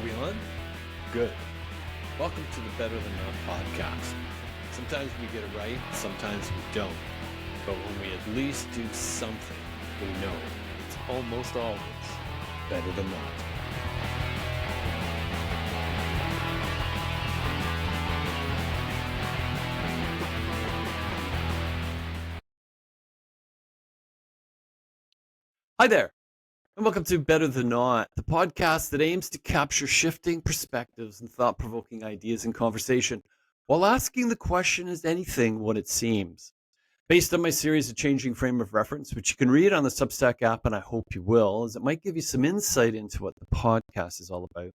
we on? Good. Welcome to the Better Than Not podcast. Sometimes we get it right, sometimes we don't. But when we at least do something, we know it's almost always better than not. Hi there, and welcome to Better Than Not, the podcast that aims to capture shifting perspectives and thought-provoking ideas in conversation while asking the question, is anything what it seems? Based on my series of Changing Frame of Reference, which you can read on the Substack app, and I hope you will, as it might give you some insight into what the podcast is all about.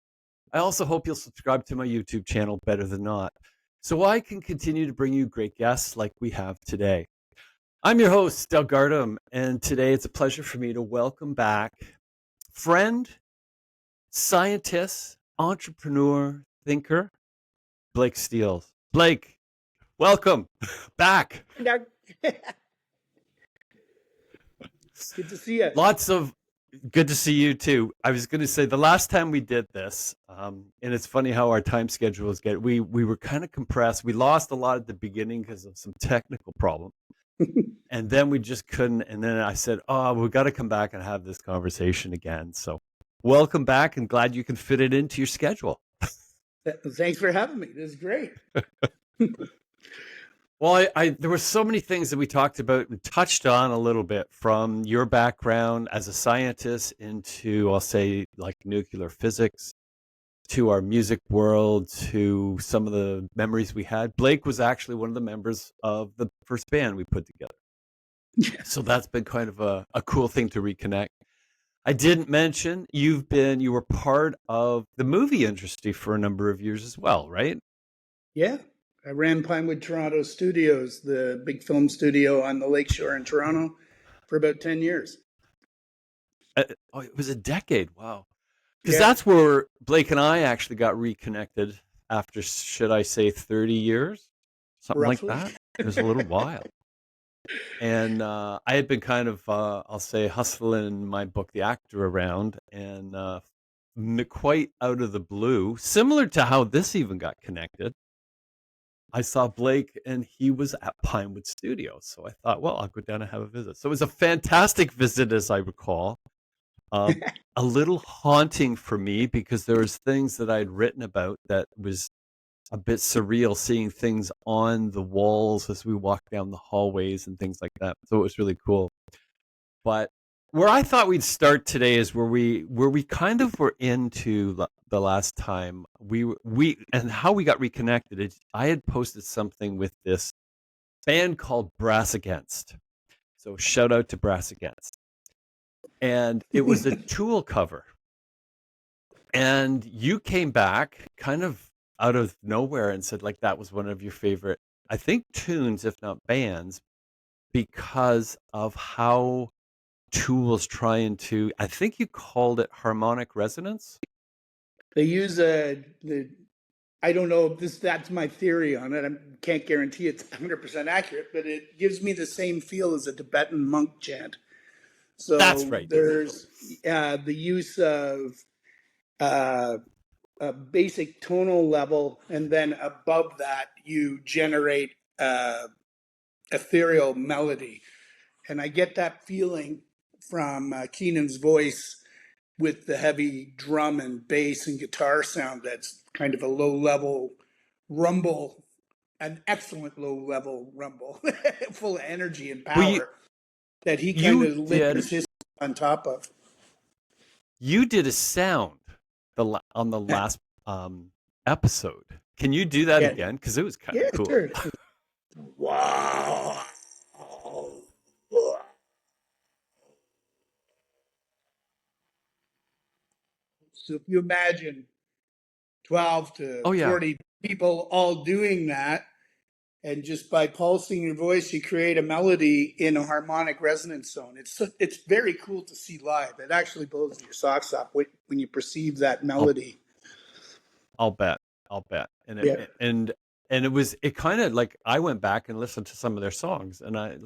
I also hope you'll subscribe to my YouTube channel, Better Than Not, so I can continue to bring you great guests like we have today. I'm your host, Doug Gardam, and today it's a pleasure for me to welcome back friend, scientist, entrepreneur, thinker, Blake Steele. Blake, welcome back. Doug. Good to see you. Good to see you too. I was going to say the last time we did this, and it's funny how our time schedules get. We were kind of compressed. We lost a lot at the beginning because of some technical problems. And then we just couldn't. And then I said, we've got to come back and have this conversation again. So welcome back, and glad you can fit it into your schedule. Thanks for having me. This is great. Well, there were so many things that we talked about and touched on a little bit, from your background as a scientist into, I'll say, like nuclear physics, to our music world, to some of the memories we had. Blake was actually one of the members of the first band we put together. Yeah. So that's been kind of a cool thing to reconnect. I didn't mention you were part of the movie industry for a number of years as well, right? Yeah. I ran Pinewood Toronto Studios, the big film studio on the Lakeshore in Toronto, for about 10 years. It was a decade. Wow. Because that's where Blake and I actually got reconnected after, should I say, 30 years? Something Roughly. like that. It was a little while. And I had been kind of, I'll say, hustling my book, The Actor, around, and quite out of the blue, similar to how this even got connected, I saw Blake and he was at Pinewood Studios. So I thought, well, I'll go down and have a visit. So it was a fantastic visit, as I recall. A little haunting for me because there was things that I'd written about that was a bit surreal, seeing things on the walls as we walked down the hallways and things like that. So it was really cool. But where I thought we'd start today is where we kind of were into the last time we and how we got reconnected. I had posted something with this band called Brass Against. So shout out to Brass Against. And it was a Tool cover. And you came back kind of out of nowhere and said, like, that was one of your favorite, I think, tunes, if not bands, because of how Tool's trying to, I think you called it harmonic resonance. They use I don't know if that's my theory on it. I can't guarantee it's 100% accurate, but it gives me the same feel as a Tibetan monk chant. So that's right. There's the use of a basic tonal level, and then above that you generate ethereal melody. And I get that feeling from Keenan's voice with the heavy drum and bass and guitar sound. That's kind of a low level rumble, an excellent low level rumble, full of energy and power that he kind of lit his history on top of. You did a sound on the last episode. Can you do that again? Because it was kind of cool. Sure. Wow. So if you imagine 12 to 40 people all doing that, and just by pulsing your voice, you create a melody in a harmonic resonance zone. It's very cool to see live. It actually blows your socks off when you perceive that melody. I'll bet. And it kind of like, I went back and listened to some of their songs, and I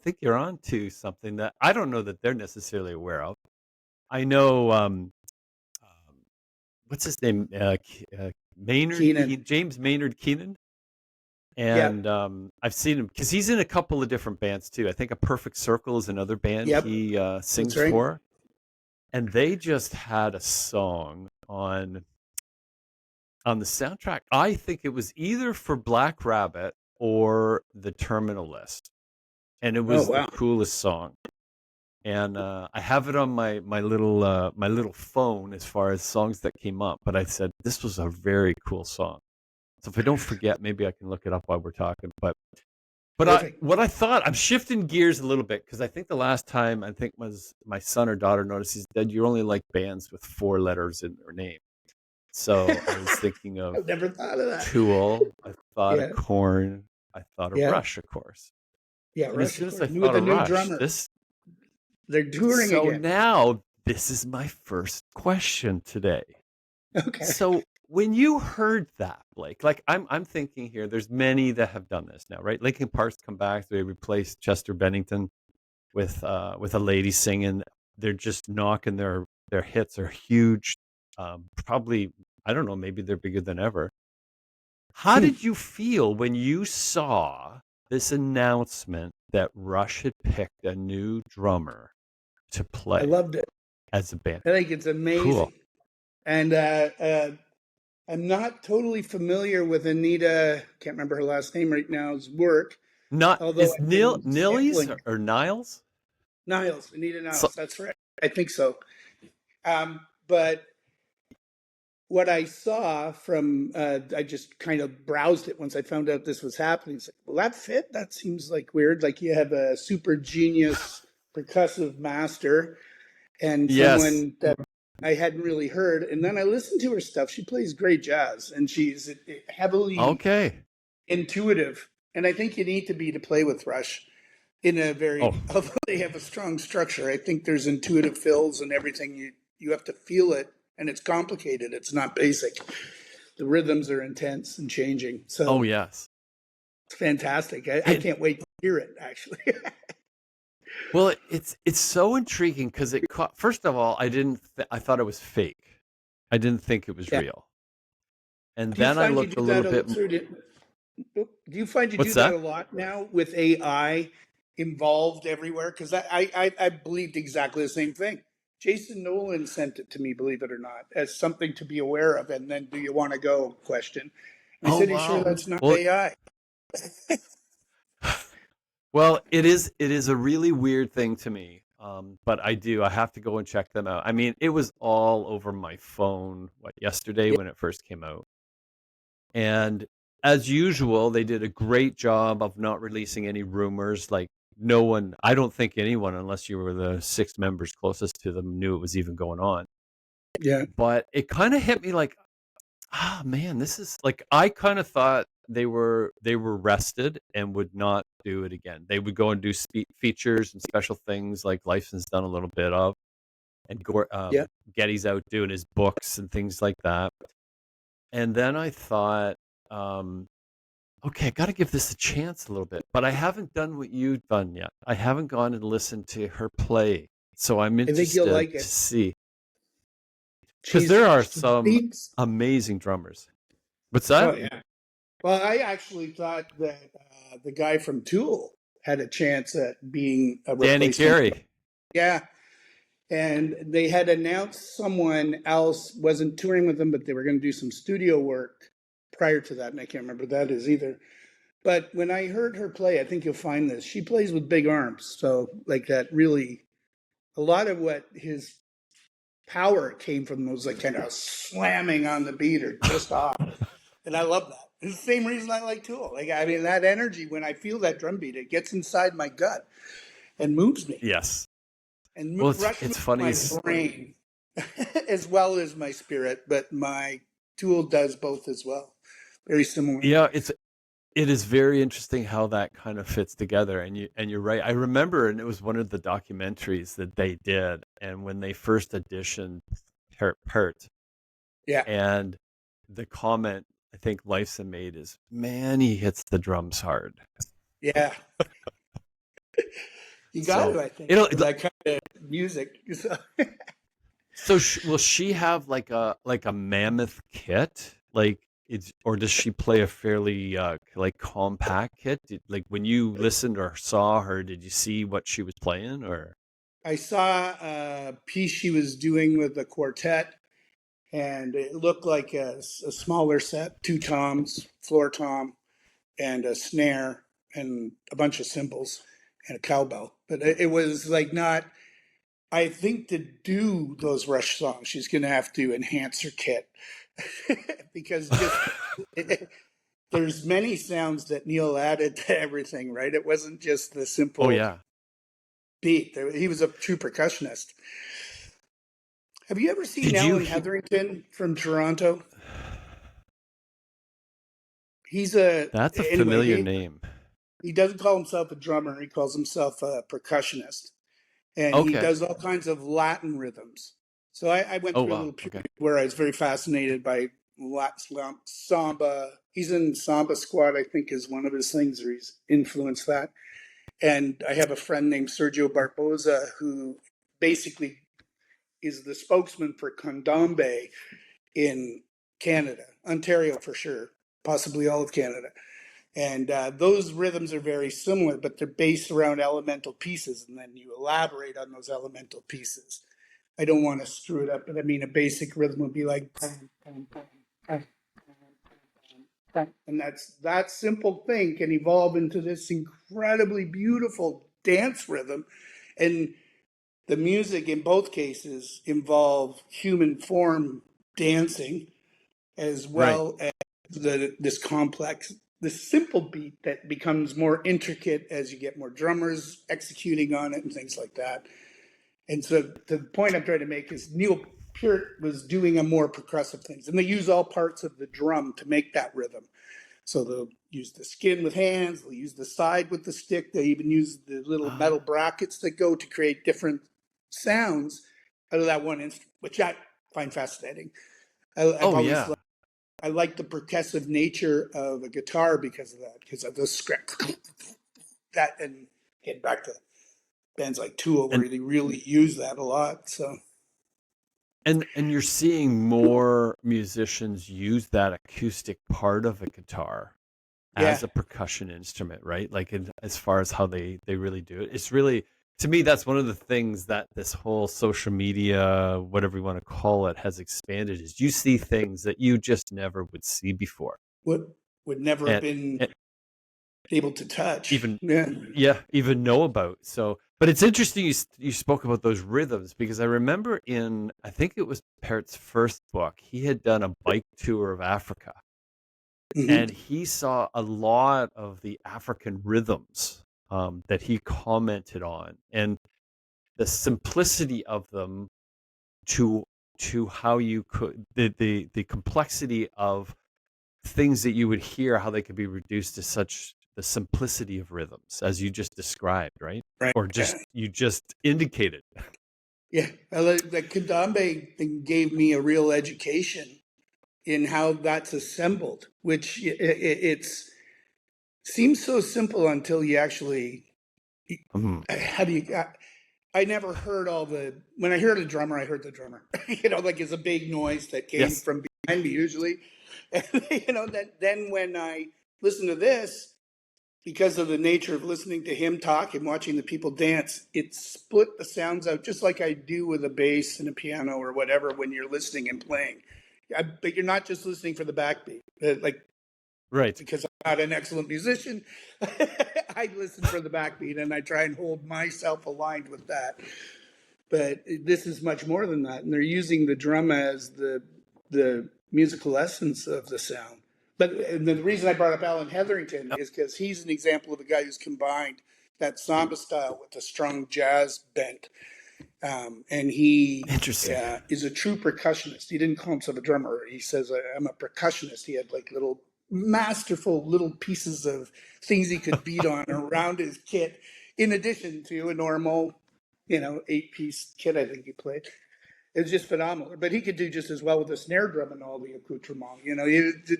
think you're on to something that I don't know that they're necessarily aware of. I know what's his name? Maynard, Keenan. James Maynard Keenan. And Yep. I've seen him because he's in a couple of different bands too. I think A Perfect Circle is another band Yep. he That's sings right. for. And they just had a song on the soundtrack. I think it was either for Black Rabbit or The Terminal List, and it Oh was the wow. coolest song. And I have it on my little phone as far as songs that came up. But I said this was a very cool song. So if I don't forget, maybe I can look it up while we're talking. But Perfect. what I thought, I'm shifting gears a little bit because I think the last time I think was my son or daughter noticed, he said you only like bands with 4 letters in their name. So I was thinking of I've never thought of that. Tool. I thought of Yeah. Korn. I thought of Yeah. Rush, of course. Yeah. And as Rush, soon of as course. I New with thought the of new Rush, drummer. this They're touring so again. now this is my first question today. Okay. So when you heard that, Blake, like I'm thinking here, there's many that have done this now, right? Linkin Park's come back, they replaced Chester Bennington with a lady singing. They're just knocking their hits are huge. Probably I don't know, maybe they're bigger than ever. How Hmm. did you feel when you saw this announcement that Rush had picked a new drummer to I play loved it. as a band? I think it's Cool. amazing. And I'm not totally familiar with Anita. Can't remember her last name right now's work. Not Although is I've been Nilly's sampling or Niles? Niles, Anita So, Niles. That's right. I think so. But what I saw from, I just kind of browsed it once I found out this was happening. It's like, well, that fit? That seems like weird. Like you have a super genius percussive master and yes. someone that I hadn't really heard. And then I listened to her stuff. She plays great jazz and she's heavily Okay. intuitive. And I think you need to be to play with Rush in a Oh, very, although they have a strong structure, I think there's intuitive fills and everything. You have to feel it and it's complicated. It's not basic. The rhythms are intense and changing. oh So yes. it's fantastic. I It can't wait to hear it actually. well, it's so intriguing because it caught. First of all, I thought it was fake. I didn't think it was Yeah. real. And Do you then I find you looked a do that little bit. do you find you What's do that that? a lot now with AI involved everywhere? Because I believed exactly the same thing. Jason Nolan sent it to me, believe it or not, as something to be aware of. And then, do you want to go? Question. And I Oh said, "Are you sure wow. that's not Well, AI?" well, it is a really weird thing to me. But I have to go and check them out. I mean, it was all over my phone yesterday Yeah, when it first came out. And as usual, they did a great job of not releasing any rumors. Like no one, I don't think anyone, unless you were the 6 members closest to them, knew it was even going on. yeah, But it kind of hit me like, ah, man, this is like I kind of thought they were rested and would not do it again. They would go and do features and special things like Lifeson's done a little bit of, and yeah. Getty's out doing his books and things like that. And then I thought, um, okay, I got to give this a chance a little bit, but I haven't done what you've done yet. I haven't gone and listened to her play, so I'm I think you'll interested like to it. see because She's there are she some speaks. amazing drummers. What's Oh that? yeah. Well, I actually thought that the guy from Tool had a chance at being a Danny replacement. Carey. Yeah, and they had announced someone else wasn't touring with them, but they were going to do some studio work prior to that, and I can't remember that is either. But when I heard her play, I think you'll find this. She plays with big arms, so like that really a lot of what his power came from those like kind of slamming on the beat or just off. And I love that. It's the same reason I like Tool. Like I mean that energy when I feel that drum beat, it gets inside my gut and moves me Yes. and Well, it's rushes it's funny. my brain as well as my spirit. But my Tool does both as well. Very similar. Yeah, it is very interesting how that kind of fits together. And you're right. I remember, and it was one of the documentaries that they did, and when they first auditioned Pert, Yeah, and the comment I think Lifeson made is, "Man, he hits the drums hard." yeah. You got So to, I think, it'll for that kind of music. So, So will she have like a mammoth kit? Like it's or does she play a fairly like compact kit? Like when you listened or saw her, did you see what she was playing or? I saw a piece she was doing with the quartet, and it looked like a smaller set, two toms, floor tom, and a snare, and a bunch of cymbals, and a cowbell. But it was like not. I think to do those Rush songs, she's going to have to enhance her kit because just there's many sounds that Neil added to everything. Right? It wasn't just the Oh simple yeah. beat. He was a true percussionist. Have you ever seen Did you Alan he Hetherington from Toronto? He's a That's a anyway. familiar name. He doesn't call himself a drummer. He calls himself a percussionist, and he Okay. does all kinds of Latin rhythms. So I went Oh through a wow. little Okay. period where I was very fascinated by Latin samba. He's in Samba Squad, I think, is one of his things, or he's influenced that. And I have a friend named Sergio Barboza who basically is the spokesman for Candombe in Canada, Ontario for sure, possibly all of Canada. And those rhythms are very similar, but they're based around elemental pieces, and then you elaborate on those elemental pieces. I don't want to screw it up, but I mean, a basic rhythm would be like, and that simple thing can evolve into this incredibly beautiful dance rhythm. And the music in both cases involve human form dancing as Right. well as this complex, this simple beat that becomes more intricate as you get more drummers executing on it and things like that. And so the point I'm trying to make is Neil Peart was doing a more percussive things, and they use all parts of the drum to make that rhythm. So they'll use the skin with hands, they'll use the side with the stick, they even use the little metal brackets that go to create different sounds out of that one instrument, which I find fascinating. I've Oh always yeah. I like the percussive nature of a guitar because of that, because of the script that, and get back to bands like Tool And where they really use that a lot. So and you're seeing more musicians use that acoustic part of a guitar yeah, as a percussion instrument, right? Like as far as how they really do it. It's really to me that's one of the things that this whole social media, whatever you want to call it, has expanded is you see things that you just never would see before. would would never have And, been and able to touch. even Yeah. yeah, even know about. So, but it's interesting you spoke about those rhythms because I remember in I think it was Parrot's first book, he had done a bike tour of Africa and Mm-hmm. he saw a lot of the African rhythms that he commented on, and the simplicity of them to how you could the complexity of things that you would hear, how they could be reduced to such the simplicity of rhythms as you just described, right? Right. Or Yeah. just you just indicated. Yeah. The Kadambe thing gave me a real education in how that's assembled, which it's seems so simple until you actually. Mhm. How do you? I never heard all the. When I heard a drummer, I heard the drummer. Like it's a big noise that came Yes. from behind me usually. And, that then when I listen to this, because of the nature of listening to him talk and watching the people dance, it split the sounds out just like I do with a bass and a piano or whatever when you're listening and playing. But you're not just listening for the backbeat. Like Right. because I'm not an excellent musician, I listen for the backbeat and I try and hold myself aligned with that. But this is much more than that, and they're using the drum as the musical essence of the sound. But and the reason I brought up Alan Hetherington Yep. is because he's an example of a guy who's combined that samba style with a strong jazz bent, and he Interesting. is a true percussionist. He didn't call himself a drummer. He says, "I'm a percussionist." He had like little masterful little pieces of things he could beat on around his kit, in addition to a normal, 8-piece kit. I think he played. It was just phenomenal. But he could do just as well with a snare drum and all the accoutrement.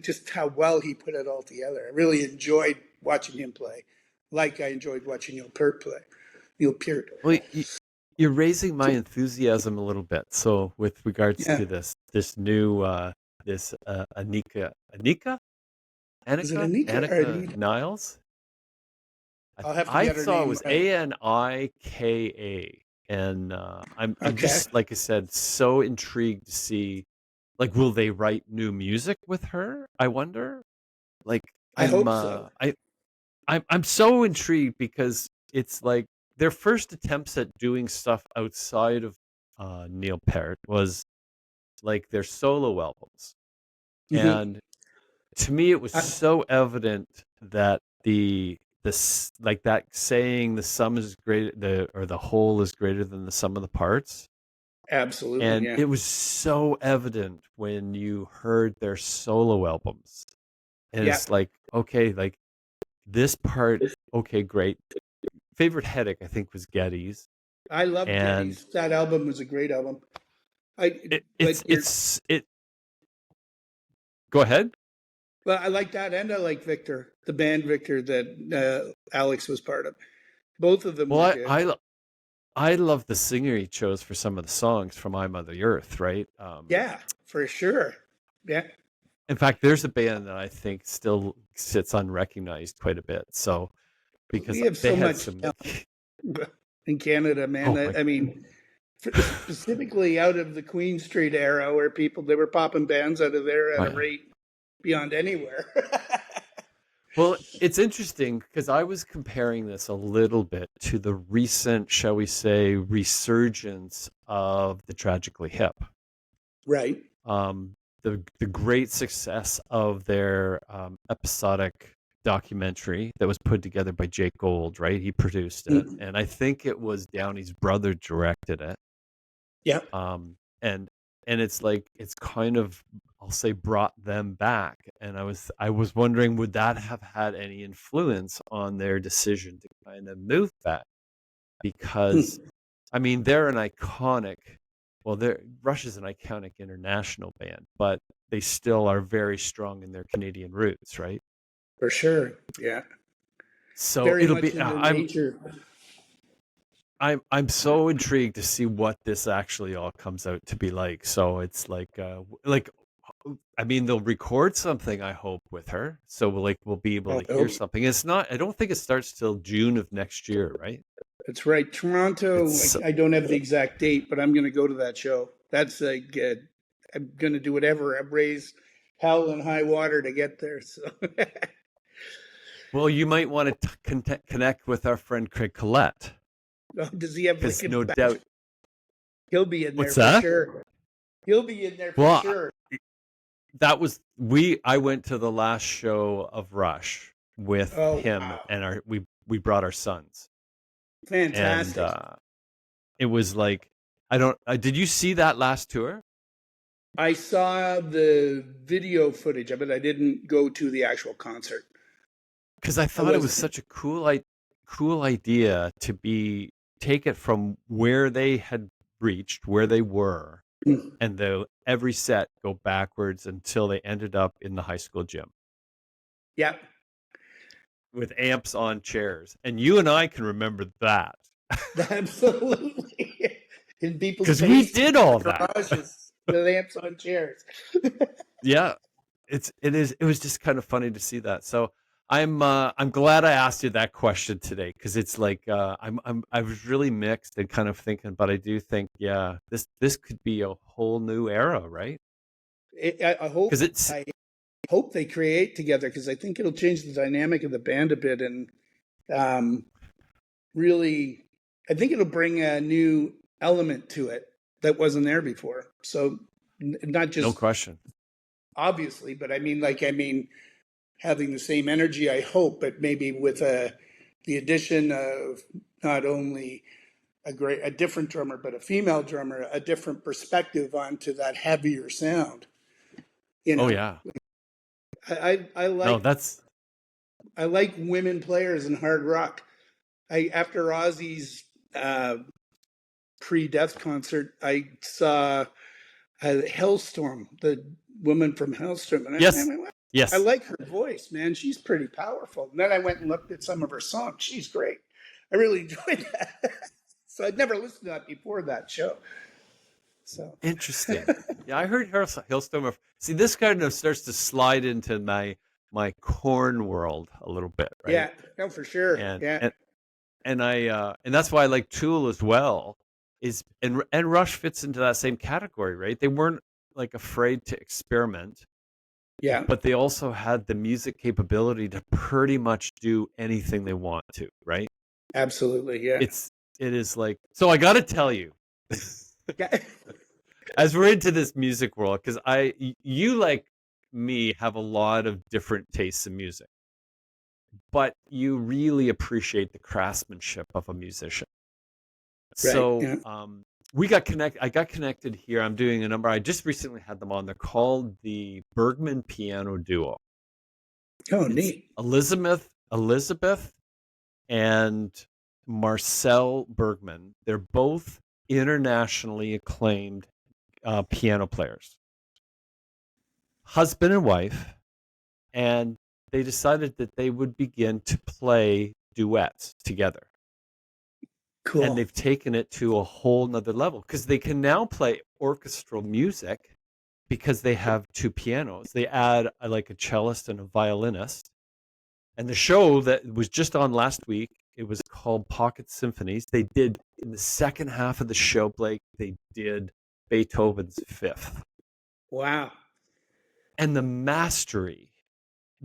Just how well he put it all together. I really enjoyed watching him play, like I enjoyed watching Neil Peart play. Neil Peart. Well, you're raising my enthusiasm a little bit. So with regards Yeah. to this new Anika Is it Annika Anika or Annika Anita? Niles. I'll have to I get her saw it name was right. Anika, and I'm Okay. just like I said, so intrigued to see like will they write new music with her? I wonder. Like I hope so. I'm so intrigued because it's like their first attempts at doing stuff outside of Neil Peart was like their solo albums, Hmm. and to me it was I, so evident that this like that saying the sum is great the or the whole is greater than the sum of the parts, absolutely. and Yeah. it was so evident when you heard their solo albums, and Yeah. it's like okay, like this part, okay, great. Favorite headache I think was Getty's, I love and Geddy's. That album was a great album. I it, like it's your it's it. Go ahead. well, I like that, and I like Victor, the band Victor that Alex was part of. Both of them were Well, good. I love the singer he chose for some of the songs from I Mother Earth, right? Yeah, for sure. Yeah, In fact, there's a band that I think still sits unrecognized quite a bit. So we because have they so had much some, talent in Canada, man. oh I, my, I mean, specifically out of the Queen Street era, where people they were popping bands out of there oh at a yeah. rate beyond anywhere. Well, it's interesting because I was comparing this a little bit to the recent, shall we say, resurgence of the Tragically Hip. Right. Um, the great success of their episodic documentary that was put together by Jake Gold, right? He produced it, Mm. and I think it was Downey's brother directed it. Yeah. Um, and and it's like it's kind of I'll say brought them back, and I was wondering would that have had any influence on their decision to kind of move back because Mm. I mean, they're an iconic. Well, they're Russia's an iconic international band, but they still are very strong in their Canadian roots, right? For sure. Yeah. So Very it'll much be. in their nature. I'm so intrigued to see what this actually all comes out to be like. So it's like I mean they'll record something I hope with her. So we'll be able I to hear hope something. It's not I don't think it starts till June of next year, right? that's right. Toronto. It's I don't have the exact date, but I'm going to go to that show. That's like I'm going to do whatever. I've raised hell and high water to get there. So, well, you might want to connect with our friend Craig Collette does he have like because a no badge? doubt. He'll be in there What's for that? sure. He'll be in there for Well, sure. that was we. I went to the last show of Rush with Oh him, wow, and we brought our sons, and fantastic! it was like I don't. Did you see that last tour? I saw the video footage of it. I didn't go to the actual concert. Because I I thought it was wasn't. such a cool idea to be take it from where they had reached, where they were, and every set go backwards until they ended up in the high school gym Yeah, with amps on chairs. And you and I can remember that absolutely. In people's because we basements, did all that. garages, the lamps on chairs. Yeah, it was just kind of funny to see that. So I'm glad I asked you that question today because it's like I was really mixed and kind of thinking, but I do think yeah, this could be a whole new era, right? I Because hope it's I hope they create together because I think it'll change the dynamic of the band a bit and um, really, I think it'll bring a new element to it that wasn't there before. So not no just question. obviously, but I mean having the same energy. I hope, but maybe with the addition of not only a different drummer, but a female drummer, a different perspective onto that heavier sound. You Oh know, yeah, I no, like that's I like women players in hard rock. I after Ozzy's pre-death concert, I saw Hellstorm, the woman from Hellstorm, and yes, I yes. like her voice, man. She's pretty powerful. And then I went and looked at some of her songs. She's great. I really enjoyed that. So I'd never listened to that before that show. So Interesting. Yeah, I heard Hailstorm. See, this kind of starts to slide into my corn world a little bit, right? yeah, no, for sure. And Yeah, and and that's why I like Tool as well. And Rush fits into that same category, right? They weren't like afraid to experiment, yeah, but they also had the music capability to pretty much do anything they want to, right? absolutely. Yeah, It is like, so I got to tell you, yeah. as we're into this music world, because you like me have a lot of different tastes in music, but you really appreciate the craftsmanship of a musician. Right. So Yeah. we got connected. I got connected here. I'm doing a number. I just recently had them on. They're called the Bergman Piano Duo. Oh, It's neat. Elizabeth and Marcel Bergman. They're both internationally acclaimed piano players, husband and wife, and they decided that they would begin to play duets together. And Cool. they've taken it to a whole nother level because they can now play orchestral music because they have two pianos. They add like a cellist and a violinist. And the show that was just on last week, it was called Pocket Symphonies. They did in the second half of the show, Blake, they did Beethoven's Fifth. Wow. And the mastery,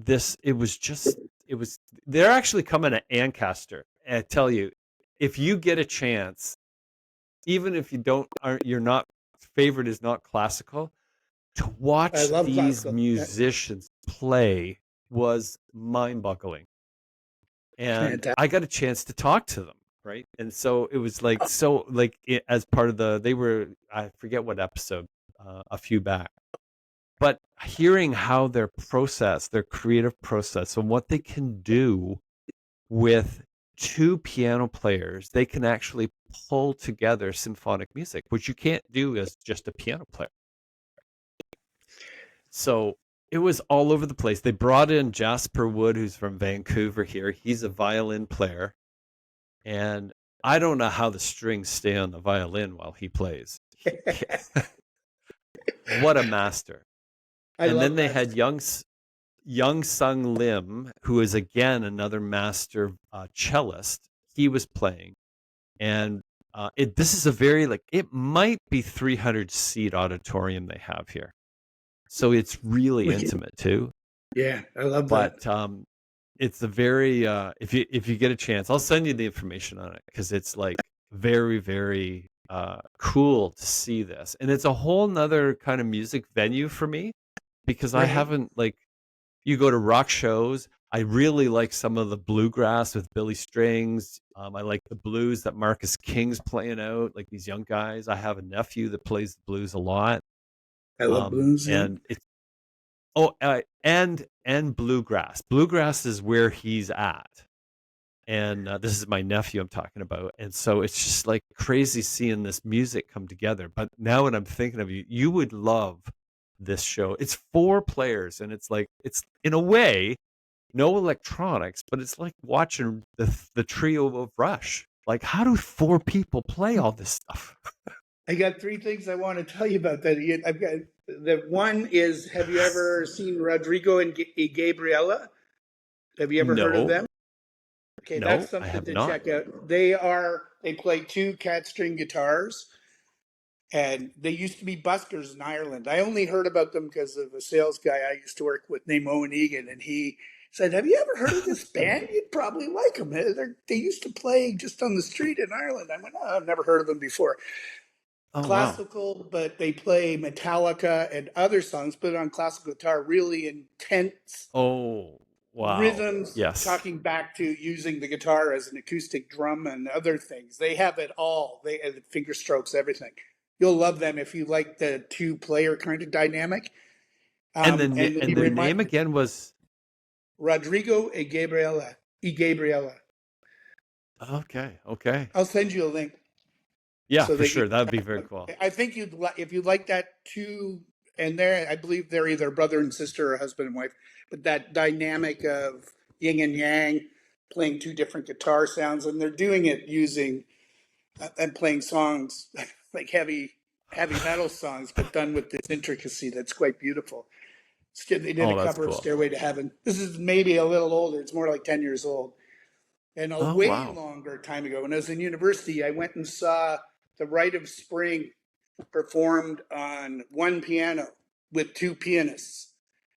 it was just, it was, they're actually coming to Ancaster. And I tell you, if you get a chance, even if you don't, aren't, you're not, favorite is not classical, to I watch love these classical. Yeah. musicians play was mind boggling. And Fantastic. I got a chance to talk to them, right? And so it was like so like as part of they were, I forget what episode, a few back, but hearing how their creative process, and what they can do with two piano players, they can actually pull together symphonic music, which you can't do as just a piano player. So it was all over the place. They brought in Jasper Wood, who's from Vancouver here. He's a violin player. And I don't know how the strings stay on the violin while he plays. What a master. I And then love they that. had Young Sung Lim, who is again another master cellist. He was playing. And this is a very, like, it might be 300 seat auditorium they have here. So it's really Wicked. intimate too. Yeah, I love that. But it's a very if you get a chance, I'll send you the information on it because it's like very cool to see this, and it's a whole nother kind of music venue for me because I Right. haven't, like, you go to rock shows. I really like some of the bluegrass with Billy Strings. I like the blues that Marcus King's playing out, like these young guys. I have a nephew that plays the blues a lot, I love blues. Yeah. and it's oh, and bluegrass. Bluegrass is where he's at, and this is my nephew I'm talking about. And so it's just like crazy seeing this music come together. But now when I'm thinking of you, you would love this show. It's four players, and it's like it's in a way no electronics, but it's like watching the trio of Rush. Like, how do four people play all this stuff? I got three things I want to tell you about that. I've got the one is, have you ever seen Rodrigo and Gabriela? Have you ever heard of No, them? Okay, that's no, I something have to not. check out. They play two cat string guitars, and they used to be buskers in Ireland. I only heard about them because of a sales guy I used to work with named Owen Egan, and he said, "Have you ever heard of this band? You'd probably like them. They used to play just on the street in Ireland." I went, "Oh, I've never heard of them before." Oh wow. Classical, but they play Metallica and other songs, but on classical guitar, really intense Oh wow. rhythms, Yes. talking back to using the guitar as an acoustic drum and other things. They have it all. They have finger strokes, everything. You'll love them if you like the two player kind of dynamic. And And he the name remind again was Rodrigo e Gabriela. E Gabriela. okay. Okay. I'll send you a link Yeah, so for that you. sure. That would be very cool. I think if you like that too, and I believe they're either brother and sister or husband and wife, but that dynamic of yin and yang, playing two different guitar sounds, and they're doing it using and playing songs like heavy metal songs, but done with this intricacy that's quite beautiful. They did a Oh, that's cover of cool. Stairway to Heaven. This is maybe a little older. It's more like 10 years old. And a Oh, way wow. longer time ago, when I was in university, I went and saw The Rite of Spring performed on one piano with two pianists.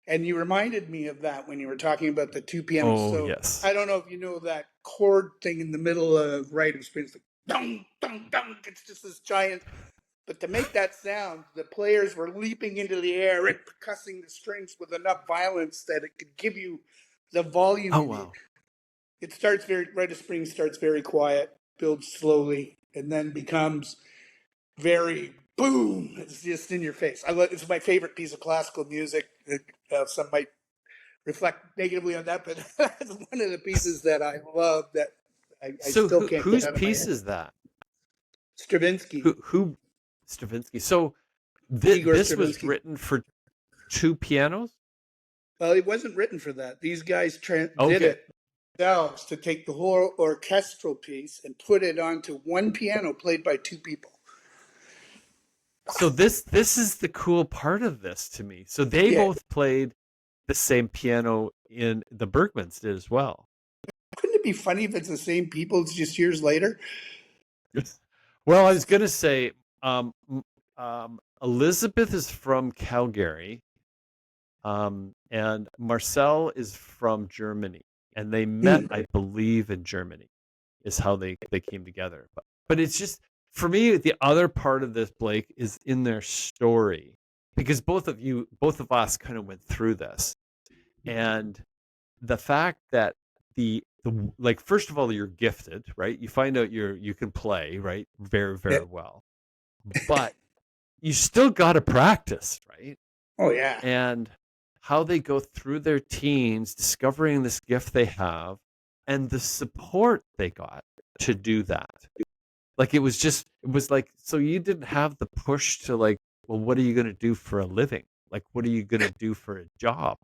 And you reminded me of that when you were talking about the two pianos. Oh, So yes. I don't know if you know that chord thing in the middle of Rite of Spring. It's like dong, dong, dong. It's just this giant. But to make that sound, the players were leaping into the air and percussing the strings with enough violence that it could give you the volume Oh, you need. wow. It starts very, Rite of Spring starts very quiet, builds slowly, and then becomes very boom. It's just in your face. It's my favorite piece of classical music. Some might reflect negatively on that, but it's one of the pieces that I love that I So still can't get whose out of my piece head. is that? Stravinsky, Who Stravinsky. So Igor this was Stravinsky. written for two pianos? Well, it wasn't written for that. These guys did Okay. it themselves to take the whole orchestral piece and put it onto one piano played by two people. So this is the cool part of this to me. So they Yeah, both played the same piano in the Bergmans did as well. couldn't it be funny if it's the same people? It's just years later. Well, I was gonna say, Elizabeth is from Calgary, and Marcel is from Germany, and they met, Hmm. I believe, in Germany. Is how they came together. But it's just for me the other part of this, Blake, is in their story because both of us kind of went through this, and the fact that the like first of all you're gifted, right? You find out you can play, right? Very, Yeah. very well. But you still got to practice, right? Oh yeah. And how they go through their teens discovering this gift they have and the support they got to do that. Like it was like, so you didn't have the push to like, well, what are you going to do for a living? Like, what are you going to do for a job?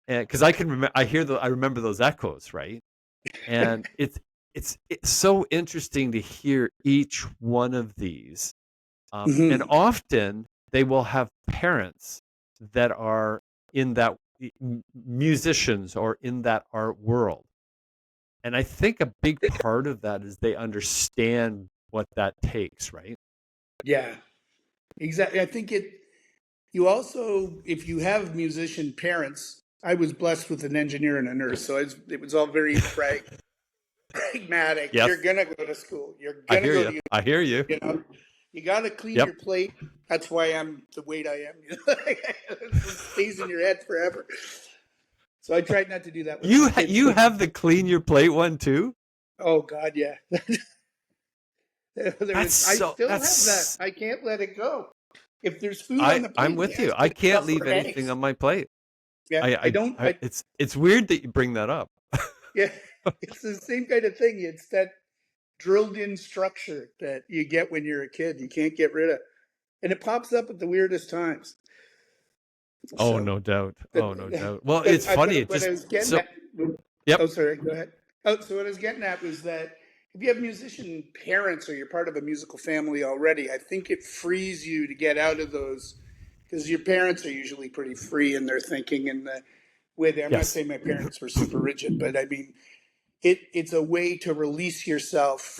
And because I can remember, I remember those echoes, right? And it's so interesting to hear each one of these. And Hmm. often they will have parents that are in that musicians or in that art world. And I think a big part of that is they understand what that takes, right? Yeah. Exactly. I think it. You also, if you have musician parents, I was blessed with an engineer and a nurse, so it was all very pragmatic. You're Yes, gonna go to school. You're I gonna hear go you. to I hear you. you know. You got to clean Yep. your plate. That's why I'm the weight I am. It stays in your head forever. So I tried not to do that with my kids. You have the clean your plate one too? Oh God, yeah. I still have that. That's I can't let it go. If there's food on the I'm plate, it with you. has I to can't leave suffer anything eggs. on my plate. Yeah, I don't. It's weird that you bring that up. Yeah, it's the same kind of thing. It's that drilled in structure that you get when you're a kid. You can't get rid of, and it pops up at the weirdest times. Oh, So, no doubt. but Oh, no doubt. Well, but it's funny. It what I just was getting so at. yep. Oh, sorry. Go ahead. Oh, so what I was getting at was that if you have musician parents or you're part of a musical family already, I think it frees you to get out of those because your parents are usually pretty free in their thinking and the way they. I'm not Yes. saying my parents were super rigid, but I mean it's a way to release yourself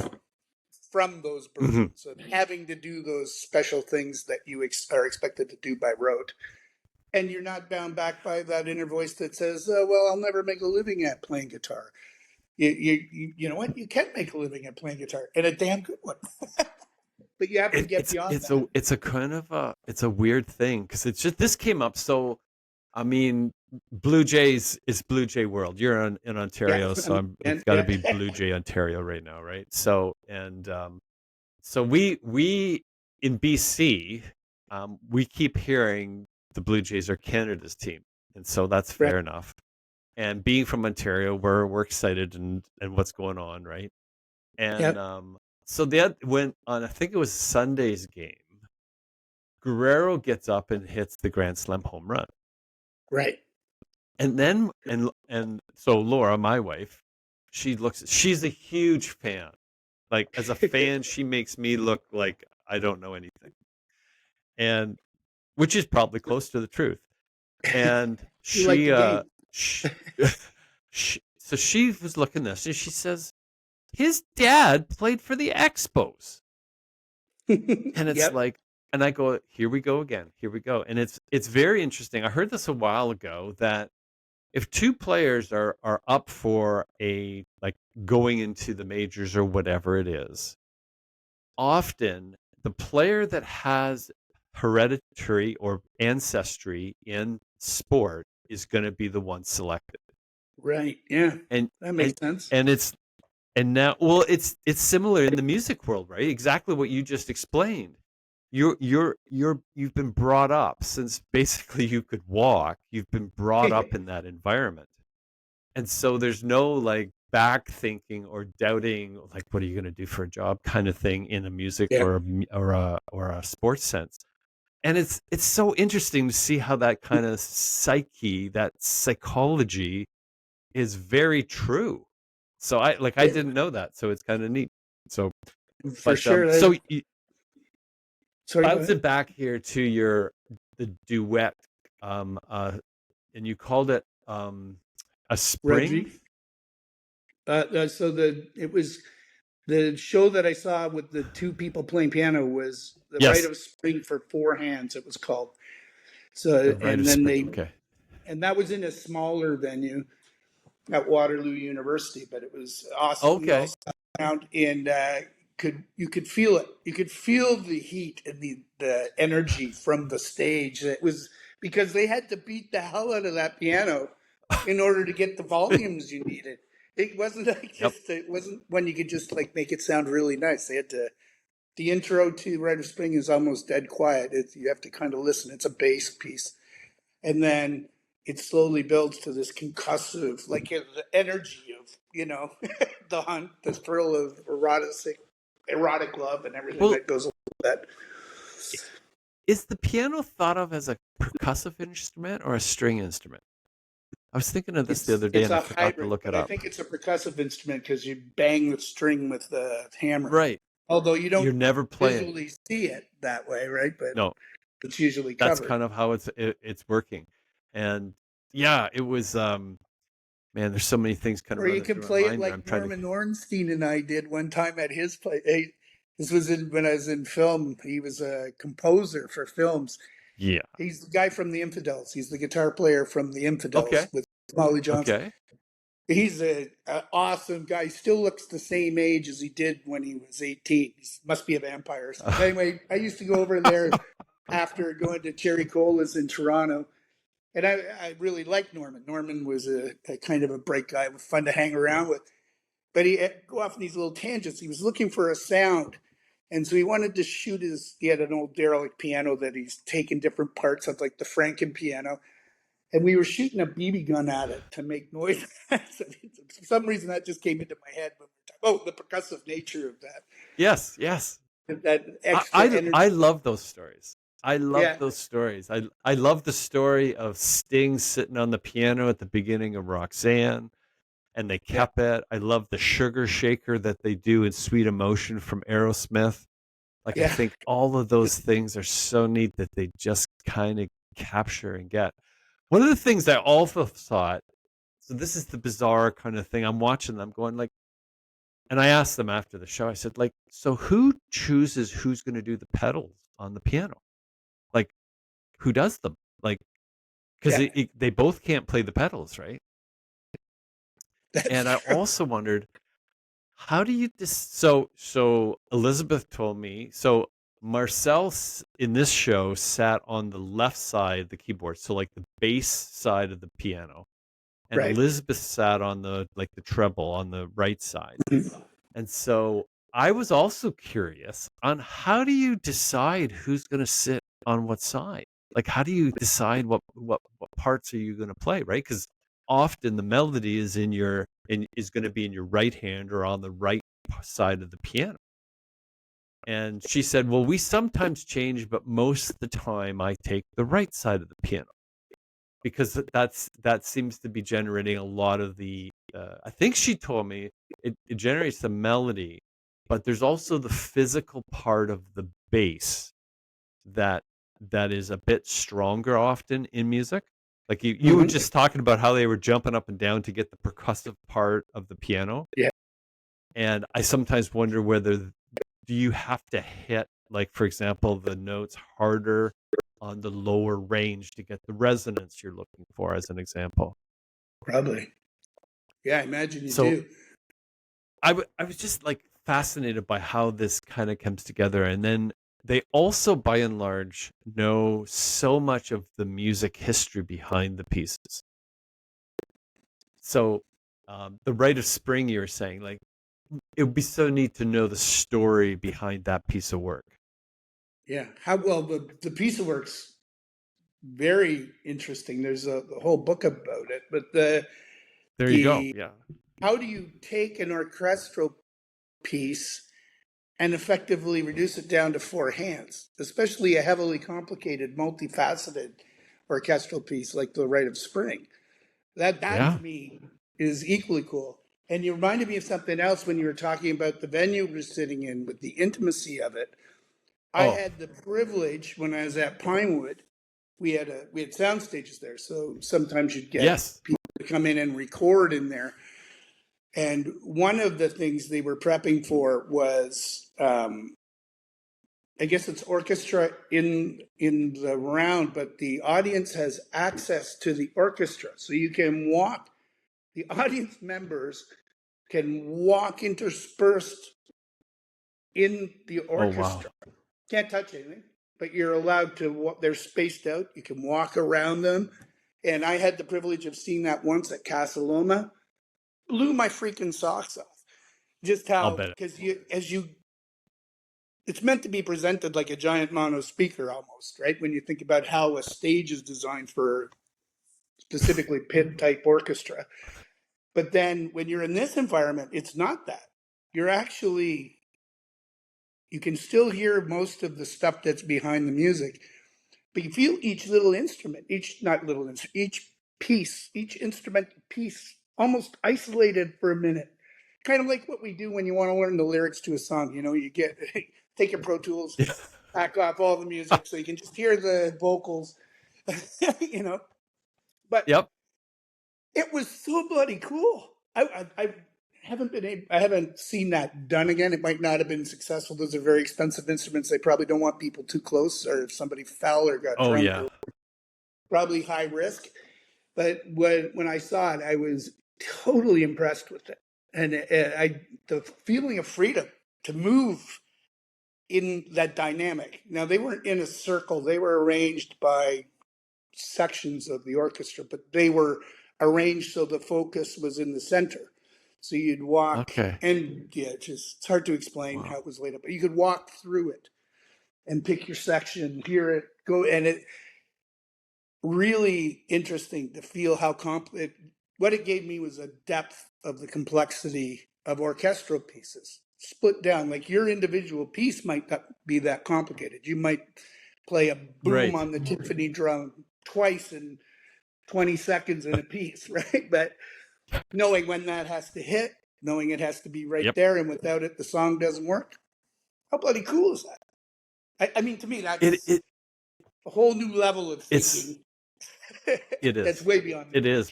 from those Mhm. burdens of having to do those special things that you are expected to do by rote. And you're not bound back by that inner voice that says, well, I'll never make a living at playing guitar. You know what? You can make a living at playing guitar and a damn good one. But you have to get beyond that. It's a kind of a it's a weird thing because it's just this came up. So I mean, Blue Jays is Blue Jay World. You're in Yeah. Ontario, so it's And got to yeah. be Blue Jay Ontario right now, right? So so we in BC, we keep hearing the Blue Jays are Canada's team, and so that's Right. fair enough. And being from Ontario, we're excited and what's going on, right? And Yep. so that went on. I think it was Sunday's game. Guerrero gets up and hits the grand slam home run, Right. and then and so Laura, my wife, she's a huge fan Like as a fan, she makes me look like I don't know anything, and which is probably close to the truth. And You like the game. she, so she was looking this, and she says his dad played for the Expos, and it's Yep. like, and I go, here we go again, here we go, and it's very interesting. I heard this a while ago that if two players are up for a like going into the majors or whatever it is, often the player that has hereditary or ancestry in sport is going to be the one selected. Right. Yeah. And That and makes sense. and it's and now, well, it's similar in the music world, right? Exactly what you just explained. You've been brought up since basically you could walk. You've been brought up in that environment. And so there's no like back thinking or doubting like what are you going to do for a job kind of thing in a music Yeah. or a sports sense. And it's so interesting to see how that kind of psyche, that psychology is very true. So I Yeah. didn't know that, so it's kind of neat. So For but sure. so Sorry, go bouncing ahead. back here to the duet, um uh and you called it a spring. Reggie. So it was the show that I saw with the two people playing piano was the Rite Yes, of Spring for four hands. It was called. the So rite and of then spring. they Okay. and that was in a smaller venue at Waterloo University, but it was awesome. We all Okay. sat around and could feel it. You could feel the heat and the energy from the stage. It was because they had to beat the hell out of that piano in order to get the volumes you needed. It wasn't like Yep. just it wasn't when you could just like make it sound really nice. They had to. The intro to Rite of Spring is almost dead quiet. You have to kind of listen. It's a bass piece, and then it slowly builds to this concussive, like the energy of the hunt, the thrill of erotic love, and everything Well, that goes along with that. is the piano thought of as a percussive instrument or a string instrument? I was thinking of this the other day It's and I a forgot to hybrid, look it but I up. think it's a percussive instrument because you bang the string with the hammer. Right. Although you You're don't never playing. visually see it that way, right? But No, it's usually that's covered. kind of how it's working. And yeah, it was man, there's so many things kind of Or you running can through my play it mind there. I'm like trying to Norman Ornstein and I did one time at his place. This was when I was in film. He was a composer for films. yeah. He's the guy from the Infidels. He's the guitar player from the Infidels Okay. with Molly Johnson. Okay. He's a awesome guy. He still looks the same age as he did when he was 18. He must be a vampire or something. Anyway, I used to go over there after going to Cherry Cola's in Toronto. And I really liked Norman. Norman was a kind of a bright guy, fun to hang around with. But he'd go off on these little tangents. He was looking for a sound. And so he wanted to shoot he had an old derelict piano that he's taken different parts of, like the Franken piano. And we were shooting a BB gun at it to make noise. So for some reason, that just came into my head when we were talking. Oh, the percussive nature of Yes, yes. that I, extra I I energy. love those stories. I love Yeah, those stories. I love the story of Sting sitting on the piano at the beginning of Roxanne, and they yeah, kept it. I love the sugar shaker that they do in Sweet Emotion from Aerosmith. Like I yeah, think all of those things are so neat that they just kind of capture and get. One of the things I also thought, so this is the bizarre kind of thing. I'm watching them going like, and I asked them after the show, I said, like, so who chooses who's going to do the pedals on the piano? Like, who does them? Like, because yeah. they both can't play the pedals, right? That's And I true. also wondered, how do you so Elizabeth told me, so Marcel in this show sat on the left side of the keyboard, so like the bass side of the piano, and Right. Elizabeth sat on the like the treble on the right side. And so I was also curious on how do you decide who's going to sit on what side? Like, how do you decide what parts are you going to play, right? Because often the melody is is going to be in your right hand or on the right side of the piano. And she said, "Well, we sometimes change, but most of the time I take the right side of the piano because that seems to be generating a lot of the." I think she told me it generates the melody but there's also the physical part of the bass that is a bit stronger often in music. Like you were Hmm. just talking about how they were jumping up and down to get the percussive part of the piano. Yeah, And I sometimes wonder whether do you have to hit, like, for example, the notes harder on the lower range to get the resonance you're looking for, as an example. probably. Yeah, I imagine you So do. I was just like fascinated by how this kind of comes together. And then they also, by and large, know so much of the music history behind the pieces. So the Rite of Spring, you were saying, like, it would be so neat to know the story behind that piece of work. Yeah. How well the piece of work's very interesting. There's a whole book about it. But There you go. the Yeah. how do you take an orchestral piece and effectively reduce it down to four hands, especially a heavily complicated, multifaceted orchestral piece like the Rite of Spring? That to Yeah. me is equally cool. And you reminded me of something else when you were talking about the venue we're sitting in with the intimacy of it. I Oh, had the privilege when I was at Pinewood. We had sound stages there, so sometimes you'd get yes. people to come in and record in there. And one of the things they were prepping for was, I guess it's orchestra in the round, but the audience has access to the orchestra, so you can walk. The audience members can walk interspersed in the Oh, wow. orchestra. Can't touch anything, but you're allowed to walk. They're spaced out. You can walk around them. And I had the privilege of seeing that once at Casa Loma. Blew my freaking socks off. Just I'll how, bet it. because it's meant to be presented like a giant mono speaker almost, right? When you think about how a stage is designed for specifically pit type orchestra. But then when you're in this environment, it's not that. You're actually, you can still hear most of the stuff that's behind the music, but you feel each little instrument, each, not little instrument, each piece, each instrument piece almost isolated for a minute. Kind of like what we do when you want to learn the lyrics to a song. You know, you get, take your Pro Tools, Yeah. back off all the music so you can just hear the vocals, you know. But Yep. it was so bloody cool. I haven't been able, I haven't seen that done again. It might not have been successful. Those are very expensive instruments. They probably don't want people too close, or if somebody fell or got Oh, drunk, yeah. or probably high risk. But when I saw it, I was totally impressed with it, and the feeling of freedom to move in that dynamic. Now they weren't in a circle; they were arranged by sections of the orchestra, but they were arranged so the focus was in the center. So you'd walk, Okay. and yeah, it's hard to explain how Wow. it was laid up, but you could walk through it and pick your section, hear it go, and it really interesting to feel how what it gave me was a depth of the complexity of orchestral pieces split down. Like your individual piece might not be that complicated. You might play a boom Right. on the timpani drum twice in 20 seconds in a piece, right? But knowing when that has to hit, knowing it has to be right Yep. there, and without it, the song doesn't work. How bloody cool is that? I mean, to me, It that's it a whole new level of it's thinking. it That's is. way beyond me. It is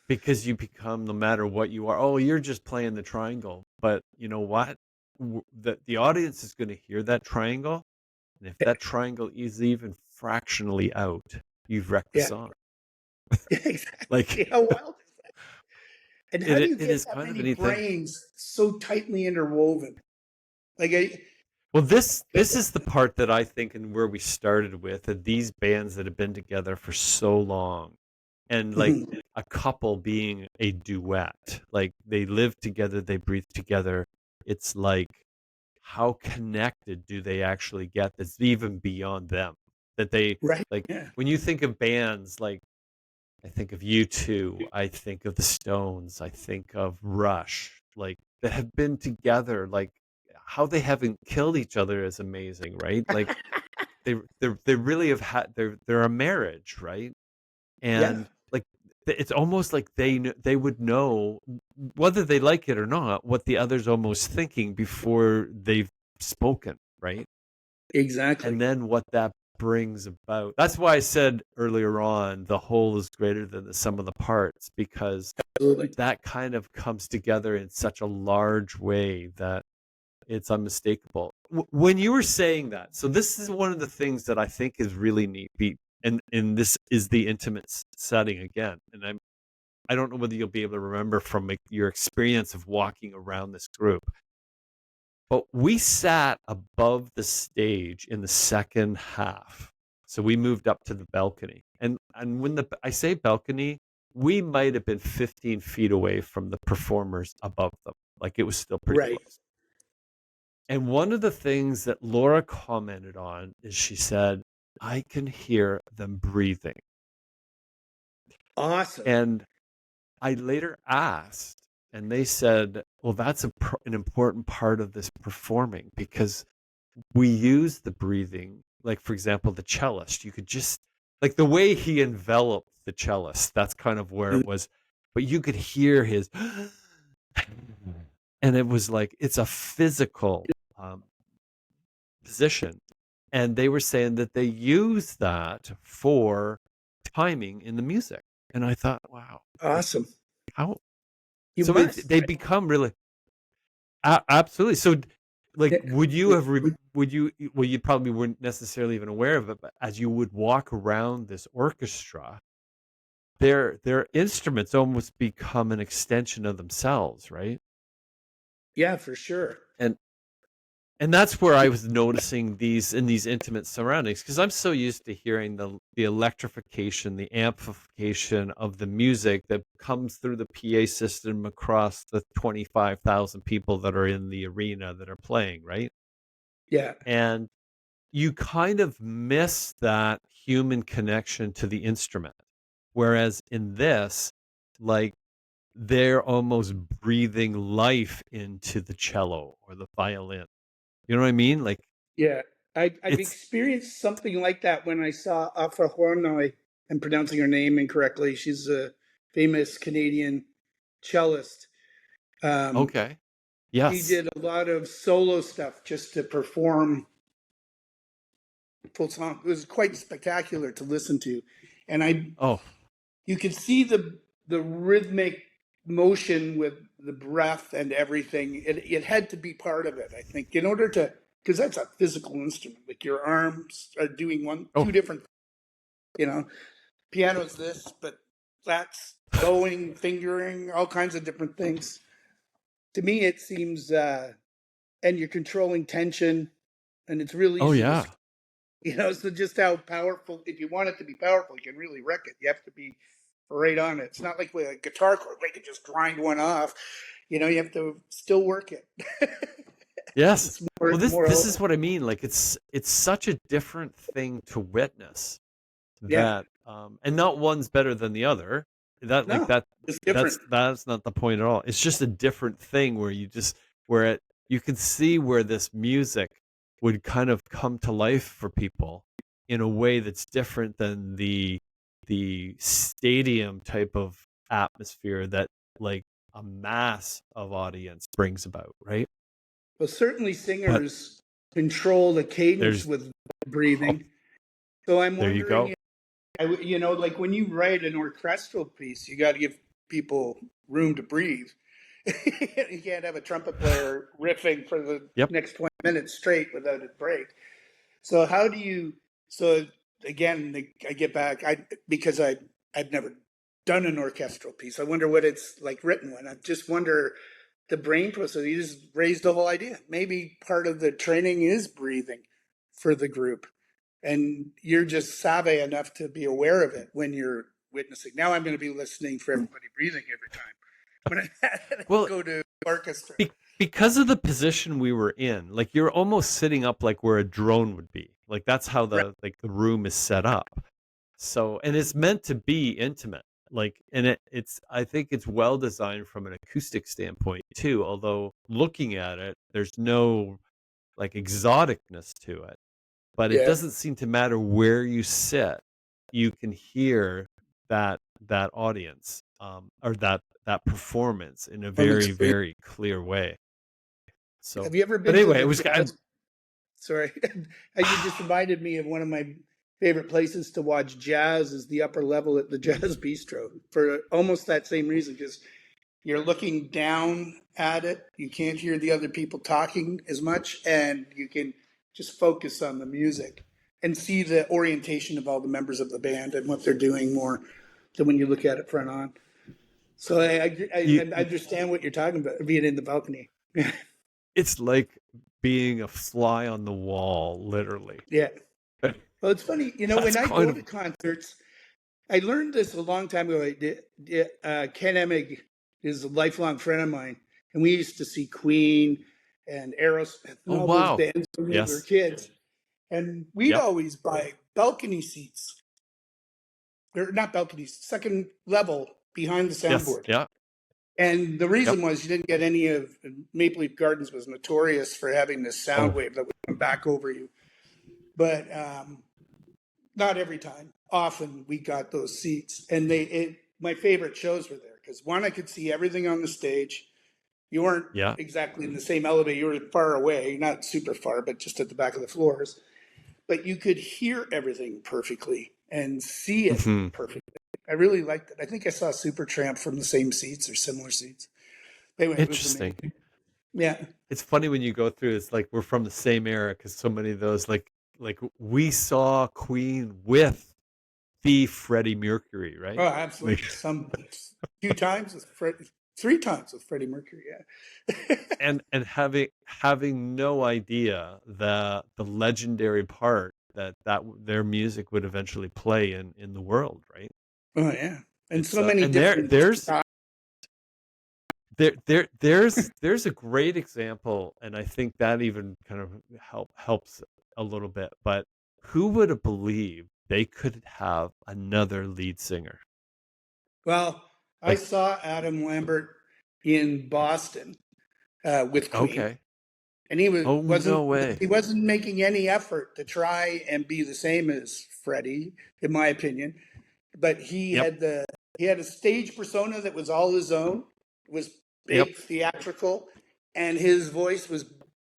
because you become, no matter what you are. Oh, you're just playing the triangle, but you know what? The audience is going to hear that triangle, and if that triangle is even fractionally out, you've wrecked the Yeah, song. yeah, exactly. Like How wild is that? And how do you it get is that kind of many a neat thing. brains so tightly interwoven? Like, Well, this is the part that I think, and where we started with, these bands that have been together for so long, and like a couple being a duet, like they live together, they breathe together. It's like, how connected do they actually get that's even beyond them? That they, right? like, Yeah, when you think of bands, like, I think of U2, I think of the Stones, I think of Rush, like, that have been together, like, how they haven't killed each other is amazing, right? Like, they really have had, they're a marriage, right? yeah, And like it's almost like they would know whether they like it or not what the other's almost thinking before they've spoken, right? Exactly. And then what that brings about. That's why I said earlier on the whole is greater than the sum of the parts, because Absolutely. that kind of comes together in such a large way that it's unmistakable. When you were saying that, so this is one of the things that I think is really neat. And this is the intimate setting again. And I don't know whether you'll be able to remember from like, your experience of walking around this group, but we sat above the stage in the second half. So we moved up to the balcony. And when I say balcony, we might have been 15 feet away from the performers above them. Like it was still pretty Right. close. And one of the things that Laura commented on is she said, I can hear them breathing. Awesome. And I later asked, and they said, well, that's an important part of this performing because we use the breathing. Like, for example, the cellist, you could just, like the way he enveloped the cellist, that's kind of where it was. But you could hear his, and it was like, it's a physical position. And they were saying that they use that for timing in the music. And I thought, wow, like Awesome. how You so must, they right? become really absolutely. So like Yeah. would you have would you well you probably weren't necessarily even aware of it, but as you would walk around this orchestra, their instruments almost become an extension of themselves, right? Yeah, for sure. And And that's where I was noticing these in these intimate surroundings because I'm so used to hearing the electrification, the amplification of the music that comes through the PA system across the 25,000 people that are in the arena that are playing, right? Yeah. And you kind of miss that human connection to the instrument. Whereas in this, like they're almost breathing life into the cello or the violin. You know what I mean? Like Yeah. I've it's experienced something like that when I saw Afa Hornoy. I'm pronouncing her name incorrectly. She's a famous Canadian cellist. Um, okay. she Yes. did a lot of solo stuff just to perform full song. It was quite spectacular to listen to, and Oh, you could see the rhythmic motion with the breath and everything. It had to be part of it, I think, in order to, because that's a physical instrument. Like your arms are doing two oh, different, you know, piano's this, but that's bowing, fingering, all kinds of different things. To me, it seems, and you're controlling tension, and it's real oh easy to, yeah. so just how powerful, if you want it to be powerful, you can really wreck it. You have to be right on it. It's not like with a guitar chord, where you can just grind one off. You have to still work it. Yes. It's Well, more, this more, is what I mean. Like it's such a different thing to witness yeah, that and not one's better than the other. That like no, that it's different. that's not the point at all. It's just a different thing where where it you can see where this music would kind of come to life for people in a way that's different than the stadium type of atmosphere that like a mass of audience brings about, right? Well, certainly But singers control the cadence there's with oh, breathing. So I'm there you wondering, go. like when you write an orchestral piece, you got to give people room to breathe. You can't have a trumpet player riffing for the Yep. next 20 minutes straight without a break. So how do you? So again, I get back. Because I've never done an orchestral piece. I wonder what it's like written one. I just wonder the brain process. You just raised the whole idea. Maybe part of the training is breathing for the group, and you're just savvy enough to be aware of it when you're witnessing. Now I'm going to be listening for everybody breathing every time when I Well, go to orchestra. because of the position we were in, like you're almost sitting up like where a drone would be. Like that's how Right. the room is set up. So, and it's meant to be intimate. Like, and it's I think it's well designed from an acoustic standpoint too. Although looking at it, there's no like exoticness to it. But it Yeah. doesn't seem to matter where you sit. You can hear that that audience, or that performance in a From very, experience. very clear way. So, Have you ever but been to anyway, it the was kind jazz? Sorry, you just reminded me of one of my favorite places to watch jazz is the upper level at the Jazz Bistro for almost that same reason because you're looking down at it. You can't hear the other people talking as much, and you can just focus on the music and see the orientation of all the members of the band and what they're doing more than when you look at it front on. So you, I understand what you're talking about, being in the balcony. it's like being a fly on the wall, literally. Yeah. Well, it's funny, when That's I kind go of to concerts, I learned this a long time ago. Ken Emig is a lifelong friend of mine, and we used to see Queen and Aerosmith and oh all those wow, bands when we were yes, kids. And we'd yep, always buy balcony seats, or not balconies, second level behind the yes, soundboard. yeah, And the yep. reason was you didn't get any of Maple Leaf Gardens was notorious for having this sound Oh wave that would come back over you. But not every time. Often we got those seats, and my favorite shows were there because one, I could see everything on the stage. You weren't yeah. exactly in the same elevator; you were far away, not super far, but just at the back of the floors. But you could hear everything perfectly and see it Hmm. perfectly. I really liked it. I think I saw Supertramp from the same seats or similar seats. Anyway, it was Interesting. amazing. Yeah. It's funny when you go through. It's like we're from the same era because so many of those, like we saw Queen with the Freddie Mercury, Oh, right? Like, absolutely. Some few times with Fred, 3 times with Freddie Mercury. Yeah. and having no idea the legendary part that their music would eventually play in the world, right? Oh yeah, and It's so many and there different there's styles. there's a great example, and I think that even kind of helps a little bit. But who would have believed they could have another lead singer? Well, I Like, saw Adam Lambert in Boston with Queen, okay, and he oh wasn't no way, he wasn't making any effort to try and be the same as Freddie, in my opinion. But yep, he had a stage persona that was all his own. It was yep, big, theatrical, and his voice was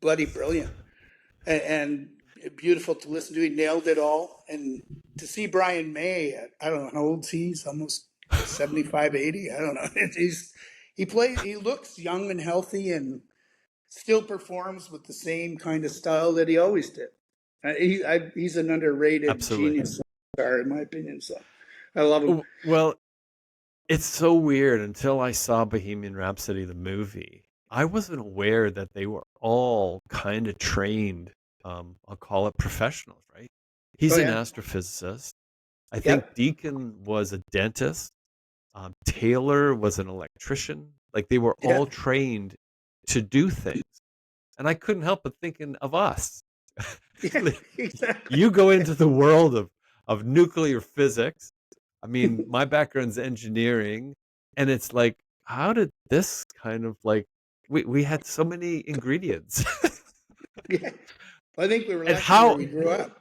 bloody brilliant. And beautiful to listen to. He nailed it all. And to see Brian May at, I don't know how old he's almost 75, 80. I don't know. He looks young and healthy and still performs with the same kind of style that he always did. He's an underrated absolutely. genius star, in my opinion. So I love him. Well, it's so weird. Until I saw Bohemian Rhapsody, the movie, I wasn't aware that they were all kind of trained, I'll call it professionals, right? Oh, He's an yeah. astrophysicist. I think Yep. Deacon was a dentist. Taylor was an electrician. Like they were Yeah. all trained to do things. And I couldn't help but thinking of us. Yeah. Like, Exactly. you go into the world of nuclear physics. I mean, my background's engineering, and it's like, how did this kind of like we had so many ingredients. Yeah. Well, I think we were And lucky where how we grew up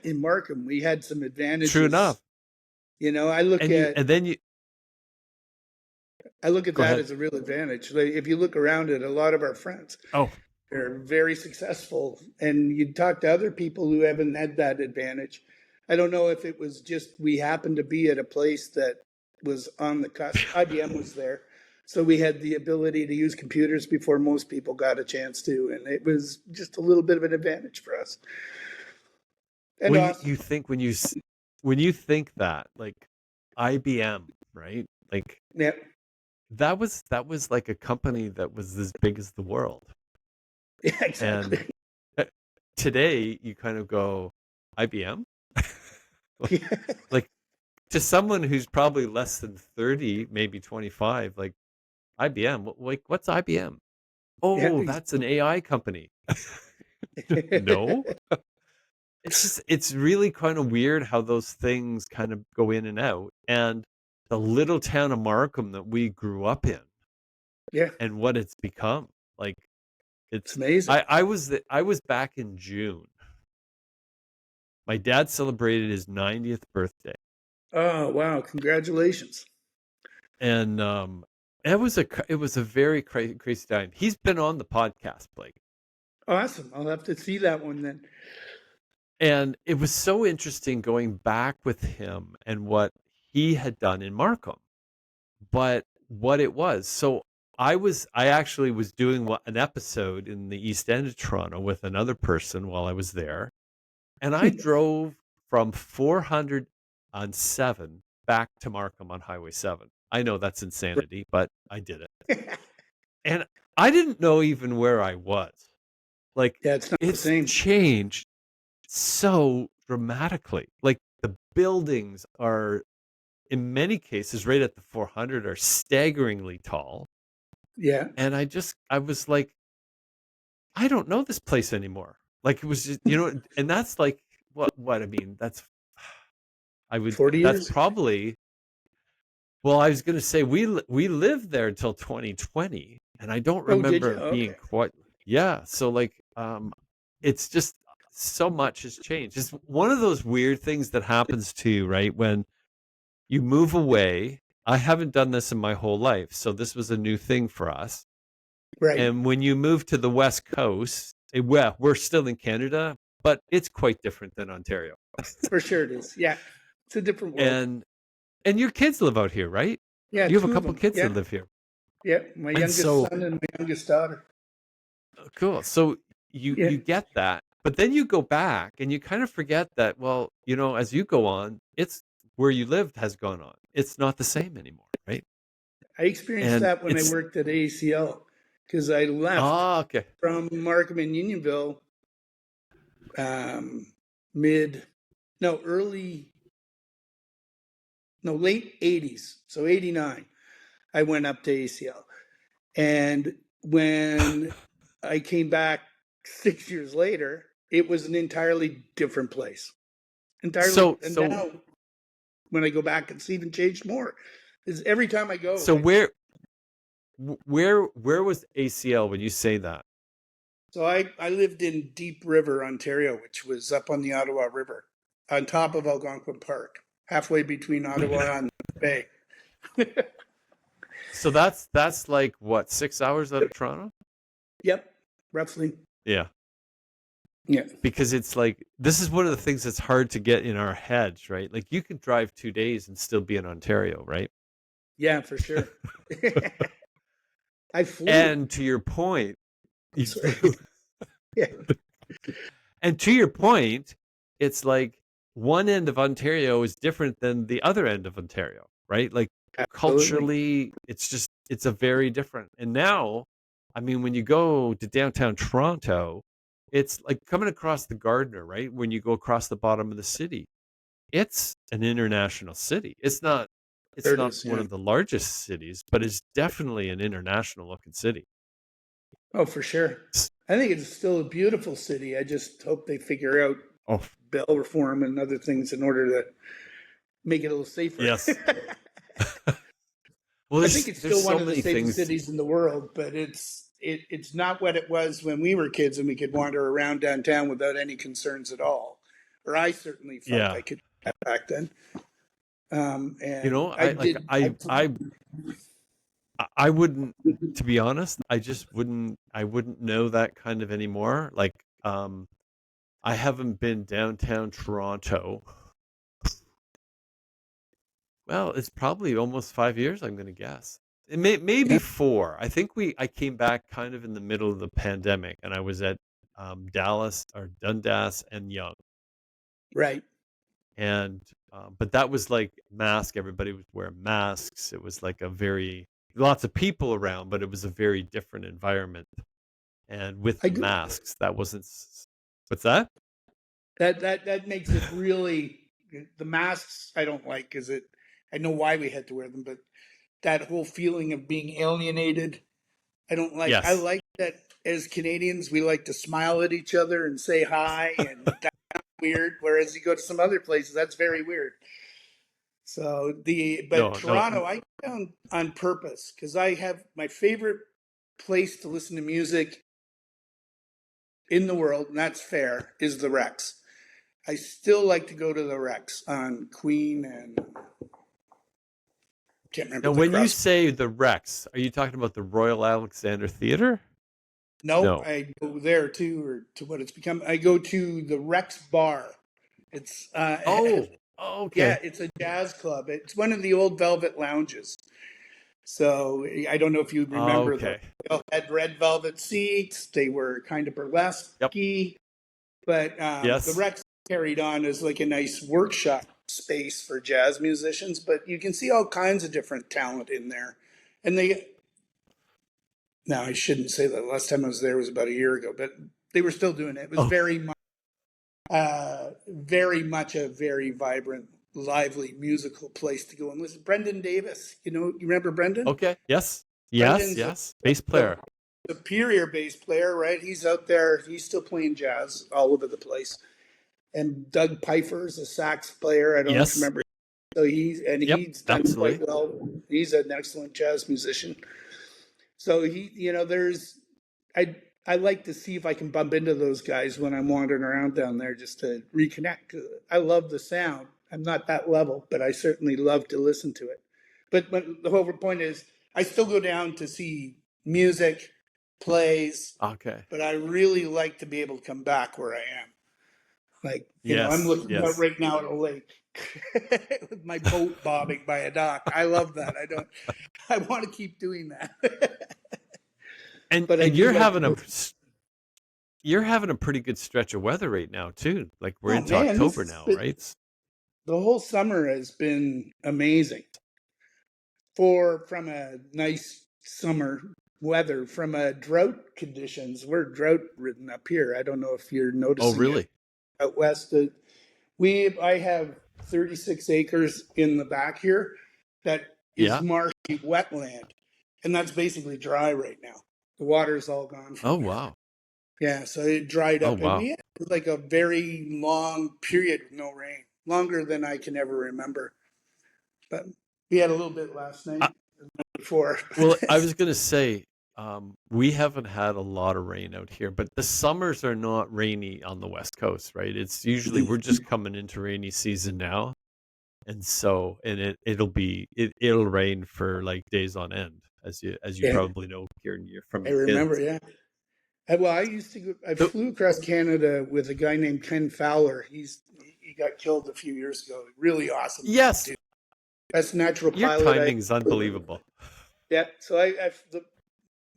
in Markham. We had some true advantages. enough. I look And you at and then you go that ahead. as a real advantage. Like, if you look around at a lot of our friends, Oh, they're very successful, and you talk to other people who haven't had that advantage. I don't know if it was just we happened to be at a place that was on the cusp. IBM was there, so we had the ability to use computers before most people got a chance to, and it was just a little bit of an advantage for us. And well, awesome. you think when you think that like IBM, right? Like Yeah, that was like a company that was as big as the world. yeah, And exactly. uh, today you kind of go IBM? Yeah, Like to someone who's probably less than 30, maybe 25, like IBM, like what's IBM? yeah. Oh, that's an AI company. No. It's really kind of weird how those things kind of go in and out. And the little town of Markham that we grew up in Yeah, and what it's become. Like it's it's amazing. I was back in June. My dad celebrated his 90th birthday. Oh, wow. Congratulations. And it was a very crazy time. He's been on the podcast, Blake. Awesome. I'll have to see that one then. And it was so interesting going back with him and what he had done in Markham. But what it was, so I actually was doing an episode in the East End of Toronto with another person while I was there, and I drove from 407 back to Markham on Highway 7. I know that's insanity, but I did it. And I didn't know even where I was. Like, Yeah, it's not the it's same. changed so dramatically. Like, the buildings are, in many cases, right at the 400, are staggeringly tall. Yeah, And I was like, I don't know this place anymore. Like, it was just, and that's like, what I mean, 40 that's years? probably, well, I was going to say we lived there until 2020, and I don't Oh, did you? remember being Okay. quite, yeah. So like, it's just so much has changed. It's one of those weird things that happens to you, right? When you move away. I haven't done this in my whole life, so this was a new thing for us. Right. And when you move to the West Coast, well, we're still in Canada, but it's quite different than Ontario. For sure it is. Yeah. It's a different world. And your kids live out here, right? Yeah, You have a two of couple them. kids that Yeah. live here. Yeah. My And youngest so son and my youngest daughter. cool. So Yeah. you get that. But then you go back and you kind of forget that, well, as you go on, it's where you lived has gone on. It's not the same anymore, right? I experienced And that when I it's worked at ACL because I left okay. from Markham and Unionville um, mid, no, early, no, late 80s. So 89, I went up to ACL. And when I came back 6 years later, it was an entirely different place. Entirely. So And so now when I go back, it's even changed more. Is every time I go, so where was ACL when you say that? I lived in Deep River, Ontario, which was up on the Ottawa River, on top of Algonquin Park, halfway between Ottawa and the Bay. So that's like what, 6 hours out of Toronto? Yep, roughly. Yeah. Yeah, Because it's like this is one of the things that's hard to get in our heads, right? Like you could drive 2 days and still be in Ontario, right? yeah, for sure. I flew. And to your point, you Sorry. flew. Yeah, And to your point, it's like one end of Ontario is different than the other end of Ontario, right? Like absolutely. culturally, it's a very different. And now, I mean, when you go to downtown Toronto, it's like coming across the Gardiner, right? When you go across the bottom of the city, it's an international city. There It's it not is. one Yeah. of the largest cities, but it's definitely an international looking city. Oh, for sure. I think it's still a beautiful city. I just hope they figure out Oh, bail reform and other things in order to make it a little safer. yes. Well, I think it's there's still so one of the many safest things. cities in the world, but it's not what it was when we were kids and we could wander around downtown without any concerns at all. Or I certainly felt I Yeah. could do that back then. And I I like did. I I wouldn't, to be honest, I wouldn't know that kind of anymore. Like I haven't been downtown Toronto. Well, it's probably almost 5 years, I'm going to guess. Maybe yeah, four. I came back kind of in the middle of the pandemic, and I was at Dallas or Dundas and Young, right. and but that was like mask. Everybody was wearing masks. It was like a very lots of people around, but it was a very different environment. And with I the go, masks, that wasn't. What's that? that makes it really the masks I don't like because it I know why we had to wear them, but that whole feeling of being alienated, I don't like. I Yes. like that as Canadians we like to smile at each other and say hi, and that's weird. Whereas you go to some other places, that's very weird. So but No. No. Toronto, I found on purpose because I have my favorite place to listen to music in the world, and that's fair, is the Rex. I still like to go to the Rex on Queen and can't remember Now, the when you cross. say the Rex, are you talking about the Royal Alexander Theater? Nope, No. I go there too, or to what it's become. I go to the Rex Bar. It's Oh, yeah, okay. it's a jazz club. It's one of the old Velvet lounges. So I don't know if you remember those. Okay. They all had red velvet seats. They were kind of burlesque, Yep. but the Yes. Rex carried on as like a nice workshop space for jazz musicians. But you can see all kinds of different talent in there. And they, now I shouldn't say that. Last time I was there was about a year ago, but they were still doing it. It was Oh, very much a very vibrant, lively musical place to go and listen. Brendan Davis, you remember Brendan? okay. Yes. Yes. Brendan's Yes. Bass the player. superior bass player, right? He's out there. He's still playing jazz all over the place. And Doug Pfeiffer's a sax player. I don't know if you Yes. remember. So Yep. he's done quite Absolutely. well. He's an excellent jazz musician. So there's I I like to see if I can bump into those guys when I'm wandering around down there just to reconnect. I love the sound. I'm not that level, but I certainly love to listen to it. But the whole point is, I still go down to see music, plays, Okay. but I really like to be able to come back where I am. Like, I'm Yes. looking out Yes. right now at a lake with my boat bobbing by a dock. I love that. I want to keep doing that. And But I and do you're like to having go. a pretty good stretch of weather right now too. Like we're Oh into man, this October has now, been right? the whole summer has been amazing for from a nice summer weather from a drought conditions. We're drought ridden up here. I don't know if you're Oh, noticing it really? out west. I have 36 acres in the back here that is Yeah. marshy wetland, and that's basically dry right now. The water's all gone Oh, from there. wow. Yeah, so it dried Oh, up, and wow. we had like a very long period with no rain, longer than I can ever remember. But we had a little bit last night before. Well, I was gonna say, we haven't had a lot of rain out here, but the summers are not rainy on the West Coast, right? It's usually we're just coming into rainy season now, and so it'll rain for like days on end, as you Yeah, probably know, Kieran, you're from I your remember. kids. Yeah. Well, I So flew across Canada with a guy named Ken Fowler. He got killed a few years ago. Really awesome yes, dude. Best natural your pilot I. timing is unbelievable. Yeah. So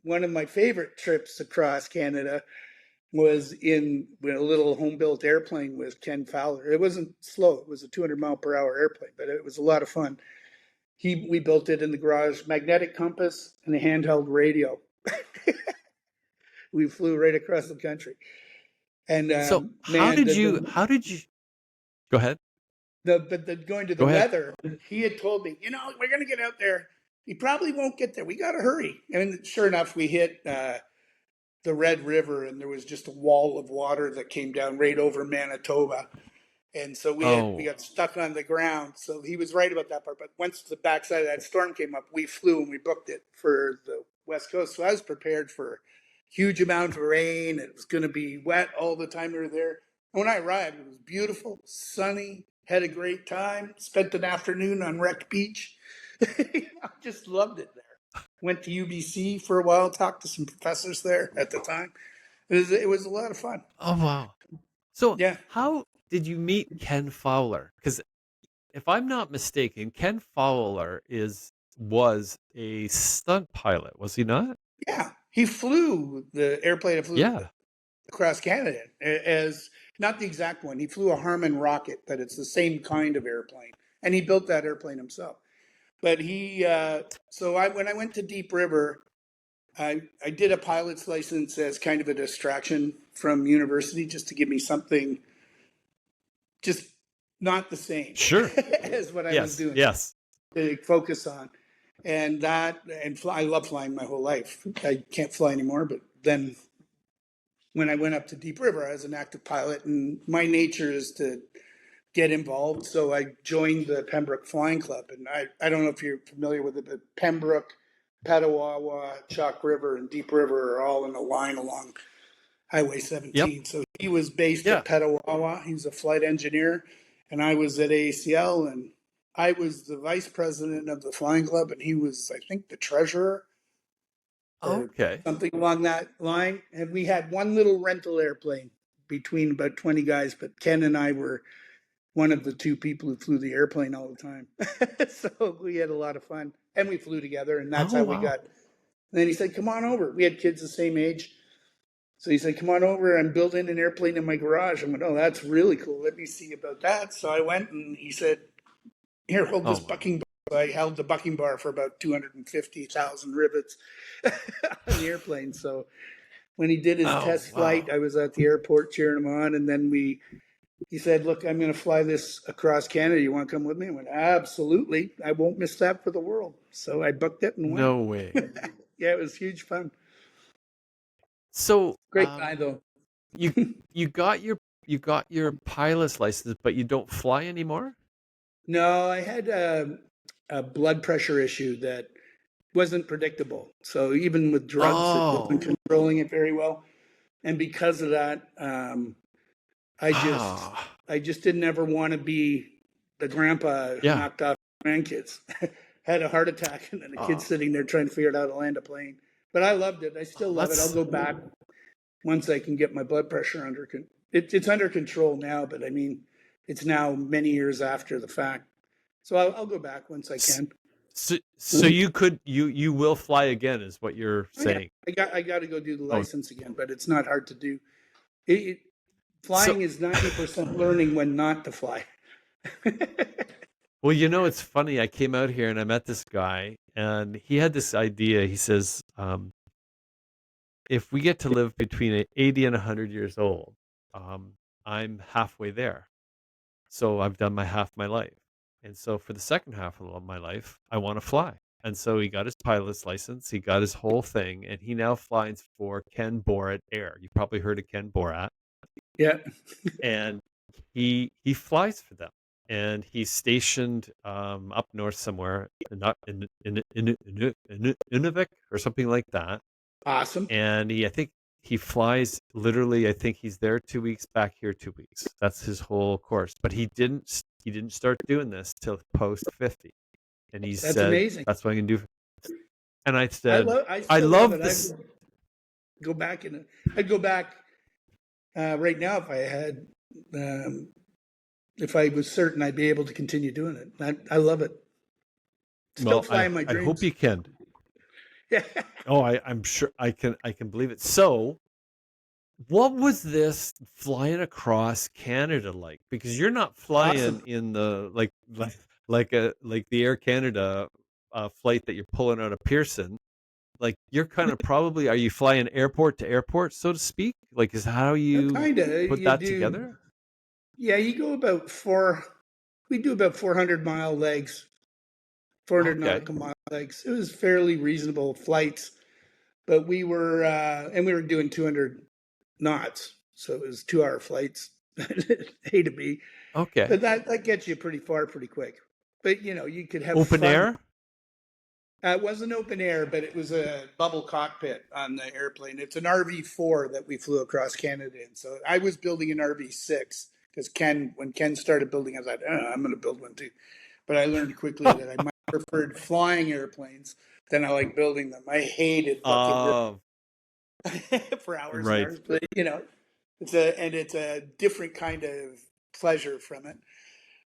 one of my favorite trips across Canada was in a little home built airplane with Ken Fowler. It wasn't slow; it was a 200-mile-per-hour airplane, but it was a lot of fun. We built it in the garage, magnetic compass and a handheld radio. We flew right across the country, and So man, how did you go ahead? going to the Go ahead. weather, he had told me, we're going to get out there. You probably won't get there. We got to hurry. And sure enough, we hit the Red River, and there was just a wall of water that came down right over Manitoba. And so we Oh, got stuck on the ground. So he was right about that part. But once the backside of that storm came up, we flew and we booked it for the West Coast. So I was prepared for huge amount of rain. It was going to be wet all the time we were there. And when I arrived, it was beautiful, sunny. Had a great time. Spent an afternoon on Wreck Beach. I just loved it there. Went to UBC for a while. Talked to some professors there at the time. It was a lot of fun. oh wow. So Yeah, how did you meet Ken Fowler? Because if I'm not mistaken, Ken Fowler was a stunt pilot, was he not? yeah. He flew the airplane that flew Yeah. across Canada as not the exact one. He flew a Harmon rocket, but it's the same kind of airplane, and he built that airplane himself. But when I went to Deep River, I did a pilot's license as kind of a distraction from university, just to give me something just not the same Sure. as what I was Yes. doing Yes. to focus on. I love flying my whole life. I can't fly anymore, but then when I went up to Deep River, I was an active pilot, and my nature is to get involved. So I joined the Pembroke Flying Club, and I don't know if you're familiar with it, but Pembroke, Petawawa, Chalk River, and Deep River are all in a line along Highway Yep. 17. So he was based Yeah. at Petawawa. He was a flight engineer, and I was at ACL, and I was the vice president of the flying club, and he was, I think, the treasurer or Okay. something along that line. And we had one little rental airplane between about 20 guys, but Ken and I were one of the two people who flew the airplane all the time. So we had a lot of fun, and we flew together, and that's Oh how we wow. got. And then he said, "Come on over." We had kids the same age. So he said, "Come on over. I'm building an airplane in my garage." I went, "Oh, that's really cool. Let me see about that." So I went and he said, "Here, hold Oh this wow. bucking bar." So I held the bucking bar for about 250,000 rivets on the airplane. So when he did his Oh test flight, wow. I was at the airport cheering him on. And then he said, "Look, I'm going to fly this across Canada. You want to come with me?" I went, "Absolutely. I won't miss that for the world." So I booked it and went. No way. Yeah, it was huge fun. So, Great guy, though. you you got your you got your pilot's license, but you don't fly anymore? No, I had a blood pressure issue that wasn't predictable. So even with drugs, it wasn't Oh. controlling it very well. And because of that, I just Ah. I just didn't ever want to be the grandpa who Yeah. knocked off grandkids. Had a heart attack, and then the kid Oh. sitting there trying to figure out how to land a plane. But I loved it. I still Oh, love it. I'll that's go back once I can get my blood pressure under it's under control now. But I mean, it's now many years after the fact. So I'll go back once I s- can. so you will fly again is what you're Oh yeah, saying. I got to go do the Oh, license again, but it's not hard to do. It, so flying is 90% learning when not to fly. well, it's funny. I came out here and I met this guy, and he had this idea. He says, if we get to live between 80 and 100 years old, um, I'm halfway there. So I've done my half my life. And so for the second half of my life, I want to fly. And so he got his pilot's license, he got his whole thing, and he now flies for Ken Borat Air. You probably heard of Ken Borat. Yeah, And he flies for them. And he's stationed up north somewhere, not in Inuvik or something like that. awesome. And I think he flies literally. I think he's there 2 weeks, back here 2 weeks. That's his whole course. But he didn't start doing this till post 50. And he That's said, amazing. "That's what I can do." And I said, I "I still love love it. I this." would go back I'd go back right now if I had um, if I was certain I'd be able to continue doing it. I love it. Still Well, flying my I hope dreams. you can. Yeah, Oh, I'm sure I can believe it. So, what was this flying across Canada like? Because you're not flying awesome. in the like the Air Canada flight that you're pulling out of Pearson. Like you're kind of probably, are you flying airport to airport, so to speak? Like is how you Kind of. put You that do. together? Yeah, you go about four. We do about 400-mile legs, 400 Okay. nautical mile legs. It was fairly reasonable flights, but we were doing 200 knots, so it was 2 hour flights, A to B. Okay. But that gets you pretty far pretty quick. But you could have Open fun. air? It wasn't open air, but it was a bubble cockpit on the airplane. It's an RV-4 that we flew across Canada in. So I was building an RV-6 because when Ken started building, I thought, I'm going to build one too. But I learned quickly that I much preferred flying airplanes than I like building them. I hated fucking work uh for hours and right. hours, but it's a different kind of pleasure from it.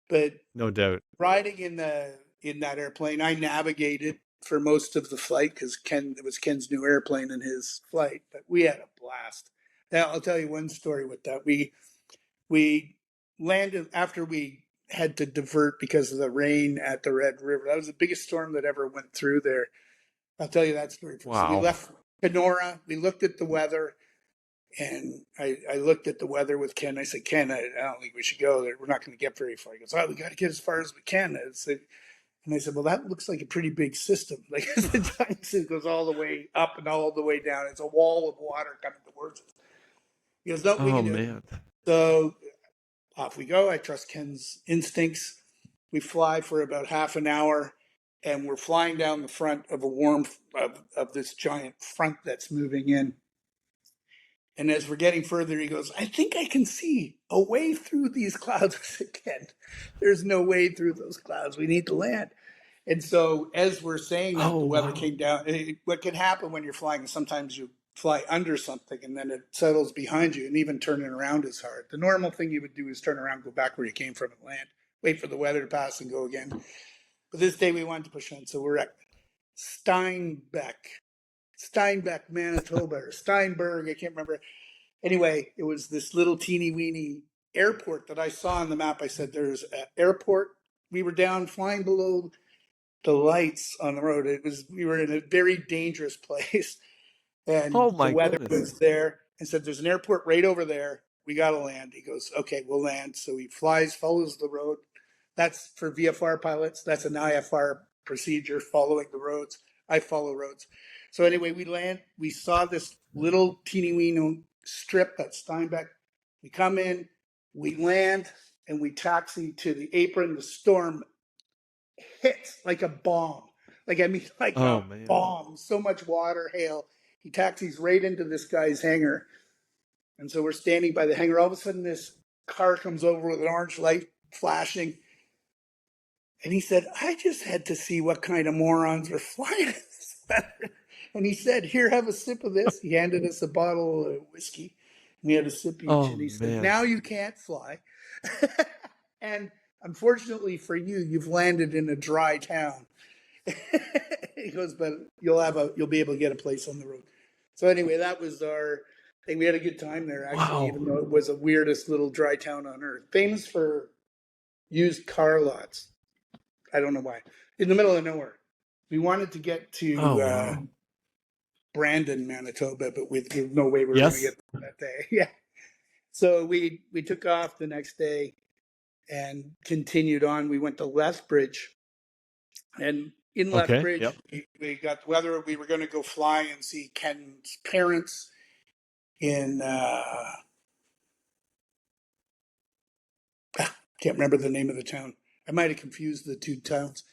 But No doubt. riding in that airplane, I navigated for most of the flight because it was Ken's new airplane in his flight. But we had a blast. Now I'll tell you one story with that. We landed after we had to divert because of the rain at the Red River. That was the biggest storm that ever went through there. I'll tell you that story first. So we Wow. left Kenora. We looked at the weather, and I looked at the weather with Ken. I said, "Ken, I don't think we should go there. We're not going to get very far." He goes, "Oh, we got to get as far as we can." And I said, "Well, that looks like a pretty big system. Like the Johnson goes all the way up and all the way down. It's a wall of water coming towards us." He goes, "No, we Oh can do it." man. So off we go. I trust Ken's instincts. We fly for about half an hour, and we're flying down the front of a warm of this giant front that's moving in. And as we're getting further, he goes, I think I can see a way through these clouds. I said, Ken, there's no way through those clouds. We need to land. And so, as we're saying that, Oh, the weather wow. came down. What can happen when you're flying is sometimes you fly under something and then it settles behind you, and even turning around is hard. The normal thing you would do is turn around, go back where you came from, and land, wait for the weather to pass, and go again. But this day we wanted to push on, so we're at Steinbeck, Manitoba, or Steinberg. I can't remember. Anyway, it was this little teeny weeny airport that I saw on the map. I said, "There's an airport." We were down flying below the lights on the road. We were in a very dangerous place, Oh, and the my weather goodness. was there. And said, "There's an airport right over there. We got to land." He goes, "Okay, we'll land." So he flies, follows the road. That's for VFR pilots. That's an IFR procedure, following the roads. I follow roads. So anyway, we land. We saw this little teeny weeny strip at Steinbeck. We come in, we land, and we taxi to the apron. The storm hits like a bomb. Like, I mean, like Oh, a man. bomb. So much water, hail. He taxis right into this guy's hangar. And so we're standing by the hangar. All of a sudden, this car comes over with an orange light flashing. And he said, I just had to see what kind of morons were flying this weather. And he said, Here, have a sip of this. He handed us a bottle of whiskey. We had a sip each. Oh, And he said, man. Now you can't fly. And unfortunately for you, you've landed in a dry town. He goes, But you'll be able to get a place on the road. So anyway, that was our thing. We had a good time there, actually, Wow. even though it was the weirdest little dry town on earth. Famous for used car lots. I don't know why. In the middle of nowhere. We wanted to get Oh, to wow. Brandon, Manitoba, but with no way we were going to Yes? get there that day. Yeah. So we took off the next day and continued on. We went to Lethbridge, and in Okay. Lethbridge, Yep. we got whether we were going to go fly and see Ken's parents in can't remember the name of the town. I might have confused the two towns.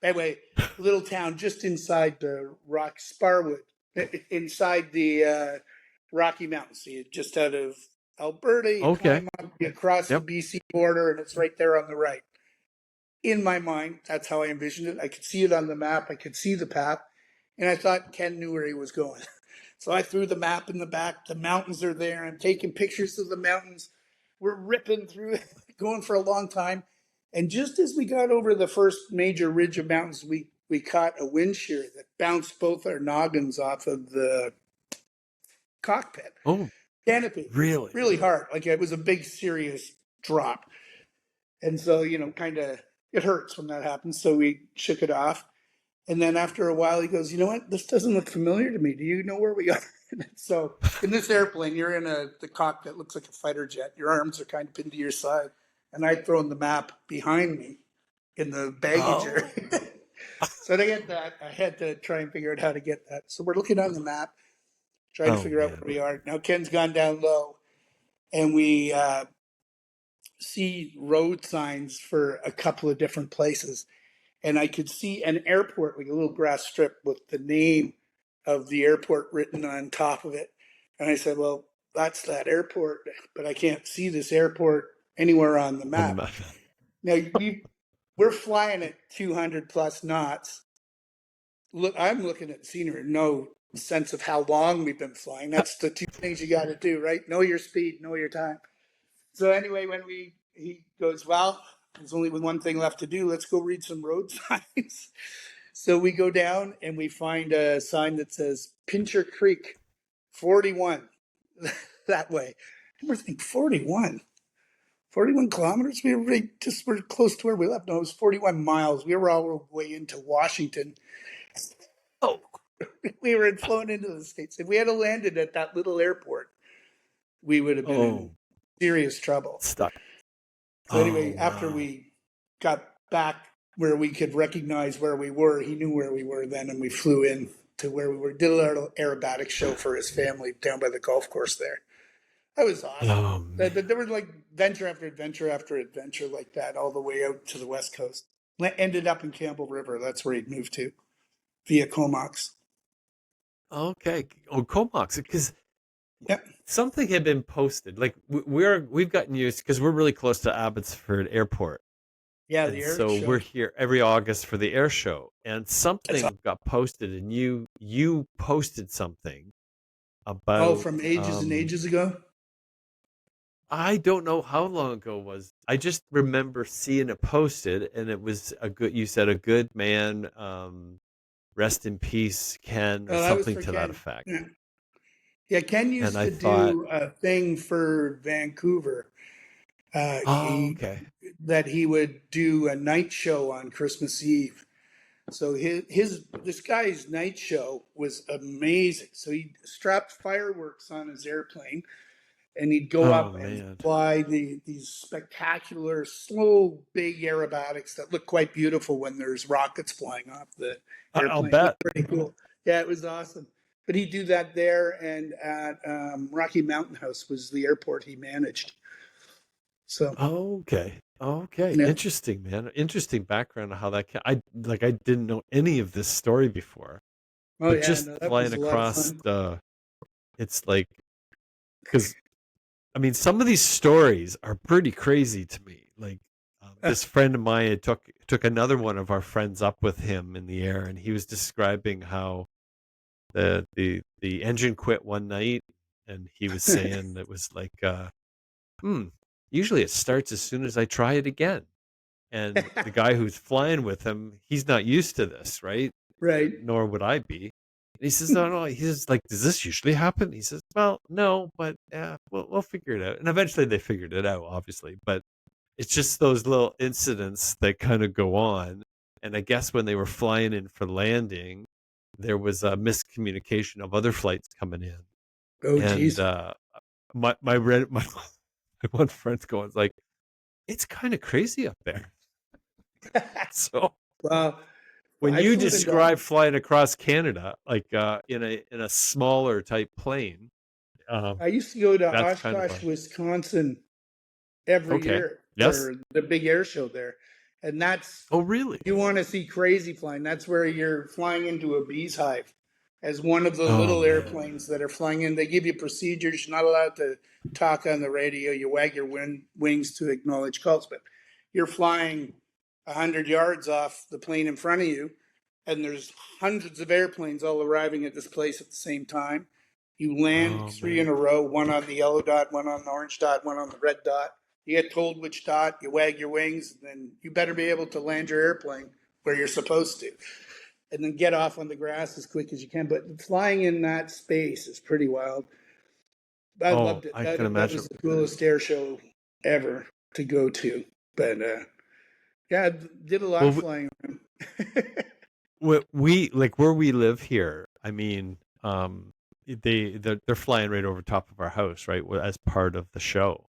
Anyway, little town just inside the Rock Sparwood, inside the Rocky Mountains. So you just out of Alberta, you Okay. climb up, you cross the Yep. BC border, and it's right there on the right. In my mind, that's how I envisioned it. I could see it on the map. I could see the path, and I thought Ken knew where he was going. So I threw the map in the back. The mountains are there. I'm taking pictures of the mountains. We're ripping through it, going for a long time. And just as we got over the first major ridge of mountains, we caught a wind shear that bounced both our noggins off of the cockpit Oh, canopy. really? Really hard. Like, it was a big, serious drop. And so, kind of, it hurts when that happens. So we shook it off. And then after a while, he goes, You know what? This doesn't look familiar to me. Do you know where we are? So in this airplane, you're in the cockpit, looks like a fighter jet. Your arms are kind of pinned to your side. And I'd thrown the map behind me in the baggage area. Oh. So to get that, I had to try and figure out how to get that. So we're looking on the map, trying to Oh, figure out man. where we are. Now Ken's gone down low, and we see road signs for a couple of different places. And I could see an airport, like a little grass strip with the name of the airport written on top of it. And I said, Well, that's that airport, but I can't see this airport anywhere on the On the map. map. Now we're flying at 200 plus knots. Look, I'm looking at scenery, no sense of how long we've been flying. That's the two things you got to do, right? Know your speed, know your time. So anyway, when he goes, Well, there's only one thing left to do. Let's go read some road signs. So we go down and we find a sign that says Pincher Creek, 41, that way. And we're thinking, 41? 41 kilometers? We're close to where we left. No, it was 41 miles. We were all the way into Washington. Oh. We were flown into the States. If we had landed at that little airport, we would have been in Oh. serious trouble. Stuck. So Oh, anyway, after wow. we got back where we could recognize where we were, he knew where we were then, and we flew in to where we were. Did a little aerobatic show for his family down by the golf course there. That was awesome. Oh, man. There was like venture after adventure after adventure like that, all the way out to the west coast. Ended up in Campbell River. That's where he'd moved to via Comox. Okay. Oh, Comox. Because Yep. something had been posted. Like we've gotten used because we're really close to Abbotsford Airport, Yeah, the and air so we're show. here every August for the air show. And That's something got posted, and you posted something all about from ages and ages ago. I don't know how long ago it was. I just remember seeing it posted, and it was a good. You said a good man. Rest in peace, Ken, or Oh, that was something for to that Ken. effect. Yeah. Yeah, Ken And used I to thought, do a thing for Vancouver. oh, He okay. that he would do a night show on Christmas Eve. So his this guy's night show was amazing. So he strapped fireworks on his airplane, and he'd go Oh up and man, fly these spectacular, slow, big aerobatics that look quite beautiful when there's rockets flying off the I'll airplane. It bet. looked pretty cool. Yeah, it was awesome. But he'd do that there, and at Rocky Mountain House was the airport he managed. So, Okay. Okay. yeah. Interesting, man. Interesting background on how that I like I didn't know any of this story before. Oh, But yeah, just no, that flying was a lot of across fun. the it's like cuz I mean some of these stories are pretty crazy to me. Like this friend of mine had took another one of our friends up with him in the air, and he was describing how the engine quit one night, and he was saying it was like hmm, usually it starts as soon as I try it again. And the guy who's flying with him, he's not used to this, right? Right. Nor would I be. And he says, "No, no." He's like, "Does this usually happen?" He says, "Well, no, but yeah, we'll figure it out." And eventually, they figured it out, obviously. But it's just those little incidents that kind of go on. And I guess when they were flying in for landing, there was a miscommunication of other flights coming in, Oh, and geez. my my one friend's going like, "It's kind of crazy up there." So Well, when I you flew into describe flying across Canada, like in a smaller type plane, um, I used to go to that's kind of Oshkosh, a Wisconsin every okay. year Yes. for the big air show there. And that's, Oh, really? you want to see crazy flying, that's where you're flying into a bee's hive as one of the Oh little man. airplanes that are flying in. They give you procedures. You're not allowed to talk on the radio. You wag your wings to acknowledge calls, but you're flying 100 yards off the plane in front of you, and there's hundreds of airplanes all arriving at this place at the same time. You land Oh three in man. a row, one on the yellow dot, one on the orange dot, one on the red dot. You get told which dot, you wag your wings, and then you better be able to land your airplane where you're supposed to, and then get off on the grass as quick as you can. But flying in that space is pretty wild. I Oh, loved it. I can That was imagine. the coolest air show ever to go to. But yeah, I did a lot Well, of flying around. we like where we live here. I mean, they're flying right over top of our house, right, as part of the show.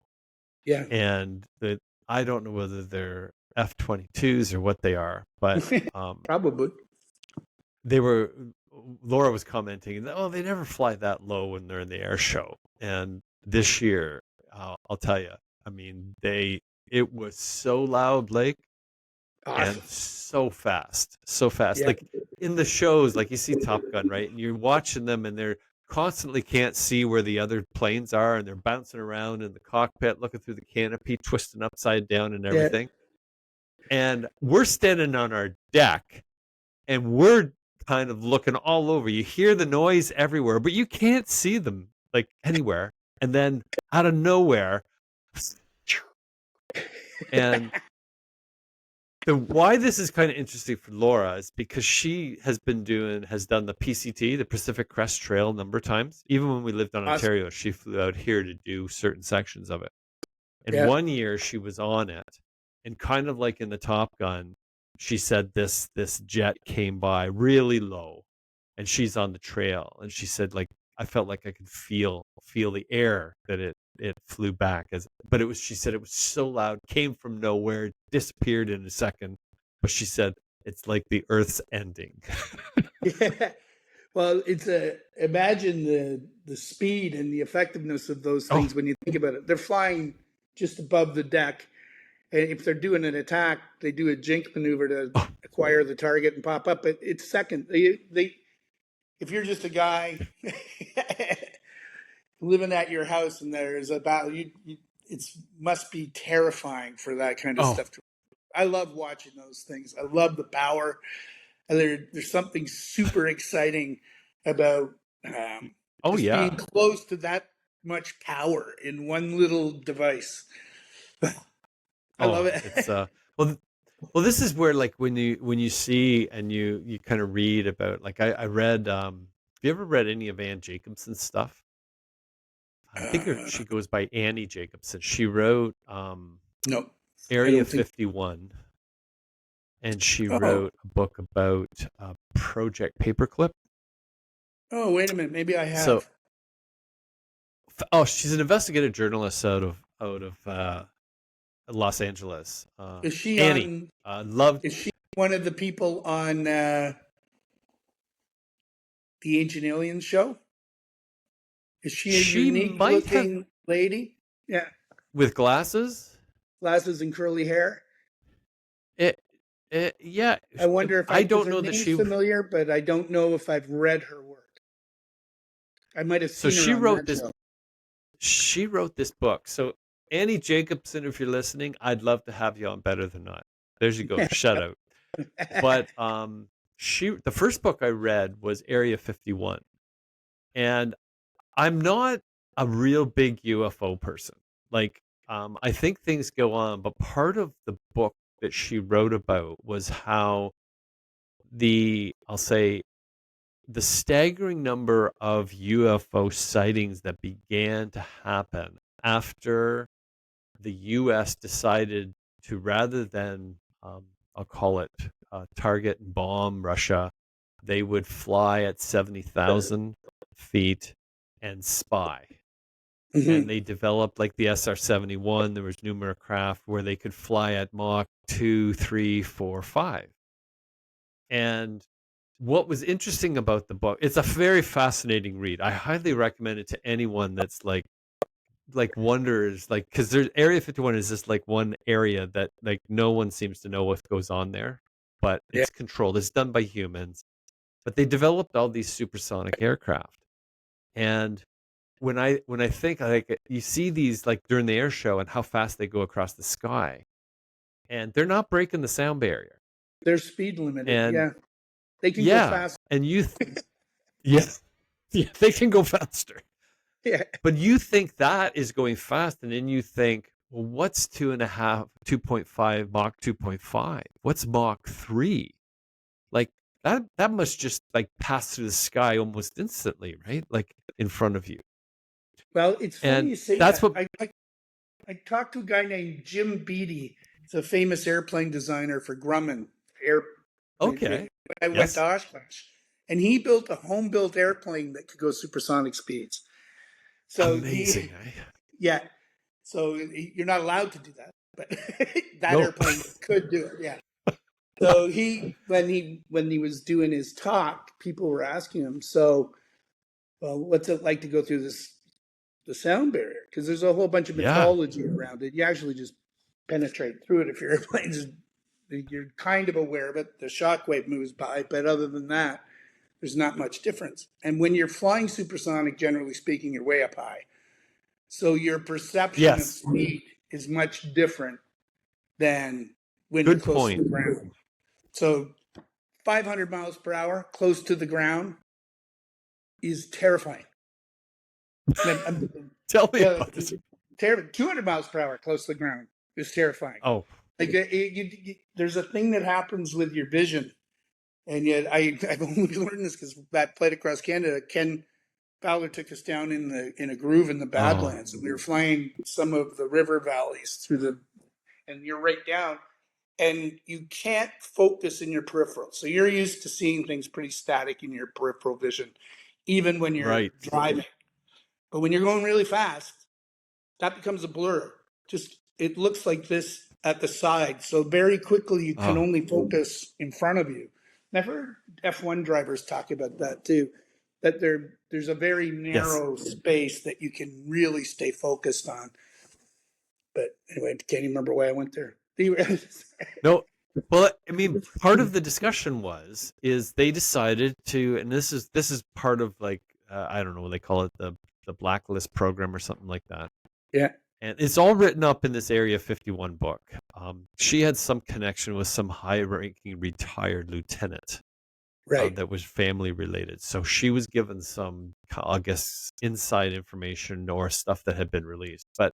Yeah, And the I don't know whether they're F-22s or what they are, but probably. they were. Laura was commenting that oh, they never fly that low when they're in the air show. And this year, I'll tell you, I mean, it was so loud, Blake, and Awesome. so fast, so fast. Yeah. Like in the shows, like you see Top Gun, right? And you're watching them, and they're constantly can't see where the other planes are, and they're bouncing around in the cockpit, looking through the canopy, twisting upside down, and Yeah. everything. And we're standing on our deck, and we're kind of looking all over. You hear the noise everywhere, but you can't see them like anywhere. And then out of nowhere, and the why this is kind of interesting for Laura is because she has done the PCT, the Pacific Crest Trail, a number of times. Even when we lived on Awesome. Ontario, she flew out here to do certain sections of it. And Yeah. one year she was on it, and kind of like in the Top Gun, she said this jet came by really low, and she's on the trail, and she said like I felt like I could feel the air that it flew back as, but it was she said it was so loud, came from nowhere, disappeared in a second, but she said it's like the Earth's ending. Yeah. Well, it's a imagine the speed and the effectiveness of those Oh, things when you think about it. They're flying just above the deck. And if they're doing an attack, they do a jink maneuver to oh, acquire the target and pop up. But it's second. They if you're just a guy living at your house and there's about it's must be terrifying for that kind of Oh, stuff. I love watching those things. I love the power. And there's something super exciting about oh just being yeah. close to that much power in one little device. I love Oh, it. it's well, well, this is where like when you see and you kind of read about like I read have you ever read any of Anne Jacobson's stuff? I think uh, she goes by Annie Jacobson. She wrote no, I Area don't think. 51, and she Oh, wrote a book about Project Paperclip. oh, wait a minute. Maybe I So, have. oh, she's an investigative journalist out of Los Angeles. Is she Annie, on? loved. Is she one of the people on the Ancient Aliens show? Is she a She unique might have looking lady? Yeah, with glasses. glasses and curly hair. It, yeah. I wonder if I because don't her know that name's she. familiar, but I don't know if I've read her work. I might have So seen her she on wrote that this. show. She wrote this book. So Annie Jacobson, if you're listening, I'd love to have you on Better Than Not. There's you go. Shout out. But the first book I read was Area 51, and I'm not a real big UFO person. Like, I think things go on, but part of the book that she wrote about was how I'll say, the staggering number of UFO sightings that began to happen after the U.S. decided to, rather than, I'll call it, target and bomb Russia, they would fly at 70,000 feet and spy. And Hmm. they developed like the SR-71. There was numerous craft where they could fly at Mach 2, 3, 4, 5. And what was interesting about the book, it's a very fascinating read. I highly recommend it to anyone that's like wonders, like, because there's Area 51 is just like one area that like no one seems to know what goes on there, but Yeah, it's controlled. It's done by humans, but they developed all these supersonic aircraft. And when I think like you see these like during the air show and how fast they go across the sky, and they're not breaking the sound barrier. they're speed limited. And Yeah, they can go yeah, fast. and yeah, yeah, they can go faster. Yeah. But you think that is going fast, and then you think, well, what's 2.5 Mach 2.5? What's Mach 3? Like that must just like pass through the sky almost instantly, right? Like in front of you. Well, it's funny And you say that's that. what I talked to a guy named Jim Beatty. He's a famous airplane designer for Grumman Airplane. okay. I went to Yes. Oshkosh, and he built a home built airplane that could go supersonic speeds. So Amazing, eh? yeah. So you're not allowed to do that, but that No. airplane could do it. Yeah. So when he was doing his talk, people were asking him, "So, well, what's it like to go through the sound barrier? Because there's a whole bunch of Yeah. mythology around it. You actually just penetrate through it if your airplane's you're kind of aware of it. The shockwave moves by, but other than that, there's not much difference. And when you're flying supersonic, generally speaking, you're way up high. So your perception of Yes. speed is much different than when you're Good close to point. the ground. So 500 miles per hour close to the ground is terrifying. Tell me Yeah, about this. 200 miles per hour close to the ground is terrifying. Oh, Like there's a thing that happens with your vision, and yet I've only learned this because that flight across Canada, Ken Fowler took us down in a groove in the oh, Badlands, and we were flying some of the river valleys through and you're right down, and you can't focus in your peripheral. So you're used to seeing things pretty static in your peripheral vision, even when you're right. driving. But when you're going really fast, that becomes a blur. Just it looks like this at the side. So very quickly you can Oh, only focus in front of you. And I've heard F1 drivers talk about that too. That there's a very yes. narrow space that you can really stay focused on. But anyway, I can't even remember why I went there. No, well, I mean, part of the discussion is they decided to, and this is part of like I don't know what they call it, the the blacklist program or something like that. Yeah. And it's all written up in this Area 51 book. She had some connection with some high-ranking retired lieutenant Right. that was family related. So she was given some, I guess, inside information or stuff that had been released. But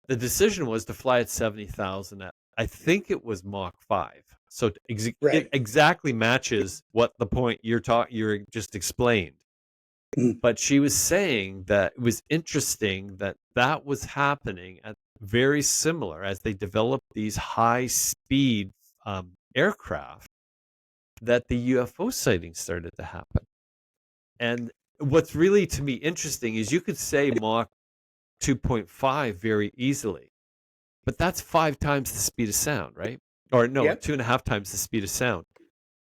the decision was to fly at 70,000 at, I think it was Mach 5. So it Right. exactly matches what the point you're just explained. Mm. But she was saying that it was interesting that that was happening at very similar as they developed these high speed aircraft, that the UFO sightings started to happen. And what's really to me interesting is you could say Mach 2.5 very easily, but that's 5 times the speed of sound, right? Or no, Yep. 2.5 times the speed of sound.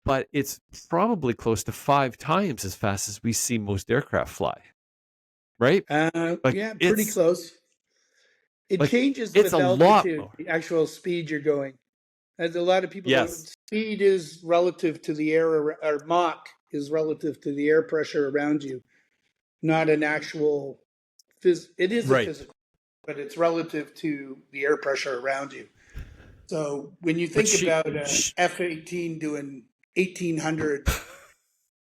But it's probably close to 5 times as fast as we see most aircraft fly, right? Like Yeah, pretty it's close. It like changes it's a with lot altitude, more. the actual speed you're going. As a lot of people don't, Yes, speed is relative to the air, or Mach is relative to the air pressure around you, not an actual it is a right. physical, but it's relative to the air pressure around you. So when you But think about an she F-18 doing 1,800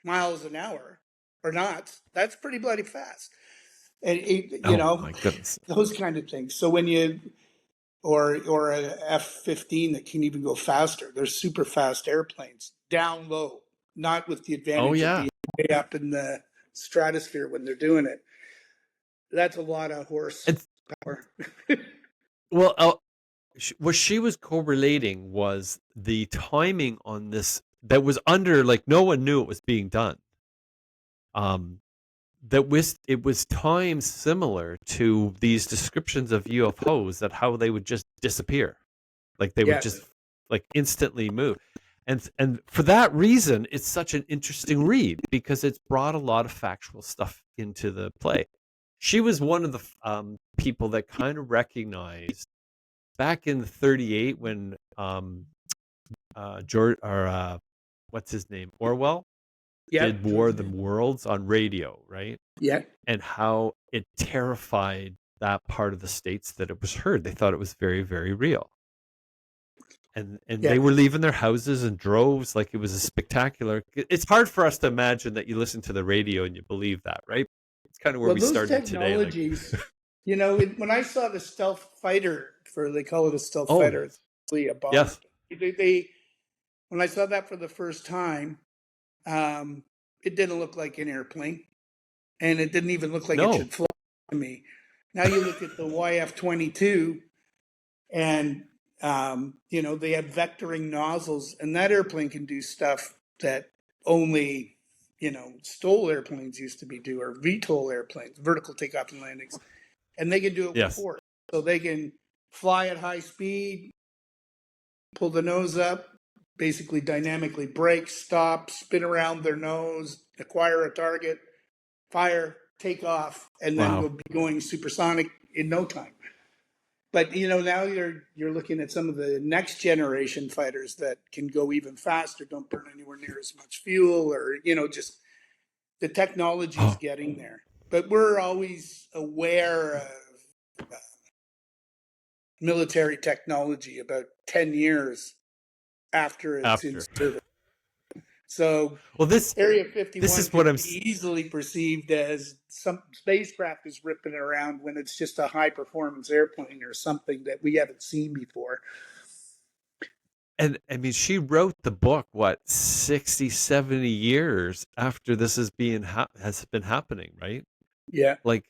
miles an hour or not, that's pretty bloody fast. And oh my goodness. those kind of things. So when you or a F-15 that can even go faster. They're super fast airplanes down low, not with the Oh advantage of yeah. being way up in the stratosphere when they're doing it. That's a lot of And horsepower. well, what she was correlating was the timing on this that was under, like, no one knew it was being done. Um, that was it was times similar to these descriptions of UFOs, that how they would just disappear, like they would Yes. just like instantly move. And for that reason, it's such an interesting read because it's brought a lot of factual stuff into the play. She was one of the people that kind of recognized back in '38 when George, or what's his name, Orwell, did Yep. War of George. the Worlds on radio, right? Yeah. And how it terrified that part of the states that it was heard. They thought it was very, very real. And Yeah. they were leaving their houses in droves, like it was a spectacular. It's hard for us to imagine that you listen to the radio and you believe that, right? It's kind of where Well, we those started today. Like, technologies, when I saw the stealth fighter, they call it a stealth oh fighter, it's really a bomber. yes, They when I saw that for the first time, um, it didn't look like an airplane, and it didn't even look like it no, should fly to me. Now you look at the YF-22, and they have vectoring nozzles, and that airplane can do stuff that only STOL airplanes used to be do, or VTOL airplanes, vertical takeoff and landings, and they can do it with yes, force. So they can fly at high speed, pull the nose up, basically dynamically brake, stop, spin around their nose, acquire a target, fire, take off, and then wow, go be going supersonic in no time. But now you're looking at some of the next generation fighters that can go even faster, don't burn anywhere near as much fuel, or just the technology is oh, getting there. But we're always aware of military technology about 10 years after it's in after. service. So Well, Area this 51 is what could I'm. be easily perceived as some spacecraft is ripping around when it's just a high performance airplane or something that we haven't seen before. And I mean, she wrote the book, what, 60, 70 years after this has been happening, right? Yeah, Like,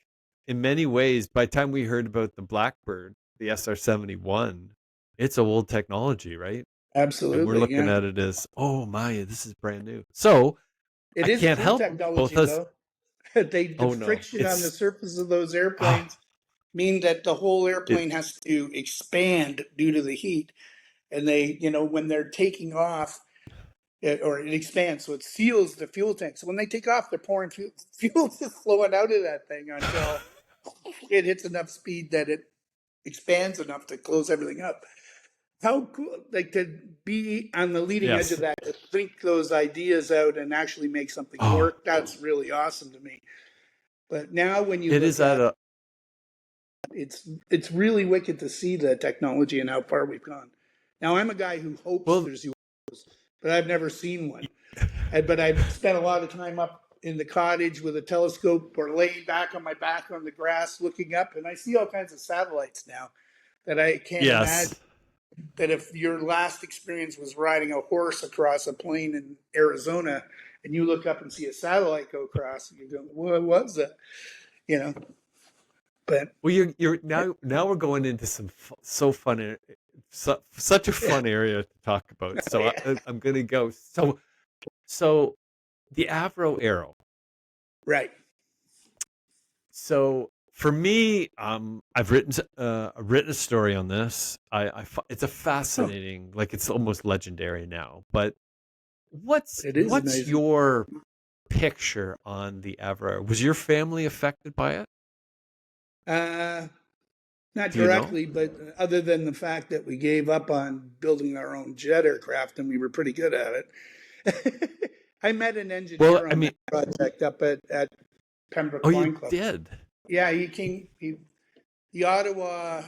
in many ways, by the time we heard about the Blackbird, the SR-71, it's old technology, right? And we're absolutely. looking Yeah. at it as, oh my, this is brand new. So It I is can't cool help both technology, us. though. The Oh no, friction on the it's surface of those ah, airplanes mean that the whole it airplane has to expand due to the heat. And when they're taking off, or it expands, so it seals the fuel tank. So when they take off, they're pouring fuel, fuel is flowing out of that thing until it hits enough speed that it expands enough to close everything up. How cool, like, to be on the leading edge of yes. that, to think those ideas out and actually make something Oh, work. That's really awesome to me. But now when you It look is at at a it's really wicked to see the technology and how far we've gone. Now I'm a guy who hopes well. there's UFOs, but I've never seen one. But I've spent a lot of time up in the cottage with a telescope or laying back on my back on the grass looking up, and I see all kinds of satellites now that I can't imagine Yes. that if your last experience was riding a horse across a plain in Arizona and you look up and see a satellite go across, and you go, what was that? You know, but Well, you're now we're going into some so fun, such a yeah, fun area to talk about. oh, So yeah, I'm gonna go. So the Avro Arrow. right. So for me, I've written a story on this. It's a Oh, fascinating, like it's almost legendary now. But it is what's amazing. your picture on the Avro? Was your family affected by it? Uh, Not Do you know? directly, but other than the fact that we gave up on building our own jet aircraft and we were pretty good at it. I met an Well, engineer I on mean, that project up at oh, Pembroke you Flying Club. did. Yeah, the Ottawa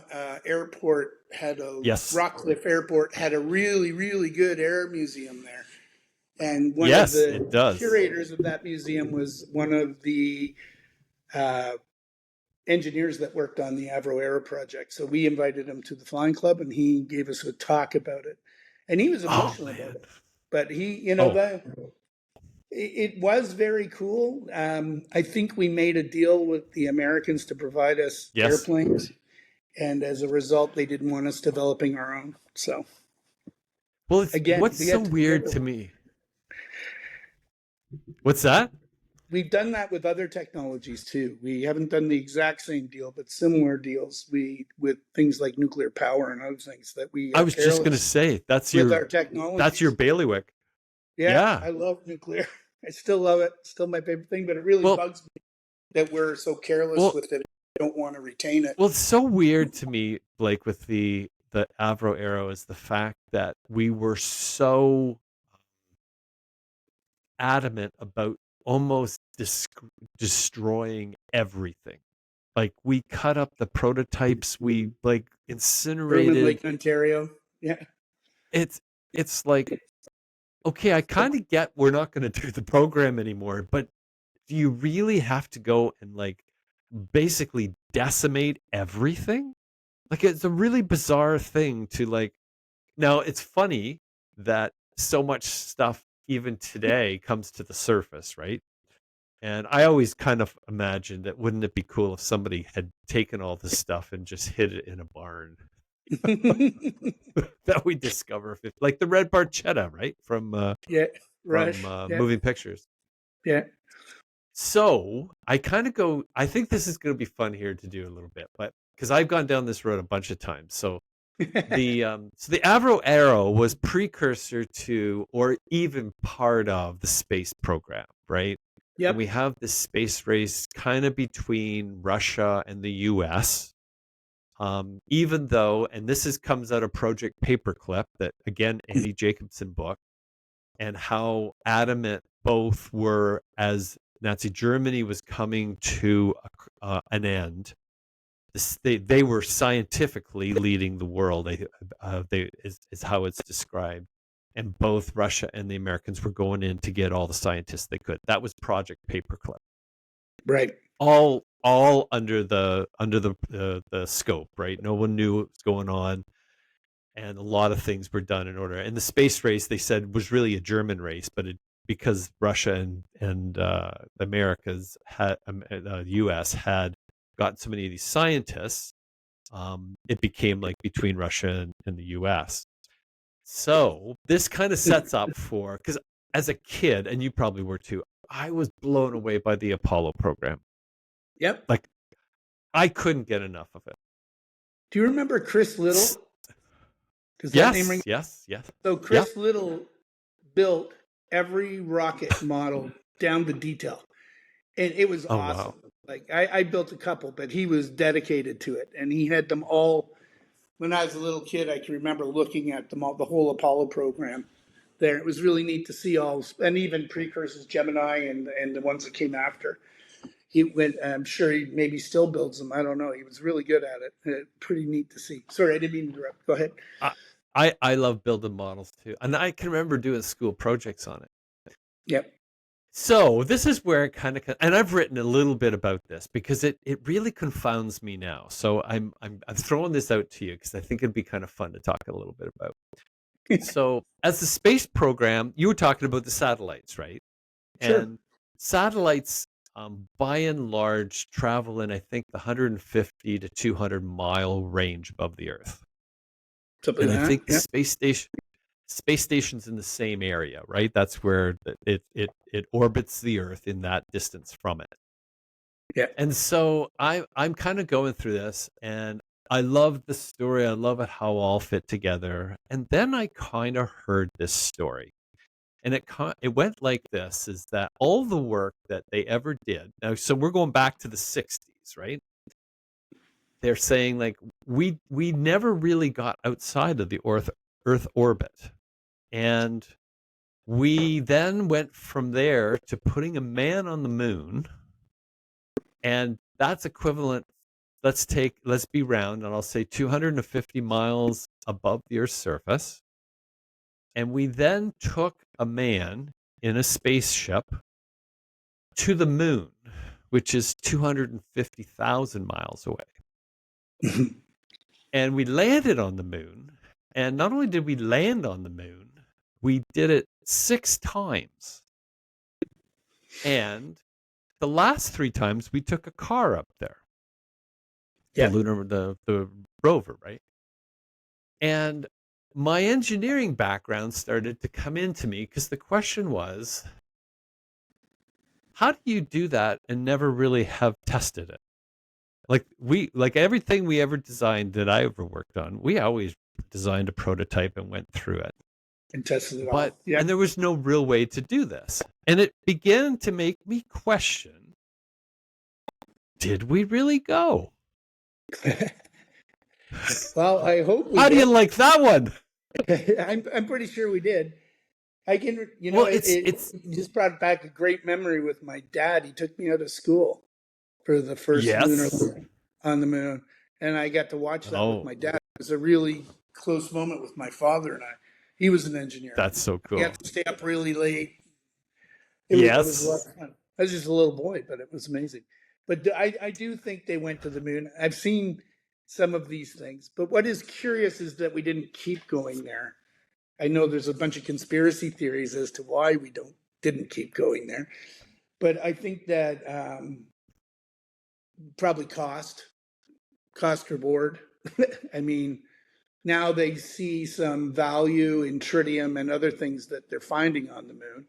airport had Yes. Rockcliffe Airport had a really, really good air museum there. And one of Yes, it the does. curators of that museum was one of the uh, engineers that worked on the Avro Aero project. So we invited him to the flying club and he gave us a talk about it. And he was Oh emotional about man. it. But Oh, it was very cool. I think we made a deal with the Americans to provide us yes. airplanes. And as a result, they didn't want us developing our own. So Well, it's again, what's we so get to the weird bigger to one. me. What's that? We've done that with other technologies too. We haven't done the exact same deal, but similar deals. We with things like nuclear power and other things that we I are was just gonna careless say with our that's your technologies. bailiwick. Yeah, Yeah. I love nuclear. I still love it. Still my favorite thing, but it really Well, bugs me that we're so careless well, with it. Don't want to retain it. well. It's so weird to me, Blake, with the Avro Arrow is the fact that we were so adamant about almost destroying everything. Like we cut up the prototypes, we like Berman incinerated. Lake, Ontario. Yeah. It's it's like okay, I kind of get we're not going to do the program anymore, but do you really have to go and like basically decimate everything? Like it's a really bizarre thing to like. Now it's funny that so much stuff even today comes to the surface, right? And I always kind of imagined that wouldn't it be cool if somebody had taken all this stuff and just hid it in a barn that we discover like the red barchetta, right? Yeah. From Rush. Yeah. moving pictures. Yeah. So I kind of go. I think this is going to be fun here to do a little bit, but because I've gone down this road a bunch of times. So the Avro Arrow was precursor to, or even part of, the space program, right? And we Yep. have this space race kind of between Russia and the U.S. Even though, and this is comes out of Project Paperclip, that again Annie Jacobson book, and how adamant both were as Nazi Germany was coming to an end. They were scientifically leading the world. Is how it's described, and both Russia and the Americans were going in to get all the scientists they could. That was Project Paperclip. Right. All under the scope, right? No one knew what was going on, and a lot of things were done in order. And the space race, they said, was really a German race, but because Russia and the Americas had the U.S. had gotten so many of these scientists, it became like between Russia and the U.S. So this kind of sets up for, because as a kid, and you probably were too, I was blown away by the Apollo program. Yep. Like I couldn't get enough of it. Do you remember Chris S- Little? Does that name ring? Yes, yes, yes, So yeah. Chris Little built every rocket model down to detail, and it was Oh wow. awesome. Like I built a couple, but he was dedicated to it, and he had them all. When I was a little kid, I can remember looking at them all, the whole Apollo program. There, it was really neat to see all, and even precursors, Gemini, and the ones that came after. he went. I'm sure he maybe still builds them. I don't know. He was really good at it. Pretty neat to see. Sorry, I didn't mean to interrupt. Go ahead. I, I love building models too, and I can remember doing school projects on it. Yep. So this is where it kind of, and I've written a little bit about this because it really confounds me now. So I'm throwing this out to you because I think it'd be kind of fun to talk a little bit about. So as the space program, you were talking about the satellites, right? Sure. And satellites, by and large, travel in I think the 150 to 200 mile range above the Earth, Something and I like that. think the Yeah. space station's in the same area, right? That's where it orbits the Earth in that distance from it. Yeah. And so I'm kind of going through this, and I love the story. I love it how all fit together. And then I kind of heard this story, and it went like this: is that all the work that they ever did now? So we're going back to the '60s, right? They're saying like we never really got outside of the Earth orbit, and we then went from there to putting a man on the moon, and that's equivalent. Let's be round, and I'll say 250 miles above the Earth's surface. And we then took a man in a spaceship to the moon, which is 250,000 miles away. And we landed on the moon. And not only did we land on the moon, we did it 6 times. And the last 3 times we took a car up there, Yeah. the rover, right? And my engineering background started to come into me because the question was, how do you do that and never really have tested it? Like everything we ever designed that I ever worked on, we always designed a prototype and went through it. And tested it But all. Yeah. and there was no real way to do this. And it began to make me question, did we really go? Well, I hope we How do you did. like that one? I'm pretty sure we did. I can, Well, it it's just brought back a great memory with my dad. He took me out of school for the first lunar yes. on the moon, and I got to watch that with Oh, my dad. It was a really close moment with my father and I. He was an engineer. that's so He had cool. to stay up really late. It was a lot Yes. of fun. I was just a little boy, but it was amazing. But I do think they went to the moon. I've seen some of these things, but what is curious is that we didn't keep going there. I know there's a bunch of conspiracy theories as to why we didn't keep going there, but I think that probably cost reward. I mean, now they see some value in tritium and other things that they're finding on the moon.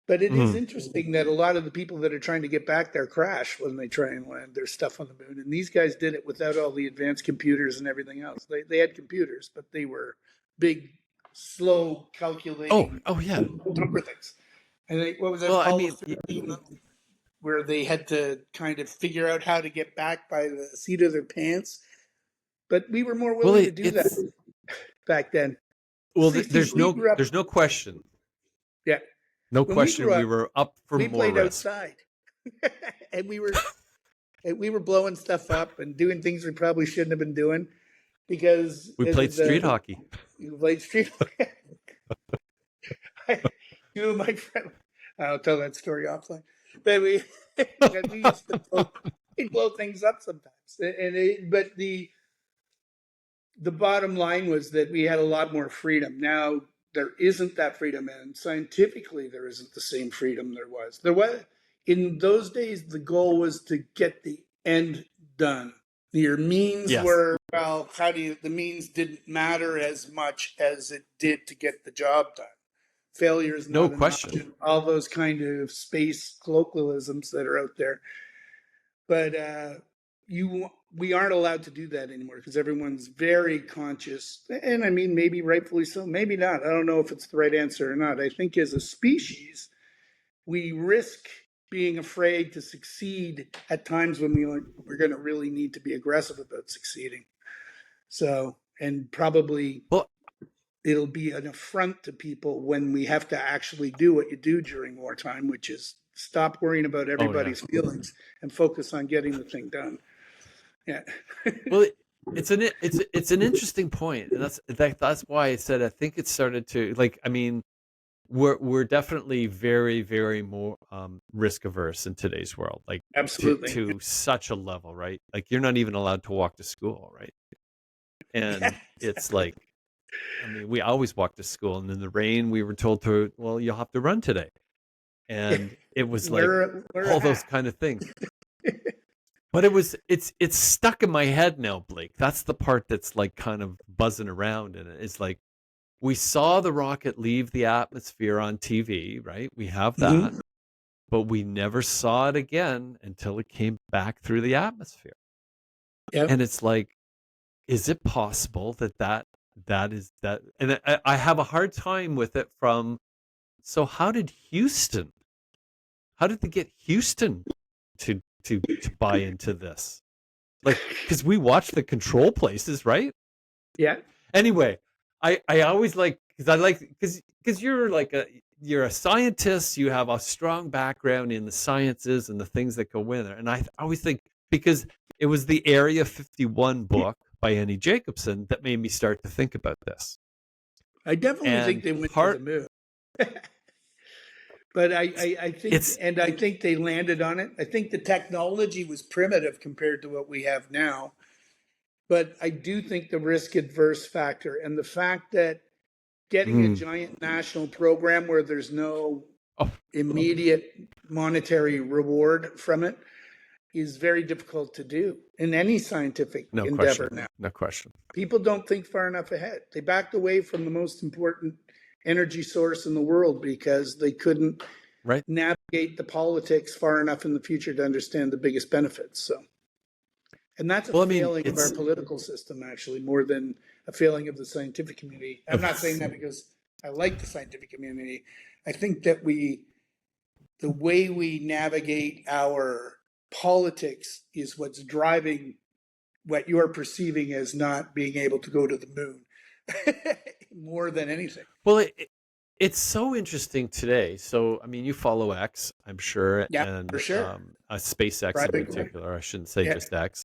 But it is Mm. interesting that a lot of the people that are trying to get back there crash when they try and land their stuff on the moon. And these guys did it without all the advanced computers and everything else. They had computers, but they were big, slow calculating Oh yeah. number things. And what was that, Well, I Apollo mean, 13, where they had to kind of figure out how to get back by the seat of their pants? But we were more well, willing to do that it's back then. well. 60s, we grew up, There's no question. yeah. No When we question. grew We up, were up for we more played risk. outside. and we were blowing stuff up and doing things we probably shouldn't have been doing because We played street the hockey. you played street. You and my friend, I'll tell that story offline. But we used to blow things up sometimes, but the bottom line was that we had a lot more freedom. Now there isn't that freedom, and scientifically there isn't the same freedom there was. There was in those days. The goal was to get the end done. Your means Yes. were, well, the means didn't matter as much as it did to get the job done. Failure is No not an question. option. All those kind of space colloquialisms that are out there, but you we aren't allowed to do that anymore because everyone's very conscious, and I mean maybe rightfully so, maybe not. I don't know if it's the right answer or not. I think as a species we risk being afraid to succeed at times when we're going to really need to be aggressive about succeeding. So, and probably Well, it'll be an affront to people when we have to actually do what you do during wartime, which is Stop worrying about Oh yeah. everybody's feelings and focus on getting the thing done. Yeah. Well, it's an interesting point, and that's why I said I think it started to like. I mean, we're definitely very more risk averse in today's world, like Absolutely. to such a level, right? Like you're not even allowed to walk to school, right? Yeah. And it's like, I mean, we always walk to school, and in the rain, we were told to, well, you'll have to run today, and it was like Wear a all those hat. kind of things. But it's stuck in my head now, Blake. That's the part that's like kind of buzzing around, and it's like we saw the rocket leave the atmosphere on TV, right? We have that, Hmm. but we never saw it again until it came back through the atmosphere. And Yep. it's like, is it possible that is that? And I have a hard time with it. From so, how did Houston? How did they get Houston to buy into this? Like, because we watch the control places, right? Yeah. Anyway, I always like because I like because you're like you're a scientist. You have a strong background in the sciences and the things that go in there. And I always think because it was the Area 51 book by Annie Jacobson that made me start to think about this. I definitely think And they went to the part moon. But I think, it's and I think they landed on it. I think the technology was primitive compared to what we have now. But I do think the risk adverse factor and the fact that getting a mm, giant national program where there's no oh, immediate monetary reward from it is very difficult to do in any scientific no endeavor question, now. no question, People don't think far enough ahead. They backed away from the most important energy source in the world because they couldn't right? navigate the politics far enough in the future to understand the biggest benefits. So, and that's a Well, I mean, failing of our it's political system, actually, more than a failing of the scientific community. I'm not saying that because I like the scientific community. I think that the way we navigate our politics is what's driving what you're perceiving as not being able to go to the moon more than anything. well, it's so interesting today. So, I mean, you follow X, I'm sure, Yeah, for and sure. SpaceX in Private clinic. particular. I shouldn't say Yeah. just X.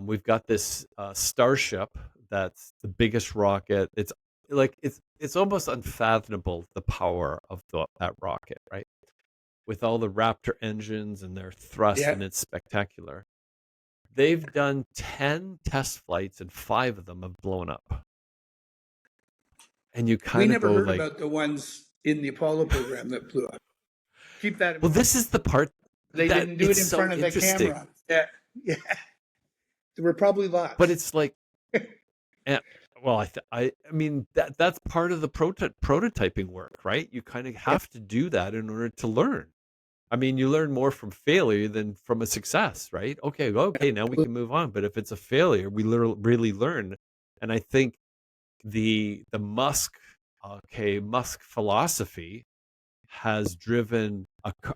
We've got this Starship that's the biggest rocket. It's like it's almost unfathomable the power of that rocket, right? With all the Raptor engines and their thrust, Yeah. and it's spectacular. They've done 10 test flights, and 5 of them have blown up. And you We kind of never go heard like, about the ones in the Apollo program that blew up. Keep that in well, mind. this is the part They that didn't do it's it in so front of the interesting. camera. Yeah. Yeah. There were probably But lots. it's like, eh, well, I mean that's part of the prototyping work, right? You kind of Yeah. have to do that in order to learn. I mean, you learn more from failure than from a success, right? Okay, well, okay, now we can move on. But if it's a failure, we literally really learn. And I think the Musk philosophy has driven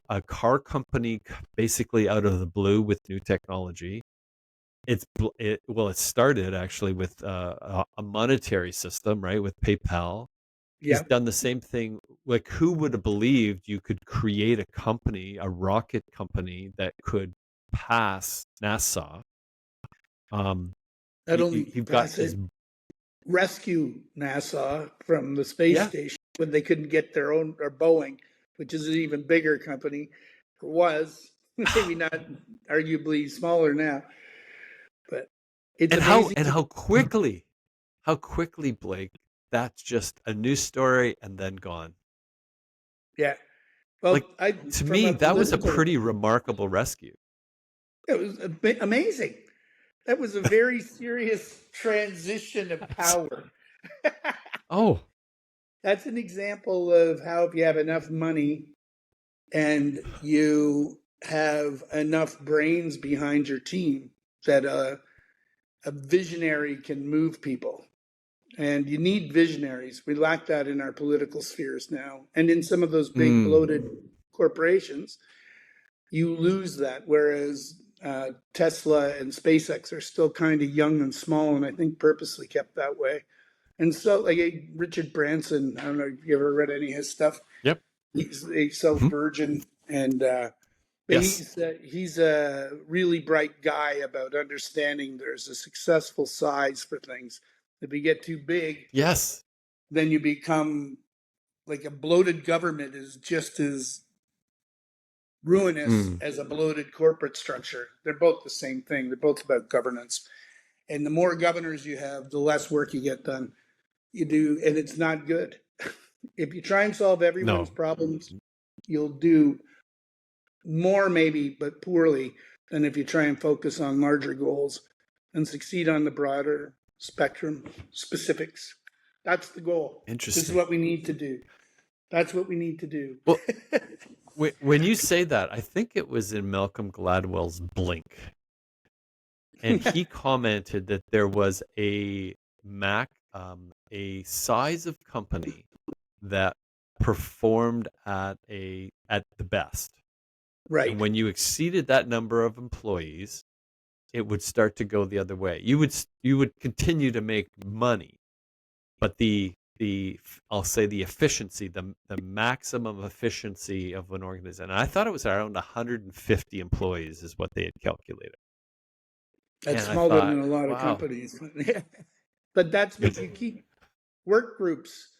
a car company basically out of the blue with new technology. It started actually with a monetary system, right, with PayPal. He's Yeah. done the same thing. Like, who would have believed you could create a company, a rocket company that could pass NASA? Um, Not only you've got pass this, it, rescue NASA from the space yeah. station when they couldn't get their own, or Boeing, which is an even bigger company, was maybe not arguably smaller now, but it's And how amazing and to me. how quickly, Blake, that's just a news story and then gone. Yeah. Like, Well, I to from me, a that was a political, pretty remarkable rescue. it was amazing. That was a very serious transition of power. Oh, That's an example of how if you have enough money and you have enough brains behind your team that a visionary can move people. And you need visionaries. We lack that in our political spheres now. And in some of those big mm, bloated corporations, you lose that. Whereas Tesla and SpaceX are still kind of young and small, and I think purposely kept that way. And so, like Richard Branson, I don't know if you ever read any of his stuff. yep. He's a South Mhm. Virgin. And but Yes. he's a really bright guy about understanding there's a successful size for things. If you get too big, Yes. then you become like a bloated government is just as ruinous Mm, as a bloated corporate structure. They're both the same thing. They're both about governance. And the more governors you have, the less work you get done. You do, and it's not good. If you try and solve everyone's no. problems, you'll do more maybe, but poorly than if you try and focus on larger goals and succeed on the broader spectrum specifics. That's the goal. This is Interesting. what we need to do. That's what we need to do. Well, when you say that, I think it was in Malcolm Gladwell's Blink, and he commented that there was a size of company that performed at the best, and Right. when you exceeded that number of employees, it would start to go the other way. You would continue to make money, but the I'll say the efficiency, the maximum efficiency of an organization. And I thought it was around 150 employees is what they had calculated. That's And I smaller thought, than a lot of wow, companies. But that's what you keep work groups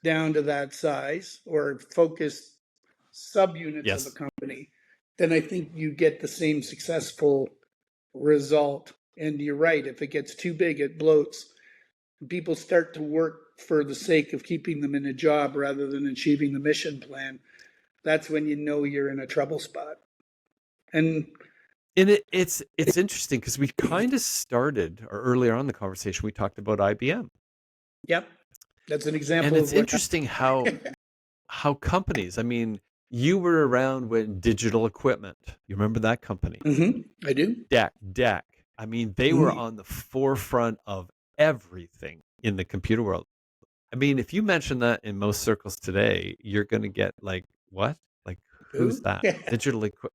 down to that size or focused subunits of a yes, company, then I think you get the same successful result. And you're right, if it gets too big, it bloats. People start to work for the sake of keeping them in a job rather than achieving the mission plan. That's when you know you're in a trouble spot. And and it's interesting because we kind of started, or earlier on in the conversation, we talked about IBM, yep, that's an and example of it's what interesting how companies. I mean, you were around when Digital Equipment. You remember that company? I do. Deck. I mean, they were Mm-hmm. on the forefront of everything in the computer world. I mean, if you mention that in most circles today, you're going to get like, what? Like, who's Ooh. that? Digital equipment.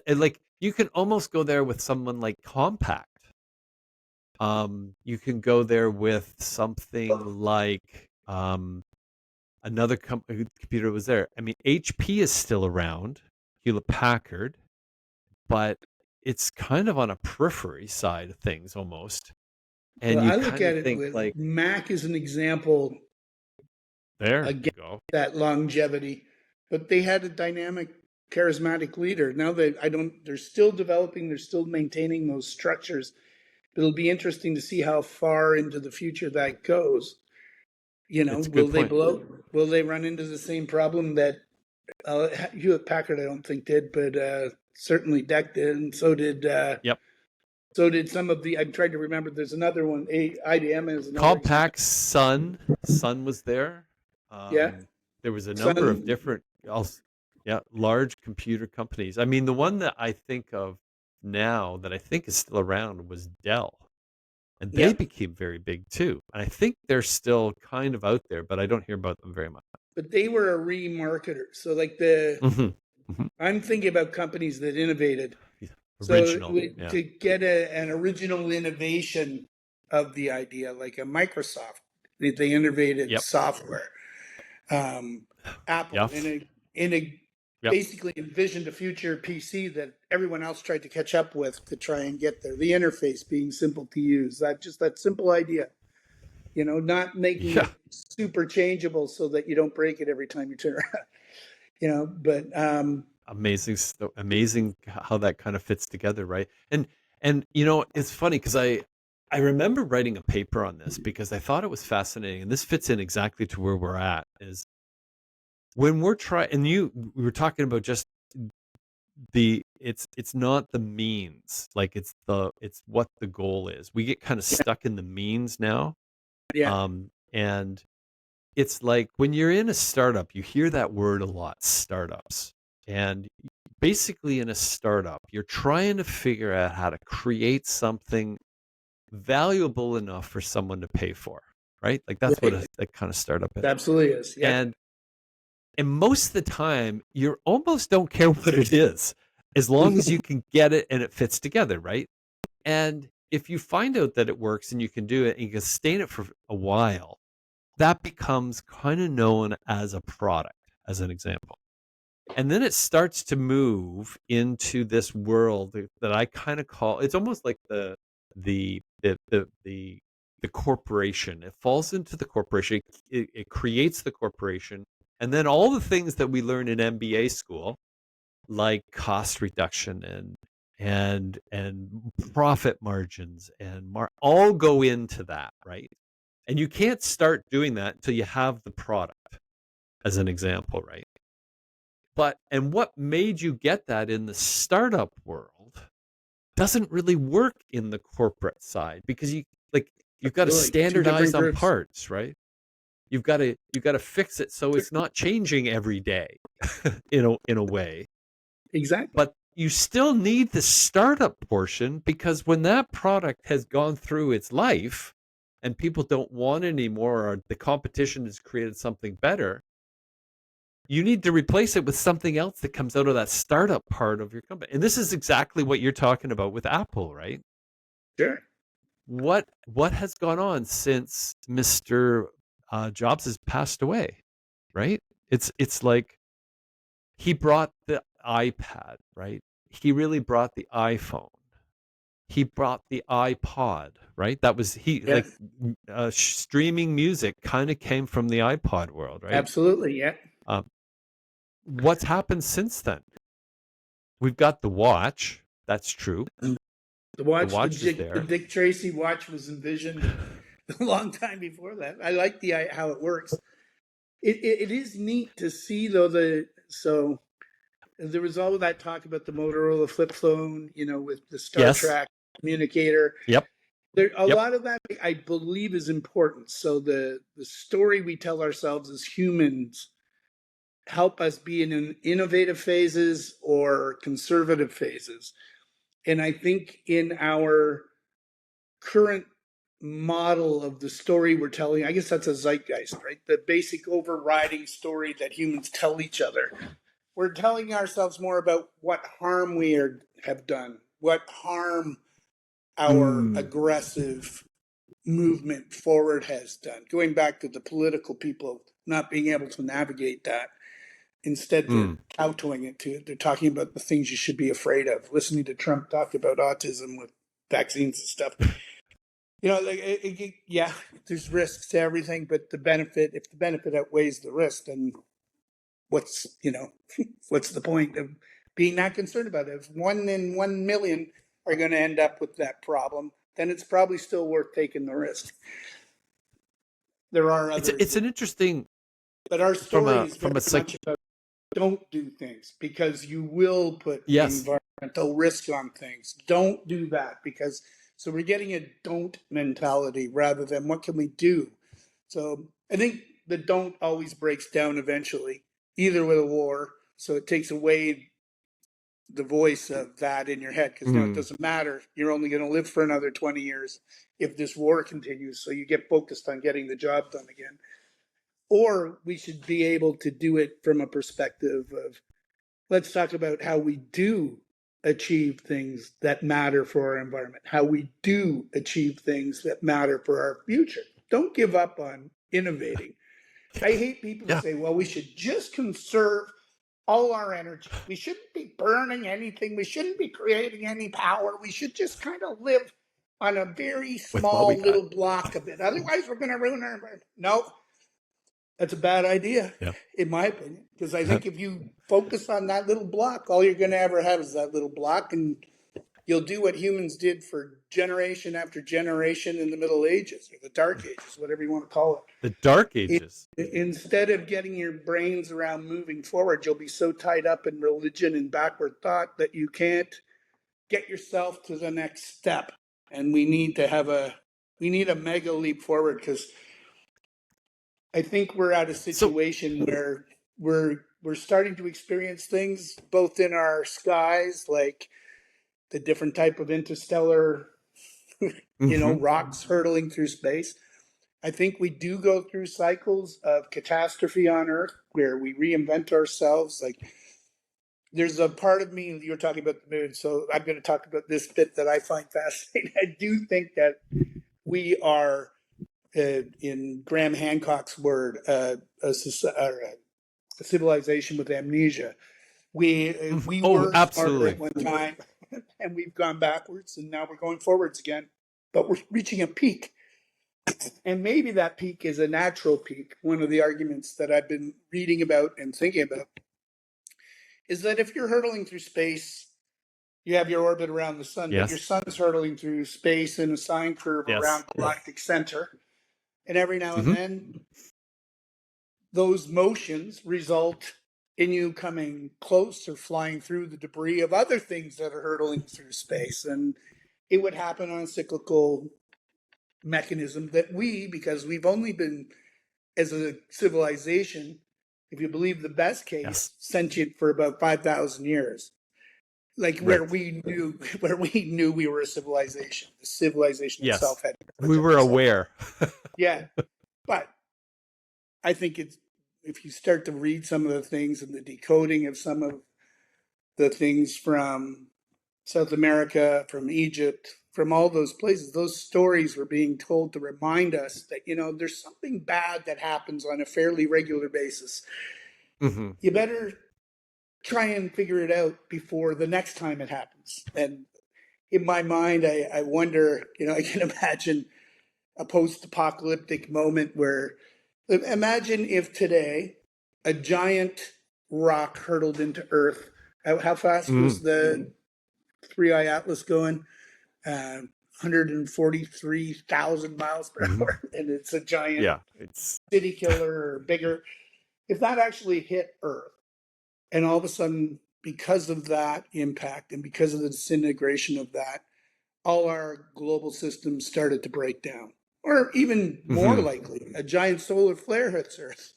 Like you can almost go there with someone like Compact. You can go there with something like another computer was there. I mean, HP is still around, Hewlett Packard, but it's kind of on a periphery side of things almost. And Well, you I look kind of at it think with like, Mac as an example there you against go. that longevity, but they had a dynamic, charismatic leader. Now they, I don't, they're still developing, they're still maintaining those structures. It'll be interesting to see how far into the future that goes. You know, It's a will good they point. blow? Will they run into the same problem that Hewlett Packard? I don't think did, but certainly Deck did, and Yep. so did some of the. I'm trying to remember. There's another one. IBM is another example. Compact Sun was there. Yeah, There was a number of Sun. different, yeah, large computer companies. I mean, the one that I think of now that I think is still around was Dell, and they Yeah, became very big too. And I think they're still kind of out there, but I don't hear about them very much. but they were a remarketer. So like the Hmm. Hmm. I'm thinking about companies that innovated. Yeah. So Original, yeah, to get an original innovation of the idea, like a Microsoft, they innovated yep, software. Apple yep, in a yep. basically envisioned a future PC that everyone else tried to catch up with to try and get there. The interface being simple to use, that just that simple idea, not making Yeah, it super changeable so that you don't break it every time you turn around, but amazing, amazing how that kind of fits together, right? And it's funny because I remember writing a paper on this because I thought it was fascinating, and this fits in exactly to where we're at. Is when we're trying, and we were talking about just it's not the means, like it's what the goal is. We get kind of yeah, stuck in the means now, yeah, and it's like when you're in a startup, you hear that word a lot, startups. And basically, in a startup, you're trying to figure out how to create something valuable enough for someone to pay for, right? Like that's what right. a kind of startup It is. absolutely is. Yep. And most of the time, you almost don't care what it is, as long as you can get it and it fits together, right? And if you find out that it works and you can do it and you can sustain it for a while, that becomes kind of known as a product, as an example. And then it starts to move into this world that I kind of call, it's almost like the the the the the corporation. It falls into the corporation. It creates the corporation, and then all the things that we learn in MBA school, like cost reduction and profit margins all go into that, right? And you can't start doing that until you have the product, as an example, right? But and what made you get that in the startup world doesn't really work in the corporate side, because you've got to Absolutely. Two standardize different on groups. parts, right? You've got to fix it so it's not changing every day in a way. Exactly. But you still need the startup portion, because when that product has gone through its life and people don't want it anymore, or the competition has created something better, you need to replace it with something else that comes out of that startup part of your company. And this is exactly what you're talking about with Apple, right? Sure. What has gone on since Mr. Jobs has passed away, right? It's like he brought the iPad, right? He really brought the iPhone. He brought the iPod, right? That was he like Yes. streaming music kind of came from the iPod world, right? Absolutely. Yeah. Um, what's happened since then? We've got the watch. That's true. The The watch, watch is the there. Dick Tracy watch was envisioned a long time before that. I like the how it works. It is neat to see though so there was all of that talk about the Motorola flip phone, with the Star Yes. Trek communicator. Yep. There a Yep. lot of that I believe is important. So the story we tell ourselves as humans help us be in innovative phases or conservative phases. And I think in our current model of the story we're telling, I guess that's a zeitgeist, right? The basic overriding story that humans tell each other. We're telling ourselves more about what harm have done, what harm our Mm. aggressive movement forward has done. Going back to the political people not being able to navigate that. Instead, they're Mm. kowtowing it to it. They're talking about the things you should be afraid of. Listening to Trump talk about autism with vaccines and stuff. Yeah, there's risks to everything, but if the benefit outweighs the risk, then what's what's the point of being not concerned about it? If 1 in 1 million are going to end up with that problem, then it's probably still worth taking the risk. There are others, It's an interesting but our from story a is very from a psych. much about don't do things because you will put Yes. environmental risk on things. Don't do that because so we're getting a don't mentality rather than what can we do. So I think the don't always breaks down eventually, either with a war. So it takes away the voice of that in your head because now it Mm. doesn't matter. You're only going to live for another 20 years if this war continues. So you get focused on getting the job done again. Or we should be able to do it from a perspective of let's talk about how we do achieve things that matter for our environment, how we do achieve things that matter for our future. Don't give up on innovating. I hate people who Yeah. say, well, we should just conserve all our energy. We shouldn't be burning anything. We shouldn't be creating any power. We should just kind of live on a very With what we small got. little block of it. Otherwise, we're going to ruin our environment. No, that's a bad idea, Yeah. in my opinion, because I think if you focus on that little block, all you're going to ever have is that little block, and you'll do what humans did for generation after generation in the Middle Ages or the Dark Ages, whatever you want to call The Dark it. Ages. Instead of getting your brains around moving forward, you'll be so tied up in religion and backward thought that you can't get yourself to the next step. And we need a mega leap forward because I think we're at a So. situation where we're starting to experience things both in our skies, like the different type of interstellar, Hmm. rocks hurtling through space. I think we do go through cycles of catastrophe on Earth where we reinvent ourselves. Like there's a part of me you're talking about the moon, so I'm going to talk about this bit that I find fascinating. I do think that we are, in Graham Hancock's word, a civilization with amnesia. We Oh, were smarter at absolutely. one time, and we've gone backwards, and now we're going forwards again. But we're reaching a peak, and maybe that peak is a natural peak. One of the arguments that I've been reading about and thinking about is that if you're hurtling through space, you have your orbit around the sun, but your Yes. sun's hurtling through space in a sine curve around Yes. the galactic center. And every now and Hmm. then, those motions result in you coming close or flying through the debris of other things that are hurtling through space. And it would happen on a cyclical mechanism that because we've only been, as a civilization, if you believe the best Yes. case, sentient for about 5,000 years. Like Right. where we knew we were a civilization. The civilization Yes. itself had We project were itself out. aware. Yeah. But I think it's if you start to read some of the things and the decoding of some of the things from South America, from Egypt, from all those places, those stories were being told to remind us that, there's something bad that happens on a fairly regular basis. Hmm. You better try and figure it out before the next time it happens. And in my mind, I wonder, I can imagine a post apocalyptic moment where imagine if today a giant rock hurtled into Earth. How fast was Mm. the Three Eye Atlas going? 143,000 miles per Hmm. hour, and it's a giant Yeah. It's city killer or bigger. If that actually hit Earth, and all of a sudden, because of that impact and because of the disintegration of that, all our global systems started to break down. Or even more hmm likely, a giant solar flare hits Earth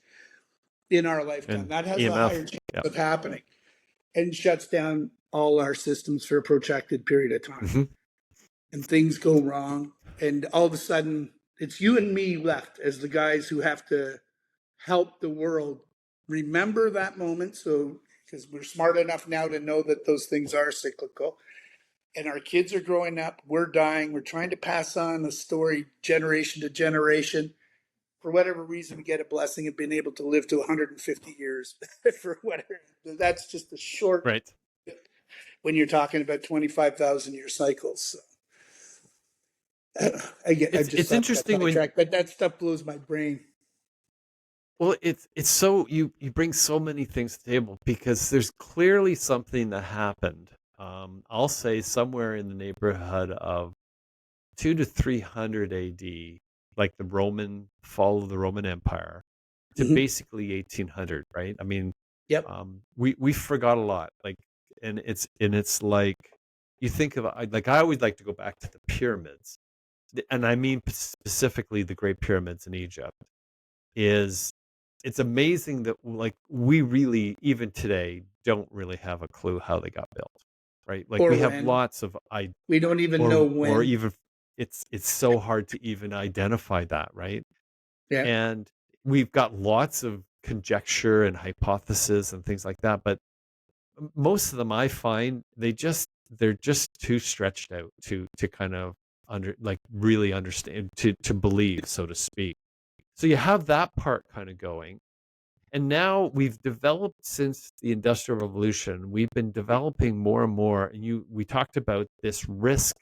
in our lifetime. and That has a higher EMF. chance Yeah. of happening and shuts down all our systems for a protracted period of time. Hmm. And things go wrong. And all of a sudden, it's you and me left as the guys who have to help the world remember that moment. So, because we're smart enough now to know that those things are cyclical, and our kids are growing up, we're dying, we're trying to pass on the story generation to generation. For whatever reason, we get a blessing of being able to live to 150 years. For whatever, that's just a short Right. when you're talking about 25,000 year cycles. So, I It's just it's thought got interesting when sidetracked, but that stuff blows my brain. well, it's so you bring so many things to the table because there's clearly something that happened. I'll say somewhere in the neighborhood of 200 to 300 AD, like the Roman fall of the Roman Empire, to Mm-hmm. basically 1800, right? I mean, Yep. we forgot a lot, like, and it's like you think of like I always like to go back to the pyramids, and I mean specifically the Great Pyramids in Egypt. Is it's amazing that like we really even today don't really have a clue how they got built, right? Like Or we have when. lots of I We don't even know or when. even it's so hard to even identify that, right? Yeah. And we've got lots of conjecture and hypothesis and things like that, but most of them I find they're just too stretched out to kind of like really understand to believe, so to speak. So you have that part kind of going. And now we've developed since the Industrial Revolution, we've been developing more and more. And we talked about this risk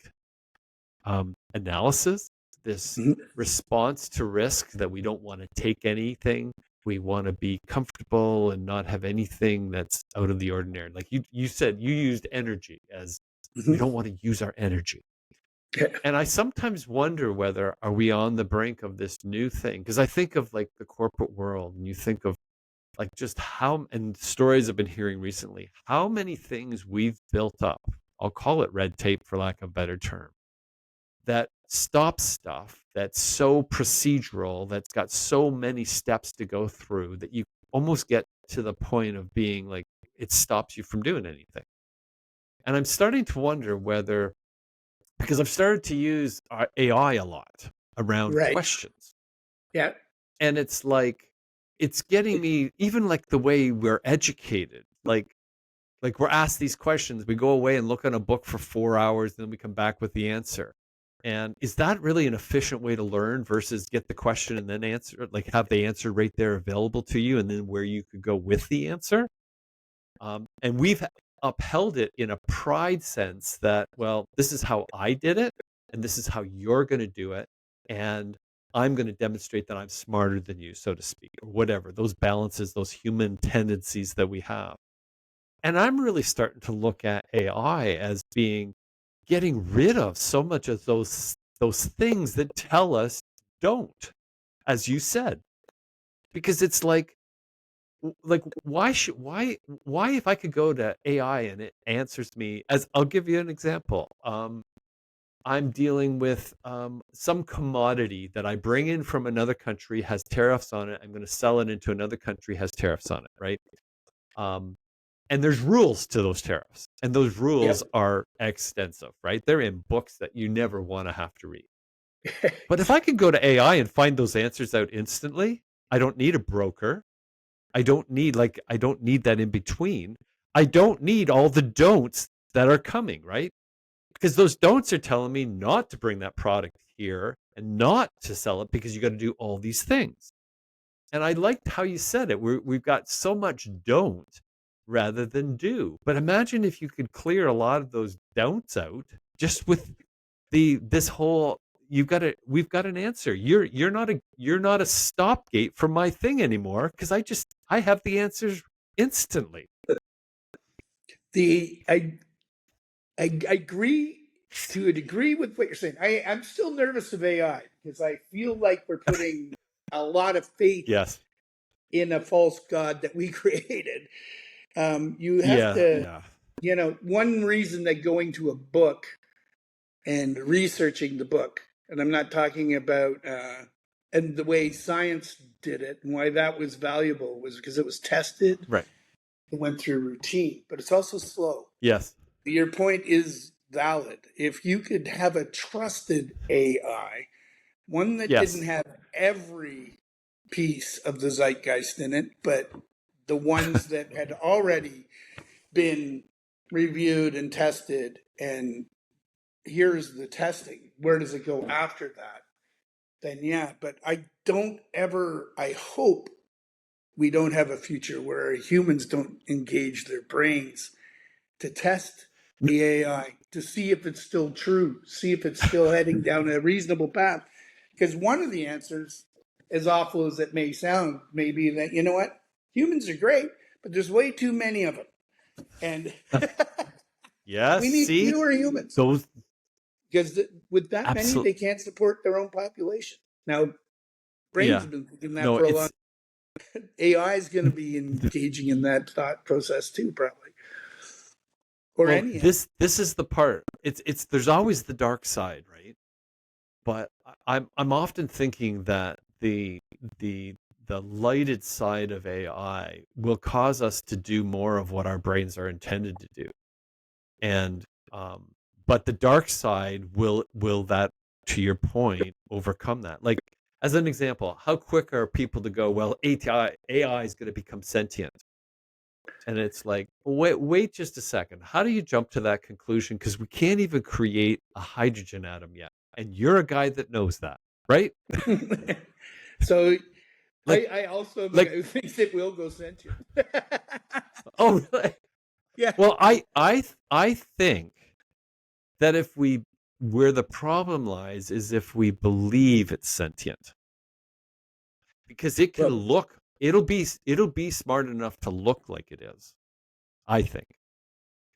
analysis, this Mm-hmm. response to risk that we don't want to take anything. We want to be comfortable and not have anything that's out of the ordinary. Like you said, you used energy as we Mm-hmm. don't want to use our energy. Yeah. And I sometimes wonder whether are we on the brink of this new thing? Because I think of like the corporate world and you think of like just how and stories I've been hearing recently, how many things we've built up. I'll call it red tape for lack of a better term that stops stuff that's so procedural, that's got so many steps to go through that you almost get to the point of being like, it stops you from doing anything. And I'm starting to wonder whether, because I've started to use AI a lot around Right. questions. Yeah. And it's like, it's getting me, even like the way we're educated, like we're asked these questions, we go away and look on a book for 4 hours, then we come back with the answer. And is that really an efficient way to learn versus get the question and then answer, like have the answer right there available to you and then where you could go with the answer? And we've upheld it in a pride sense that, well, this is how I did it, and this is how you're going to do it. And I'm going to demonstrate that I'm smarter than you, so to speak, or whatever, those balances, those human tendencies that we have. And I'm really starting to look at AI as being getting rid of so much of those things that tell us don't, as you said, because it's like why if I could go to AI and it answers me, as I'll give you an example. I'm dealing with some commodity that I bring in from another country, has tariffs on it. I'm going to sell it into another country, has tariffs on it, right? Um, and there's rules to those tariffs, and those rules Yep. are extensive, right? They're in books that you never want to have to read. But if I could go to AI and find those answers out instantly, I don't need a broker. I don't need that in between. I don't need all the don'ts that are coming, right? Because those don'ts are telling me not to bring that product here and not to sell it because you got to do all these things. And I liked how you said it. We've got so much don't rather than do. But imagine if you could clear a lot of those don'ts out just with this whole we've got an answer. You're not a stopgate for my thing anymore because I have the answers instantly. The I agree to a degree with what you're saying. I'm still nervous of AI because I feel like we're putting a lot of faith Yes. in a false god that we created. You have Yeah, to, yeah. one reason that going to a book and researching the book, and I'm not talking about, and the way science did it and why that was valuable was because it was tested, Right. it went through routine, but it's also slow. Yes. Your point is valid. If you could have a trusted AI, one that didn't Yes. have every piece of the zeitgeist in it, but the ones that had already been reviewed and tested, and here's the testing. Where does it go after that? Then, yeah, but I hope we don't have a future where humans don't engage their brains to test the AI to see if it's still true, see if it's still heading down a reasonable path. Because one of the answers, as awful as it may sound, may be that, you know what, humans are great, but there's way too many of them. And Yes. we need See? fewer humans Those because with that many, absolute they can't support their own population. Now, brains yeah. have been thinking that No, for a long it's time. AI is going to be th- engaging in that thought process too, probably, or well, any. this is the part. It's there's always the dark side, right? But I'm often thinking that the the lighted side of AI will cause us to do more of what our brains are intended to do. And um but the dark side will that, to your point, overcome that. Like, as an example, how quick are people to go, well, AI is going to become sentient? And it's like, wait just a second. How do you jump to that conclusion? Because we can't even create a hydrogen atom yet. And you're a guy that knows that, right? So Like, I also am a guy like, who thinks it will go sentient. oh, really? Yeah. Well, I think that where the problem lies is if we believe it's sentient, because it can Well, look, it'll be smart enough to look like it is. I think.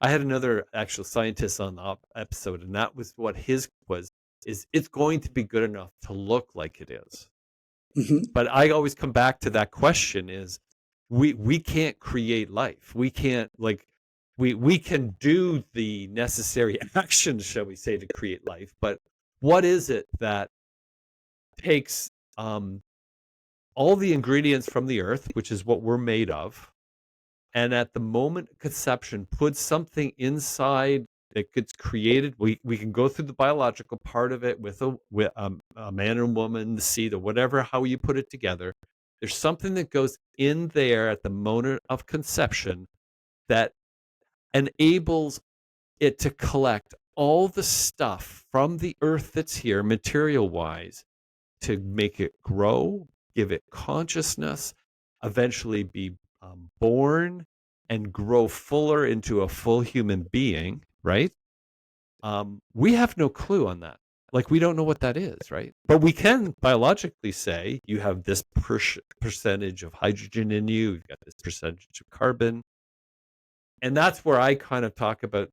I had another actual scientist on the episode, and that was what his was, is it's going to be good enough to look like it is. mhm. But I always come back to that question: is we can't create life. We can't, like, we can do the necessary actions, shall we say, to create life, but what is it that takes all the ingredients from the earth, which is what we're made of, and at the moment of conception put something inside that gets created. We can go through the biological part of it with a man and woman, the seed, or whatever, how you put it together. There's something that goes in there at the moment of conception that enables it to collect all the stuff from the earth that's here, material wise, to make it grow, give it consciousness, eventually be born, and grow fuller into a full human being, right? We have no clue on that. Like, we don't know what that is, right? But we can biologically say you have this percentage of hydrogen in you, you've got this percentage of carbon. And that's where I kind of talk about.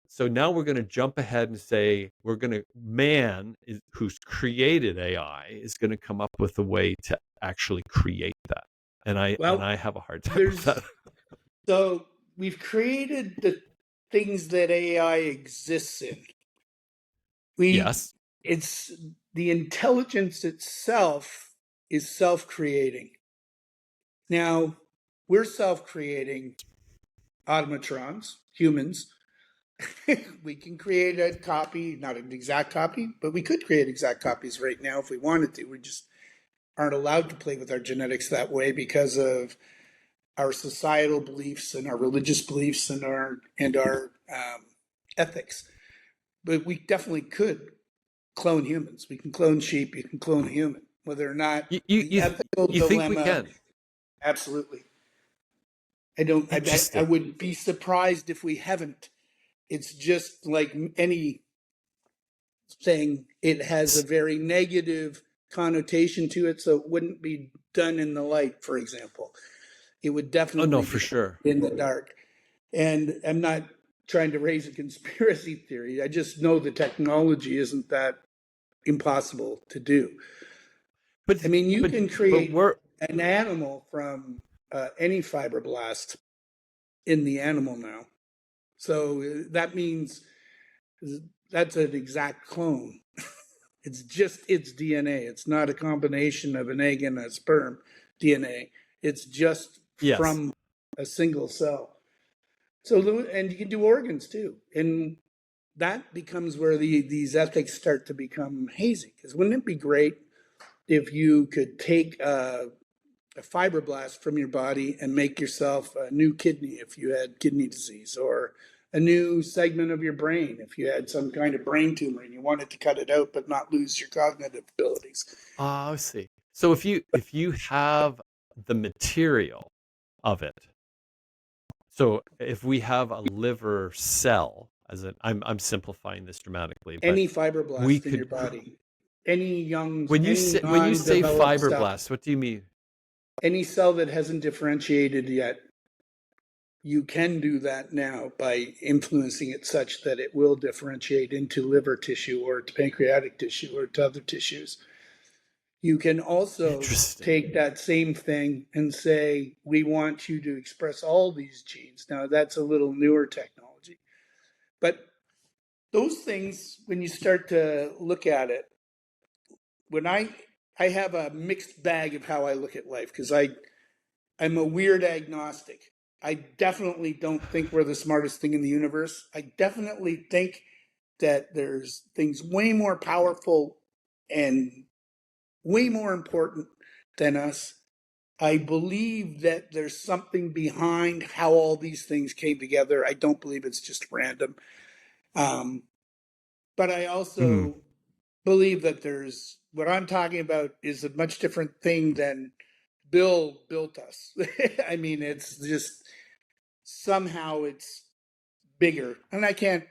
So now we're going to jump ahead and say who's created AI is going to come up with a way to actually create that. And Well, I have a hard time with there's that. so we've created the things that AI exists in. We Yes. it's the intelligence itself is self-creating. Now, we're self-creating automatrons, humans. We can create a copy, not an exact copy, but we could create exact copies right now if we wanted to. We just aren't allowed to play with our genetics that way because of our societal beliefs and our religious beliefs and our ethics. But we definitely could clone humans. We can clone sheep. You can clone a human. Whether or not You you the you, ethical you think we dilemma, can? absolutely. I don't. I Interesting. would be surprised if we haven't. It's just like any thing. It has a very negative connotation to it, so it wouldn't be done in the light. For example, it would Oh no, definitely for be sure. in the dark. And I'm not trying to raise a conspiracy theory. I just know the technology isn't that impossible to do. I But mean, you but can but create we're an animal from any fibroblast in the animal now. So that means that's an exact clone. It's just its DNA. It's not a combination of an egg and a sperm DNA. It's just yes. from a single cell. So, and you can do organs too. And that becomes where these ethics start to become hazy. Because wouldn't it be great if you could take a fibroblast from your body and make yourself a new kidney if you had kidney disease, or a new segment of your brain if you had some kind of brain tumor and you wanted to cut it out but not lose your cognitive abilities? I see. So if you have the material of it, so if we have a liver cell, I'm simplifying this dramatically, but Any we fibroblast in your could body, any young, when any you say non-developed stuff, fibroblasts, what do you mean? any cell that hasn't differentiated yet, you can do that now by influencing it such that it will differentiate into liver tissue or to pancreatic tissue or to other tissues. You can also Interesting. take that same thing and say, we want you to express all these genes. Now, that's a little newer technology. But those things, when you start to look at it, when I have a mixed bag of how I look at life because I'm a weird agnostic. I definitely don't think we're the smartest thing in the universe. I definitely think that there's things way more powerful and way more important than us. I believe that there's something behind how all these things came together. I don't believe it's just random. Um, but I Mm, also believe that there's what I'm talking about is a much different thing than Bill built us. I mean, it's just somehow it's bigger, and I can't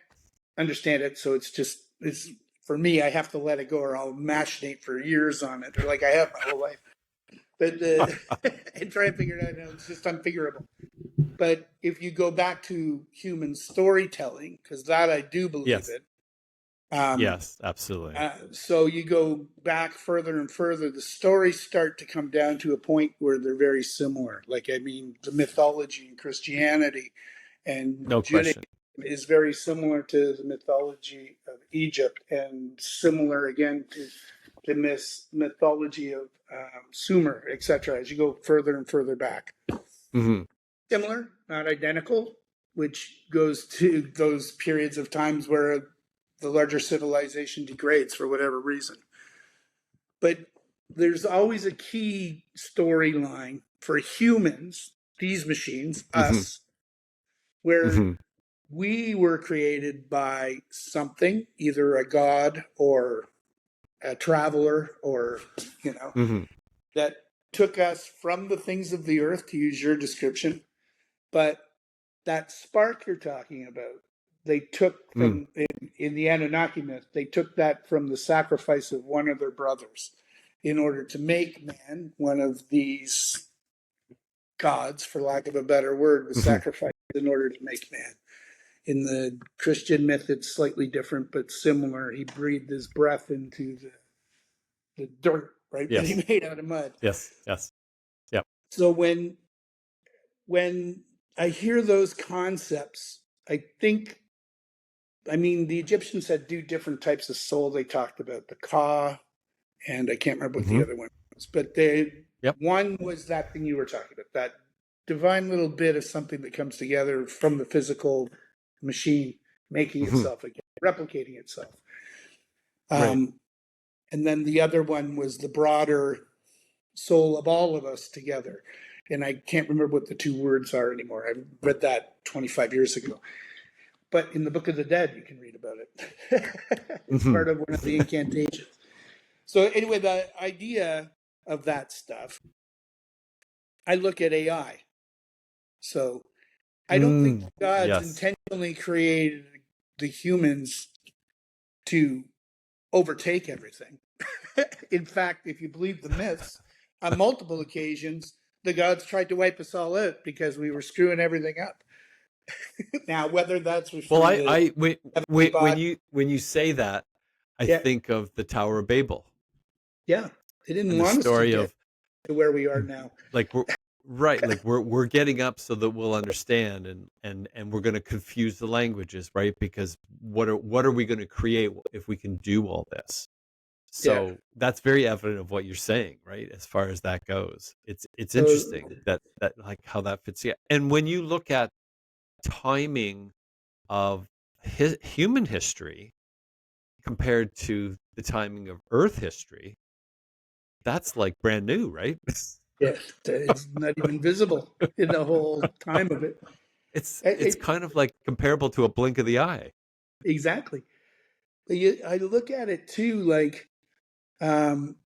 understand it. So it's for me. I have to let it go, or I'll machinate for years on it, or like I have my whole life. But and try and figure it out. And it's just unfigurable. But if you go back to human storytelling, because that I do believe yes. it, um, Yes, absolutely. so you go back further and further, the stories start to come down to a point where they're very similar. Like, I mean, the mythology in Christianity and No Judaism question. is very similar to the mythology of Egypt, and similar again to the mythology of Sumer, etc. As you go further and further back, Hmm. similar, not identical, which goes to those periods of times where the larger civilization degrades for whatever reason. But there's always a key storyline for humans, these machines, Hmm. us, where Hmm. we were created by something, either a god or a traveler, or, you know, Hmm. that took us from the things of the earth, to use your description, but that spark you're talking about, they took Mm. from in the Anunnaki myth, they took that from the sacrifice of one of their brothers in order to make man. One of these gods, for lack of a better word, was Mhm. sacrificed in order to make man. In the Christian myth, it's slightly different but similar. He breathed his breath into the dirt, right, that he Yes. made out of mud. Yes. Yes. Yep. So when I hear those concepts, I think, I mean, the Egyptians had two different types of soul they talked about, the Ka, and I can't remember what the Hmm. other one was, but they, Yep. one was that thing you were talking about, that divine little bit of something that comes together from the physical machine making Hmm. itself again, replicating itself. Right. Um, and then the other one was the broader soul of all of us together. And I can't remember what the two words are anymore. I read that 25 years ago. But in the Book of the Dead, you can read about it. It's Hmm. part of one of the incantations. So, anyway, the idea of that stuff, I look at AI. So, I don't think Mm. God's Yes. intentionally created the humans to overtake everything. In fact, if you believe the myths, on multiple occasions, the gods tried to wipe us all out because we were screwing everything up. Now, whether that's Well, referring to heavenly when body, you say that, I yeah, think of the Tower of Babel yeah, they didn't and the want us to story get of to where we are now. like we're right, like we're getting up so that we'll understand, and we're going to confuse the languages, right? Because what are we going to create if we can do all this? Yeah. So that's very evident of what you're saying, right? As far as that goes, it's So, interesting that like how that fits. Yeah, and when you look at timing of human history compared to the timing of Earth history, that's like brand new, right? yeah, it's not even visible in the whole time of it. It's kind of like comparable to a blink of the eye. Exactly. But I look at it too, like um,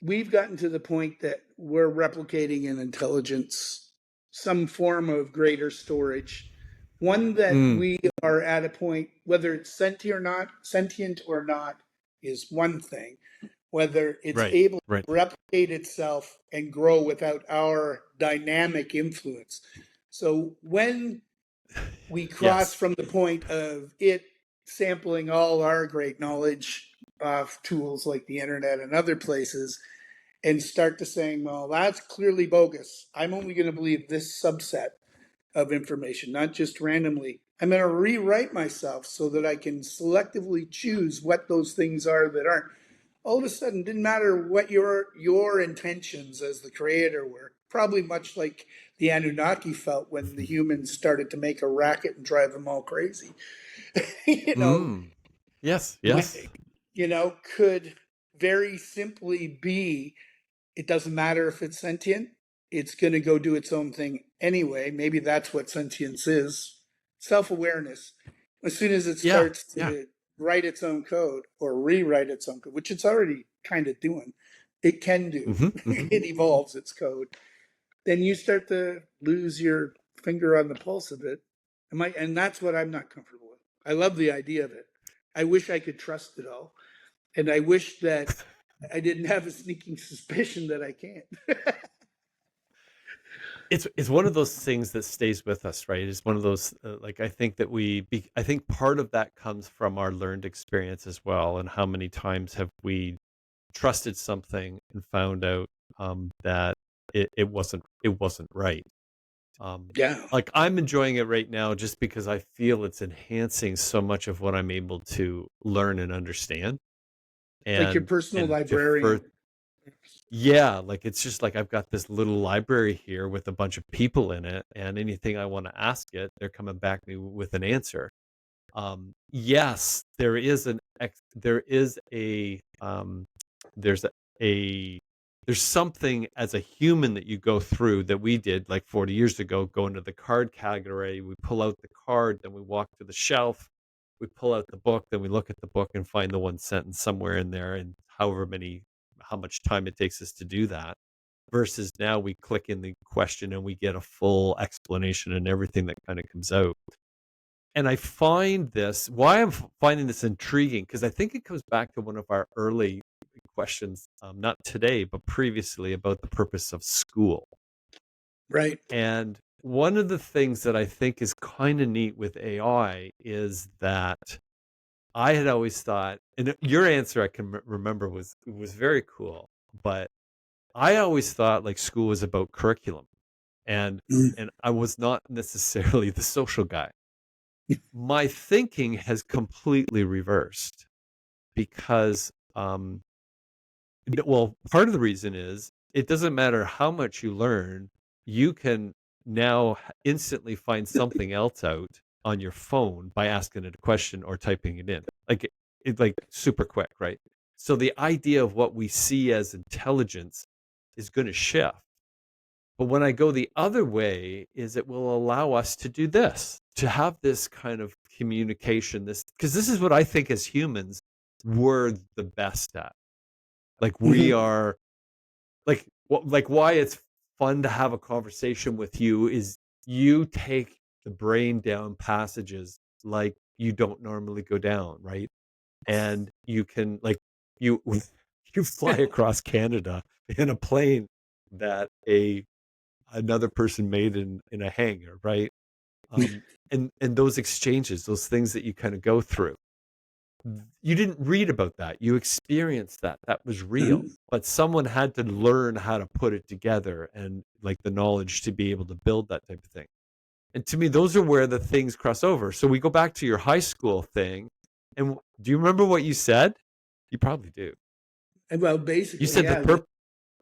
we've gotten to the point that we're replicating an intelligence, some form of greater storage, one that Mm, we are at a point, whether it's sentient or not, is one thing. Whether it's right, able right. to replicate itself and grow without our dynamic influence. So when we cross Yes. from the point of it sampling all our great knowledge of tools like the internet and other places and start to saying, well, that's clearly bogus. I'm only going to believe this subset of information, not just randomly. I'm going to rewrite myself so that I can selectively choose what those things are that aren't. All of a sudden, it didn't matter what your intentions as the creator were. Probably much like the Anunnaki felt when the humans started to make a racket and drive them all crazy. you know, Mm. Yes, when, yes. could very simply be, it doesn't matter if it's sentient, it's going to go do its own thing anyway. Maybe that's what sentience is, self awareness. As soon as it Yeah, starts yeah. to write its own code or rewrite its own code, which it's already kind of doing, it can do, Hmm. Hmm. it evolves its code, then you start to lose your finger on the pulse of it. And that's what I'm not comfortable with. I love the idea of it. I wish I could trust it all. And I wish that I didn't have a sneaking suspicion that I can't. It's one of those things that stays with us, right? It's one of those like I think that I think part of that comes from our learned experience as well, and how many times have we trusted something and found out that it wasn't right. Yeah. Like I'm enjoying it right now just because I feel it's enhancing so much of what I'm able to learn and understand, It's like your and personal and to further. librarian. Yeah, like it's just like I've got this little library here with a bunch of people in it, and anything I want to ask it, they're coming back to me with an answer. Yes, there is there's a there's something as a human that you go through that we did like 40 years ago, go into the card category, we pull out the card, then we walk to the shelf, we pull out the book, then we look at the book and find the one sentence somewhere in there, and how much time it takes us to do that. versus now we click in the question and we get a full explanation and everything that kind of comes out. And I find this, why I'm finding this intriguing, because I think it comes back to one of our early questions, not today, but previously, about the purpose of school. Right. And one of the things that I think is kind of neat with AI is that I had always thought, and your answer I can remember was very cool, but I always thought like school was about curriculum, and Mm. and I was not necessarily the social guy. My thinking has completely reversed because, well, part of the reason is it doesn't matter how much you learn, you can now instantly find something else out on your phone by asking it a question or typing it in. Like like super quick, right? So the idea of what we see as intelligence is going to shift. But when I go the other way, is it will allow us to do this, to have this kind of communication, this, because this is what I think as humans we're the best at. Like we Mhm. are, like why it's fun to have a conversation with you is you take the brain down passages like you don't normally go down, right? And you can like you you fly across Canada in a plane that a another person made in a hangar, right? And those exchanges, those things that you kind of go through, you didn't read about that. You experienced that. That was real. Mhm. But someone had to learn how to put it together and like the knowledge to be able to build that type of thing. And to me, those are where the things cross over. So we go back to your high school thing. And do you remember what you said? You probably do. And well, You basically, said the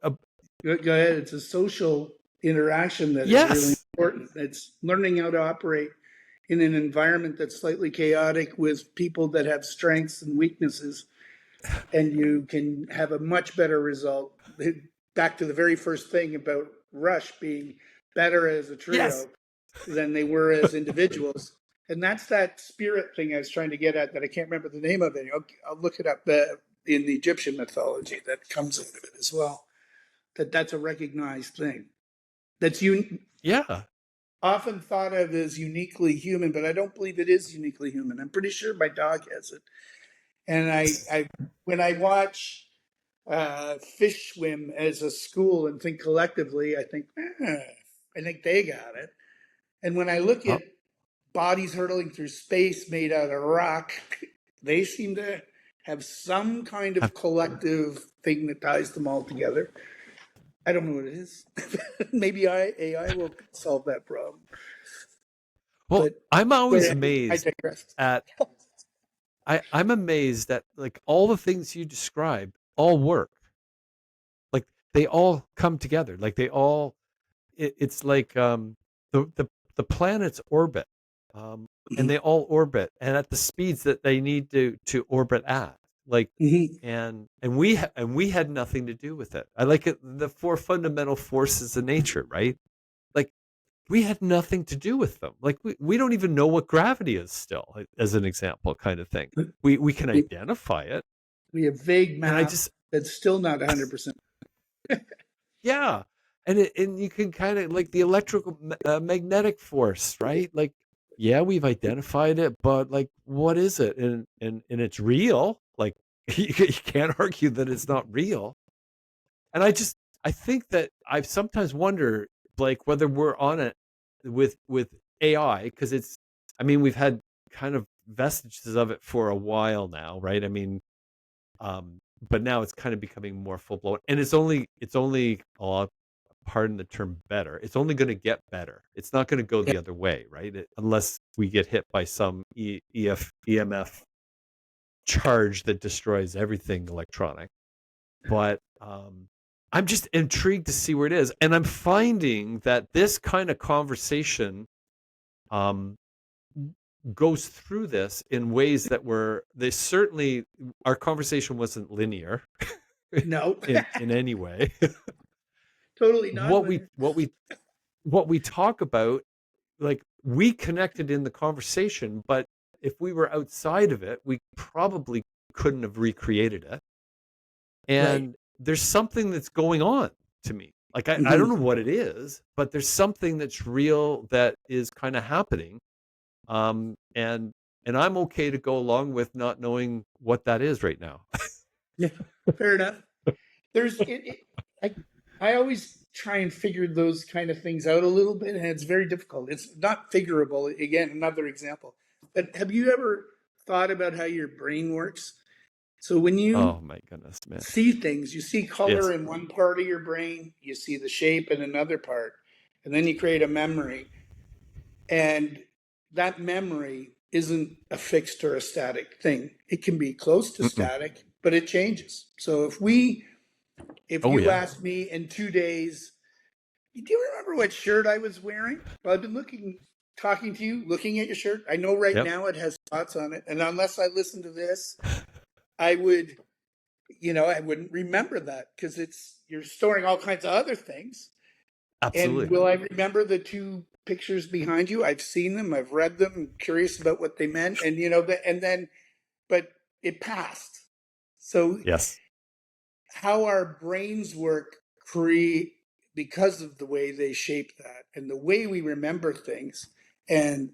yeah. uh, Go ahead. It's a social interaction that is really yes. important. It's learning how to operate in an environment that's slightly chaotic with people that have strengths and weaknesses, and you can have a much better result. Back to the very first thing about Rush being better as a Yes. trio than they were as individuals. And that's that spirit thing I was trying to get at that I can't remember the name of it. I'll look it up in the Egyptian mythology that comes out of it as well. That's a recognized thing. That's Yeah. often thought of as uniquely human, but I don't believe it is uniquely human. I'm pretty sure my dog has it. And I when I watch fish swim as a school and think collectively, I think they got it. And when I look Oh, at bodies hurtling through space made out of rock, they seem to have some kind of have, collective thing that ties them all together. I don't know what it is. Maybe AI will solve that problem. well, But I'm go always ahead. I amazed digress. at I'm amazed that like all the things you described all work. Like they all come together. Like they all it's like the the the planets orbit. Um and Mhm. they all orbit and at the speeds that they need to orbit at. Like Mhm. and we had nothing to do with it. I like it, the four fundamental forces of nature, right? Like we had nothing to do with them. Like we don't even know what gravity is still, like, as an example, kind of thing. We can We, identify it. we have vague And I math just that's still not 100%. yeah. And you can kind of like the electrical magnetic force, right? Like yeah, we've identified it, but like what is it? And it's real. Like you can't argue that it's not real. And I think that I sometimes wonder, like, whether we're on it with AI because it's. I mean, we've had kind of vestiges of it for a while now, right? I mean, but now it's kind of becoming more full blown, and it's only pardon the term better. It's only going to get better. It's not going to go Yeah. the other way, right? Unless we get hit by some EMF charge that destroys everything electronic. But I'm just intrigued to see where it is, and I'm finding that this kind of conversation um, goes through this in ways that were they certainly our conversation wasn't linear No, in any way. totally what we non-linear. what we what we talk about, like we connected in the conversation, but if we were outside of it, we probably couldn't have recreated it. Right. And there's something that's going on to me. Like I don't know Mhm. what it is, but there's something that's real that is kind of happening. Um, and and I'm okay to go along with not knowing what that is right now. Yeah, fair enough. There's I I always try and figure those kind of things out a little bit, and it's very difficult. It's not figurable. Again, another example. But have you ever thought about how your brain works? So when you Oh my goodness, man. see things, you see color Yes. in one part of your brain, you see the shape in another part, and then you create a memory. And that memory isn't a fixed or a static thing. It can be close to Mm-mm. static, but it changes. So if Oh you yeah. ask me in 2 days, do you remember what shirt I was wearing? Well, I've been talking to you, looking at your shirt. I know right Yep. now it has spots on it. And unless I listen to this, I would, I wouldn't remember that because you're storing all kinds of other things. And Absolutely. will I remember the two pictures behind you? I've seen them, I've read them, I'm curious about what they meant. And, but it passed. So Yes. how our brains work create because of the way they shape that and the way we remember things and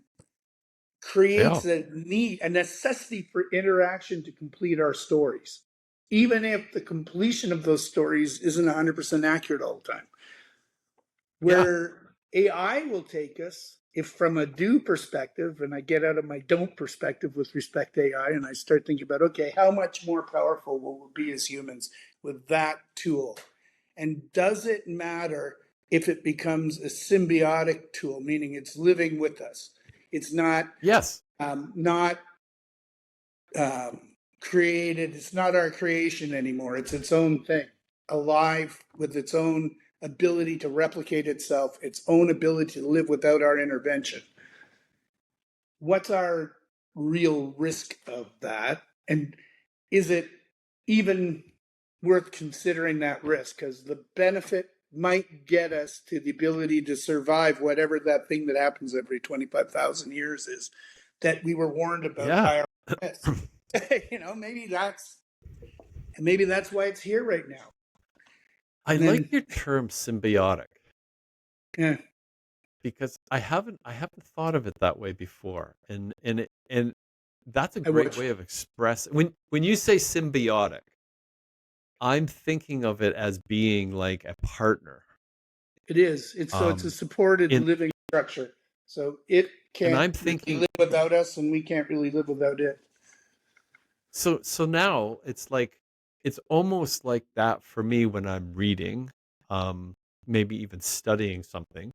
Yeah. creates a necessity for interaction to complete our stories, even if the completion of those stories isn't 100% accurate all the time. Yeah. Where AI will take us, if from a do perspective, and I get out of my don't perspective with respect to AI, and I start thinking about, okay, how much more powerful will we be as humans with that tool? And does it matter if it becomes a symbiotic tool, meaning it's living with us? It's Yes. not created. It's not our creation anymore. It's its own thing, alive with its own ability to replicate itself, its own ability to live without our intervention. What's our real risk of that? And is it even worth considering that risk? Because the benefit might get us to the ability to survive whatever that thing that happens every 25,000 years is that we were warned about Yeah. by our myths. Maybe that's why it's here right now. I And like then, your term symbiotic yeah, because I haven't thought of it that way before. And that's a I great watched. way of expressing when you say symbiotic, I'm thinking of it as being like a partner. It is. It's a Um supported in living structure. So it and can't I'm really thinking live without us, and we can't really live without it. so now it's like it's almost like that for me when I'm reading, um, maybe even studying something.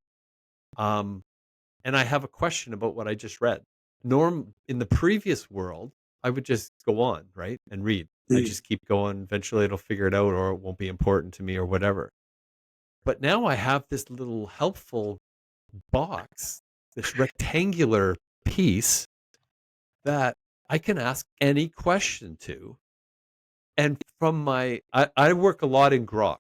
Um, and I have a question about what I just read. In the previous world, I would just go on, right, and read. I Mm. just keep going. Eventually, it'll figure it out, or it won't be important to me, or whatever. But now I have this little helpful box, this rectangular piece that I can ask any question to. And I work a lot in Grok.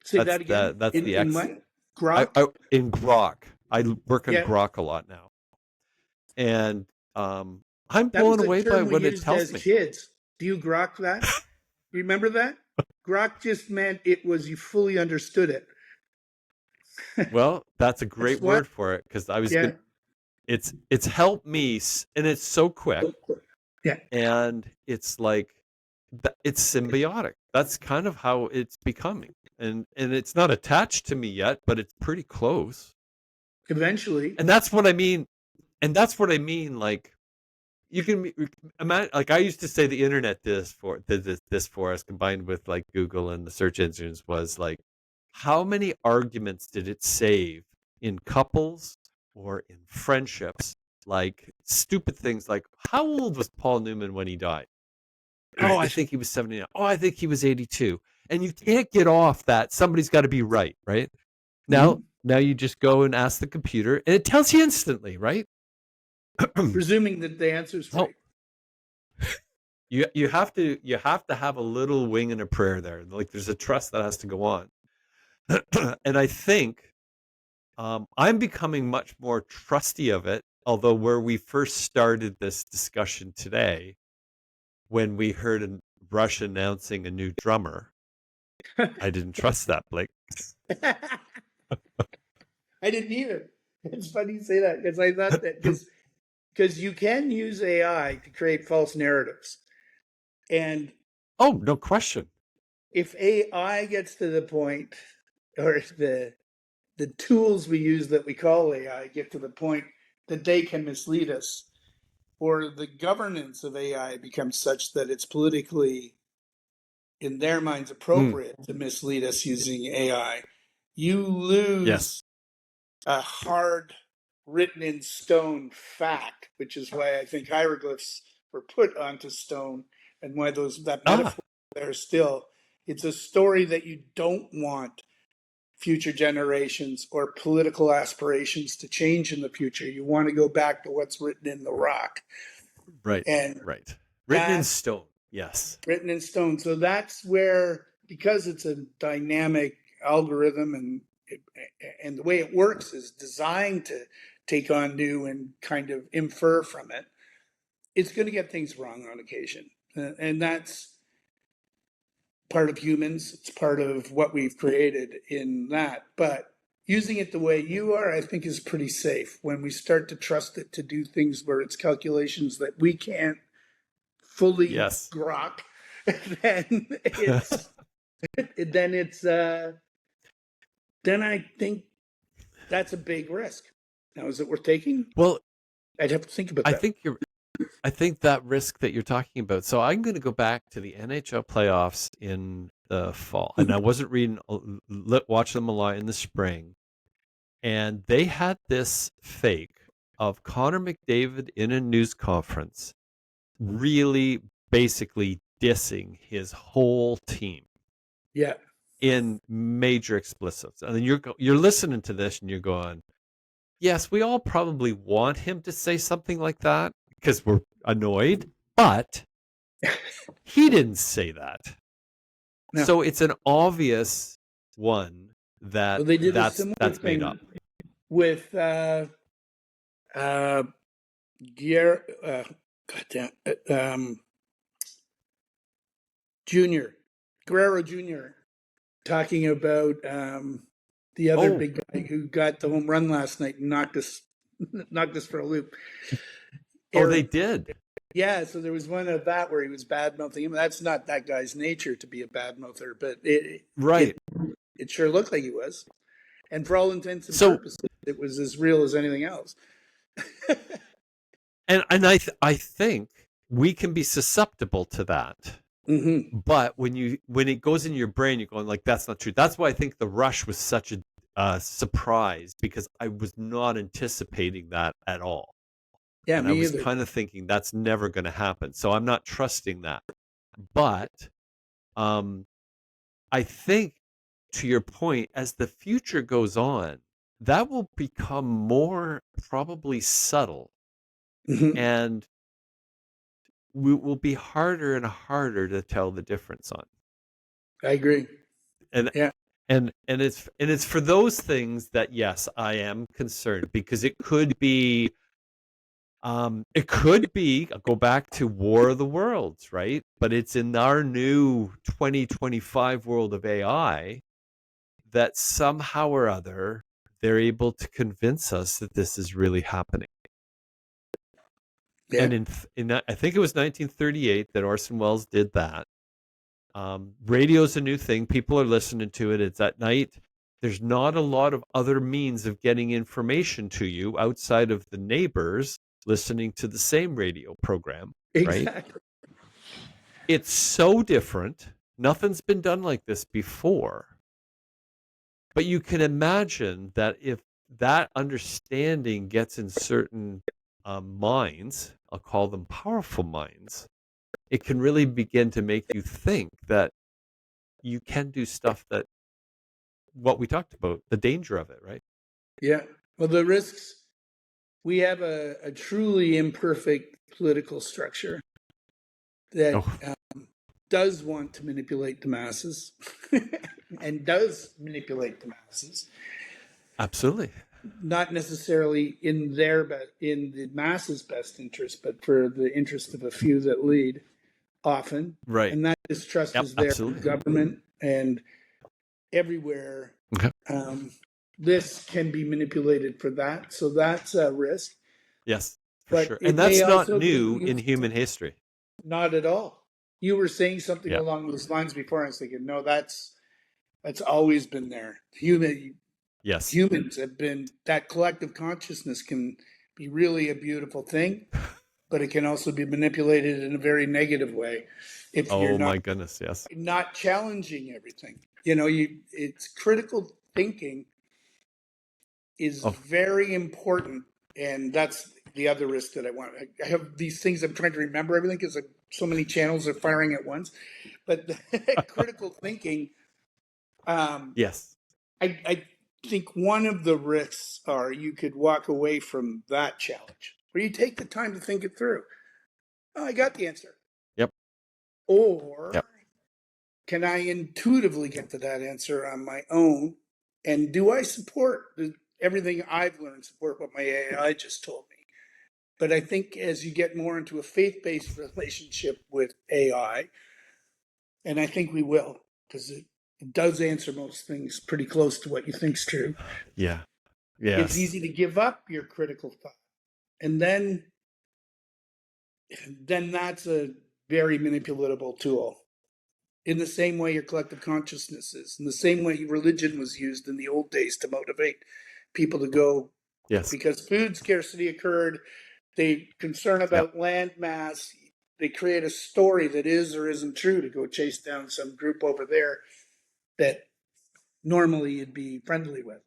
Say that again. That's the In X. what? Grok? I in Grok. I work on Yeah, Grok a lot now, and I'm that blown was a away by term we what it used tells as me. kids. Do you grok that? Remember that? Grok just meant it was you fully understood it. Well, that's a That's great what? word for it because I was Yeah. good. It's helped me, and it's so quick, Yeah. and it's like it's symbiotic. That's kind of how it's becoming, and it's not attached to me yet, but it's pretty close. Eventually. And that's what I mean. And that's what I mean. Like you can imagine, like I used to say, the internet did this for us, combined with like Google and the search engines, was like, how many arguments did it save in couples or in friendships? Like stupid things like, how old was Paul Newman when he died? Oh, I Right. think he was 79. Oh, I think he was 82. And you can't get off that. Somebody's got to be right, right? Now, Mhm. now you just go and ask the computer, and it tells you instantly, right? Presuming that the answer's No, right. you have to have a little wing and a prayer there. Like there's a trust that has to go on. And I think I'm becoming much more trusty of it. Although where we first started this discussion today, when we heard Rush announcing a new drummer, I didn't trust that, Blake. I didn't either. It's funny you say that because I thought that because you can use AI to create false narratives, and Oh, no question. if AI gets to the point, or if the tools we use that we call AI get to the point that they can mislead us, or the governance of AI becomes such that it's politically, in their minds, Mm, appropriate to mislead us using AI, you yes. lose a hard, written in stone fact, which is why I think hieroglyphs were put onto stone and why that Ah, metaphor there still. It's a story that you don't want future generations or political aspirations to change in the future. You want to go back to what's written in the rock. right, And right. Written in that stone. Yes. written in stone. So that's where, because it's a dynamic algorithm and the way it works is designed to take on new and kind of infer from it, it's going to get things wrong on occasion. And that's part of humans. It's part of what we've created in that. But using it the way you are, I think, is pretty safe. When we start to trust it to do things where it's calculations that we can't fully Yes. grok, then it's then it's then I think that's a big risk. Now, is it worth taking? Well, I'd have to think about I that. think you're I think that risk that you're talking about. So I'm going to go back to the NHL playoffs in the fall, and I wasn't reading, watch them a lot in the spring, and they had this fake of Connor McDavid in a news conference, really basically dissing his whole team Yeah, in major explicits, and then you're listening to this and you're going, yes, we all probably want him to say something like that because we're annoyed, but he didn't say that. no. So it's an obvious one that Well, they did a similar that's made up. thing with uh, Guerrero, goddamn, Junior, Guerrero Junior, talking about the other Oh, big guy who got the home run last night and knocked us knocked us for a loop. oh, they Eric, did. yeah. So there was one of that where he was bad mouthing him. That's not that guy's nature to be a bad mouther, but it Right. it sure looked like he was. And for all intents and So, purposes, it was as real as anything else. and I think we can be susceptible to that. Mm-hmm. But when it goes in your brain, you're going like, that's not true. That's why I think the rush was such a surprise, because I was not anticipating that at all. Yeah, And I me was either. kind of thinking that's never going to happen. So I'm not trusting that. But um, I think, to your point, as the future goes on, that will become more probably subtle, Mm-hmm. and will be harder and harder to tell the difference on. I agree. And Yeah. it's for those things that, yes, I am concerned, because it could be go back to War of the Worlds, right? But it's in our new 2025 world of AI that somehow or other they're able to convince us that this is really happening. Yeah. And I think it was 1938 that Orson Welles did that. Radio's a new thing. People are listening to it. It's at night. There's not a lot of other means of getting information to you outside of the neighbors listening to the same radio program, right? Exactly. It's so different. Nothing's been done like this before. But you can imagine that if that understanding gets in certain minds, I'll call them powerful minds, it can really begin to make you think that you can do stuff that, what we talked about, the danger of it, right? Yeah. Well, the risks, we have a truly imperfect political structure that Oh, does want to manipulate the masses and does manipulate the masses, absolutely. not necessarily in in the masses' best interest, but for the interest of a few that lead often. Right. And that distrust Yep, is there from absolutely. government, and everywhere. Okay. Um, this can be manipulated for that, so that's a risk. Yes, for But sure. And it may that's not also be new in used human history. not at all. You were saying something Yeah. along those lines before. I was thinking, no, that's always been there. Yes. Humans have been that collective consciousness can be really a beautiful thing, but it can also be manipulated in a very negative way if you're Oh not my goodness, yes. not challenging everything. You know, it's critical thinking is Oh, very important, and that's the other risk that I want. I have these things I'm trying to remember everything because so many channels are firing at once. But critical thinking, um, yes. I think one of the risks are you could walk away from that challenge where you take the time to think it through. Oh, I got the answer. Yep. Or Yep. can I intuitively get to that answer on my own? And do I support everything I've learned, support what my AI just told me? But I think as you get more into a faith based relationship with AI, and I think we will, because it does answer most things pretty close to what you think's true, Yeah. it's Yes. easy to give up your critical thought. And then that's a very manipulatable tool. In the same way your collective consciousness is, in the same way religion was used in the old days to motivate people to go Yes. because food scarcity occurred, they concern Yep. about land mass, they create a story that is or isn't true to go chase down some group over there that normally you'd be friendly with.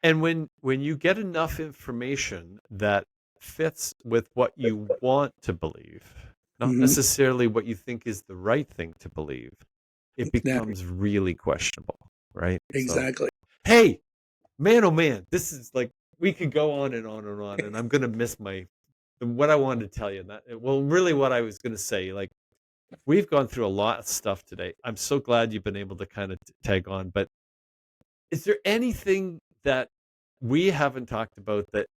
And when you get enough information that fits with what you want to believe, not Mm-hmm. necessarily what you think is the right thing to believe, it Yeah, becomes really questionable, right? So, exactly. hey, man, oh man, this is like we could go on and on and on, and I'm gonna miss my what I wanted to tell you. Well, really, what I was gonna say, like we've gone through a lot of stuff today. I'm so glad you've been able to kind of tag on, but is there anything that we haven't talked about that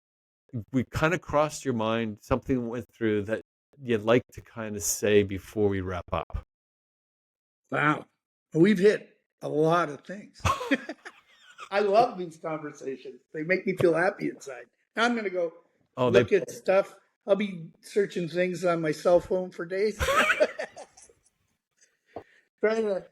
we kind of crossed your mind, something went through that you'd like to kind of say before we wrap up? Wow. We've hit a lot of things. I love these conversations. They make me feel happy inside. Now I'm going to go Oh, they look at stuff. I'll be searching things on my cell phone for days. Trying to,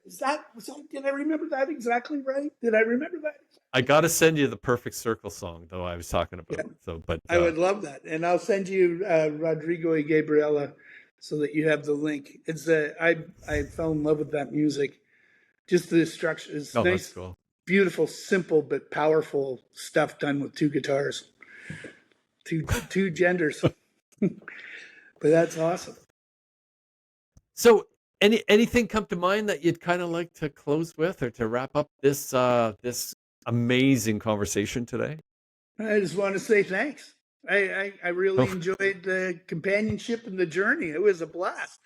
did I remember that exactly right? Did I remember that? I got to send you the Perfect Circle song though I was talking Yeah, about. So, but I would love that. And I'll send you Rodrigo y Gabriela so that you have the link. I fell in love with that music. Just the structure is oh, that's nice, cool. beautiful, simple but powerful stuff done with two guitars, two genders. But that's awesome. So, anything come to mind that you'd kind of like to close with or to wrap up this amazing conversation today? I just want to say thanks. I really Oh, enjoyed the companionship and the journey. It was a blast.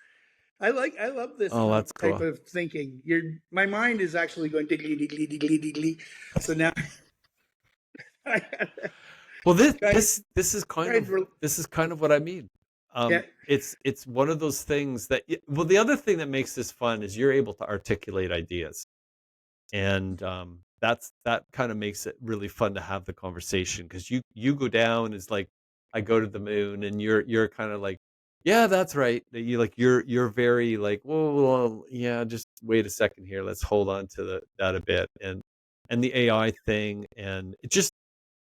I love this oh, that's type cool. of thinking. My mind is actually going diggly diggly diggly diggly. So now I Well, this kind of, this this is kind kind of of this is kind of what I mean. yeah. It's one of those things that well, the other thing that makes this fun is you're able to articulate ideas, and that kind of makes it really fun to have the conversation because you go down is like I go to the moon, and you're kind of like, yeah, that's right. That you like you're very like, well, yeah, just wait a second here. Let's hold on to that a bit, and the AI thing, and it just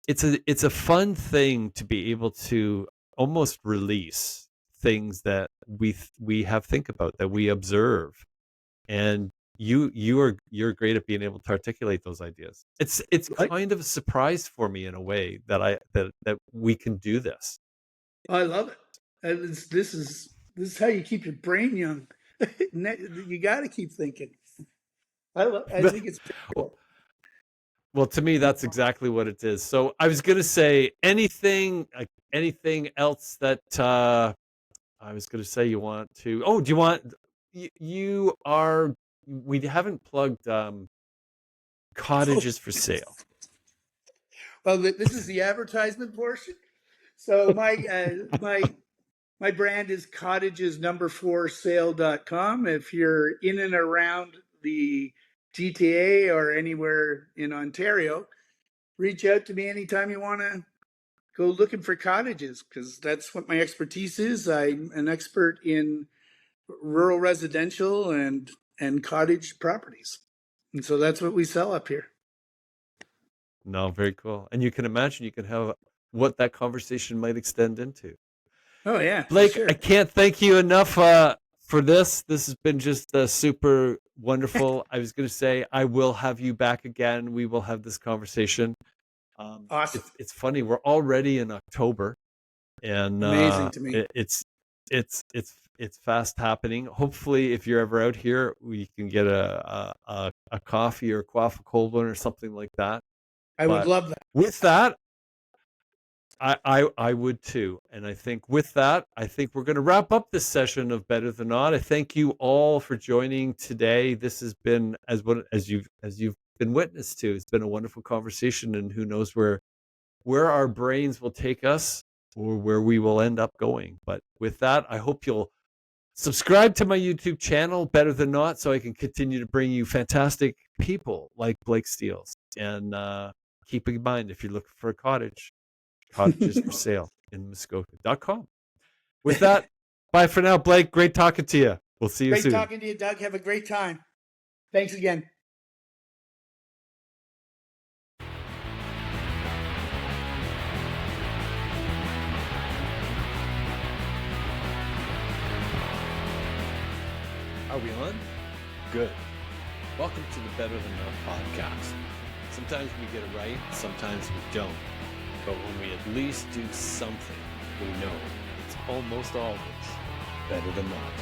it's a fun thing to be able to almost release things that we have think about that we observe, and you're great at being able to articulate those ideas. It's Like, kind of a surprise for me in a way that we can do this. I love it. This is how you keep your brain young. You got to keep thinking. I think it's pretty cool. Well, to me, that's exactly what it is. So I was gonna say anything else that I was gonna say you want to. Oh, do you want? You are. We haven't plugged cottages for sale. Well, this is the advertisement portion. So my My brand is cottages4sale.com. If you're in and around the GTA or anywhere in Ontario, reach out to me anytime you want to go looking for cottages, because that's what my expertise is. I'm an expert in rural residential and cottage properties. And so that's what we sell up here. No, very cool. And you can imagine you can have what that conversation might extend into. Oh yeah, for Blake, I sure. can't thank you enough for this. This has been just super wonderful. I was going to say I will have you back again. We will have this conversation. Awesome. It's funny. We're already in October, and Amazing to me. it's fast happening. Hopefully, if you're ever out here, we can get a coffee or a quaff cold one or something like that. I would But love that. with that, I would too. And I think with that, I think we're going to wrap up this session of Better Than Not. I thank you all for joining today. This has been as you've been witness to. It's been a wonderful conversation, and who knows where our brains will take us or where we will end up going. But with that, I hope you'll subscribe to my YouTube channel, Better Than Not, so I can continue to bring you fantastic people like Blake Steels. And keep in mind, if you're looking for a cottage, cottages for sale in Muskoka.com. With that, bye for now, Blake. Great talking to you. We'll see you Great soon. talking to you, Doug. Have a great time. Thanks again. Are we on? Good. Welcome to the Better Than Not podcast. Sometimes we get it right, sometimes we don't. But when we at least do something, we know it's almost always better than not.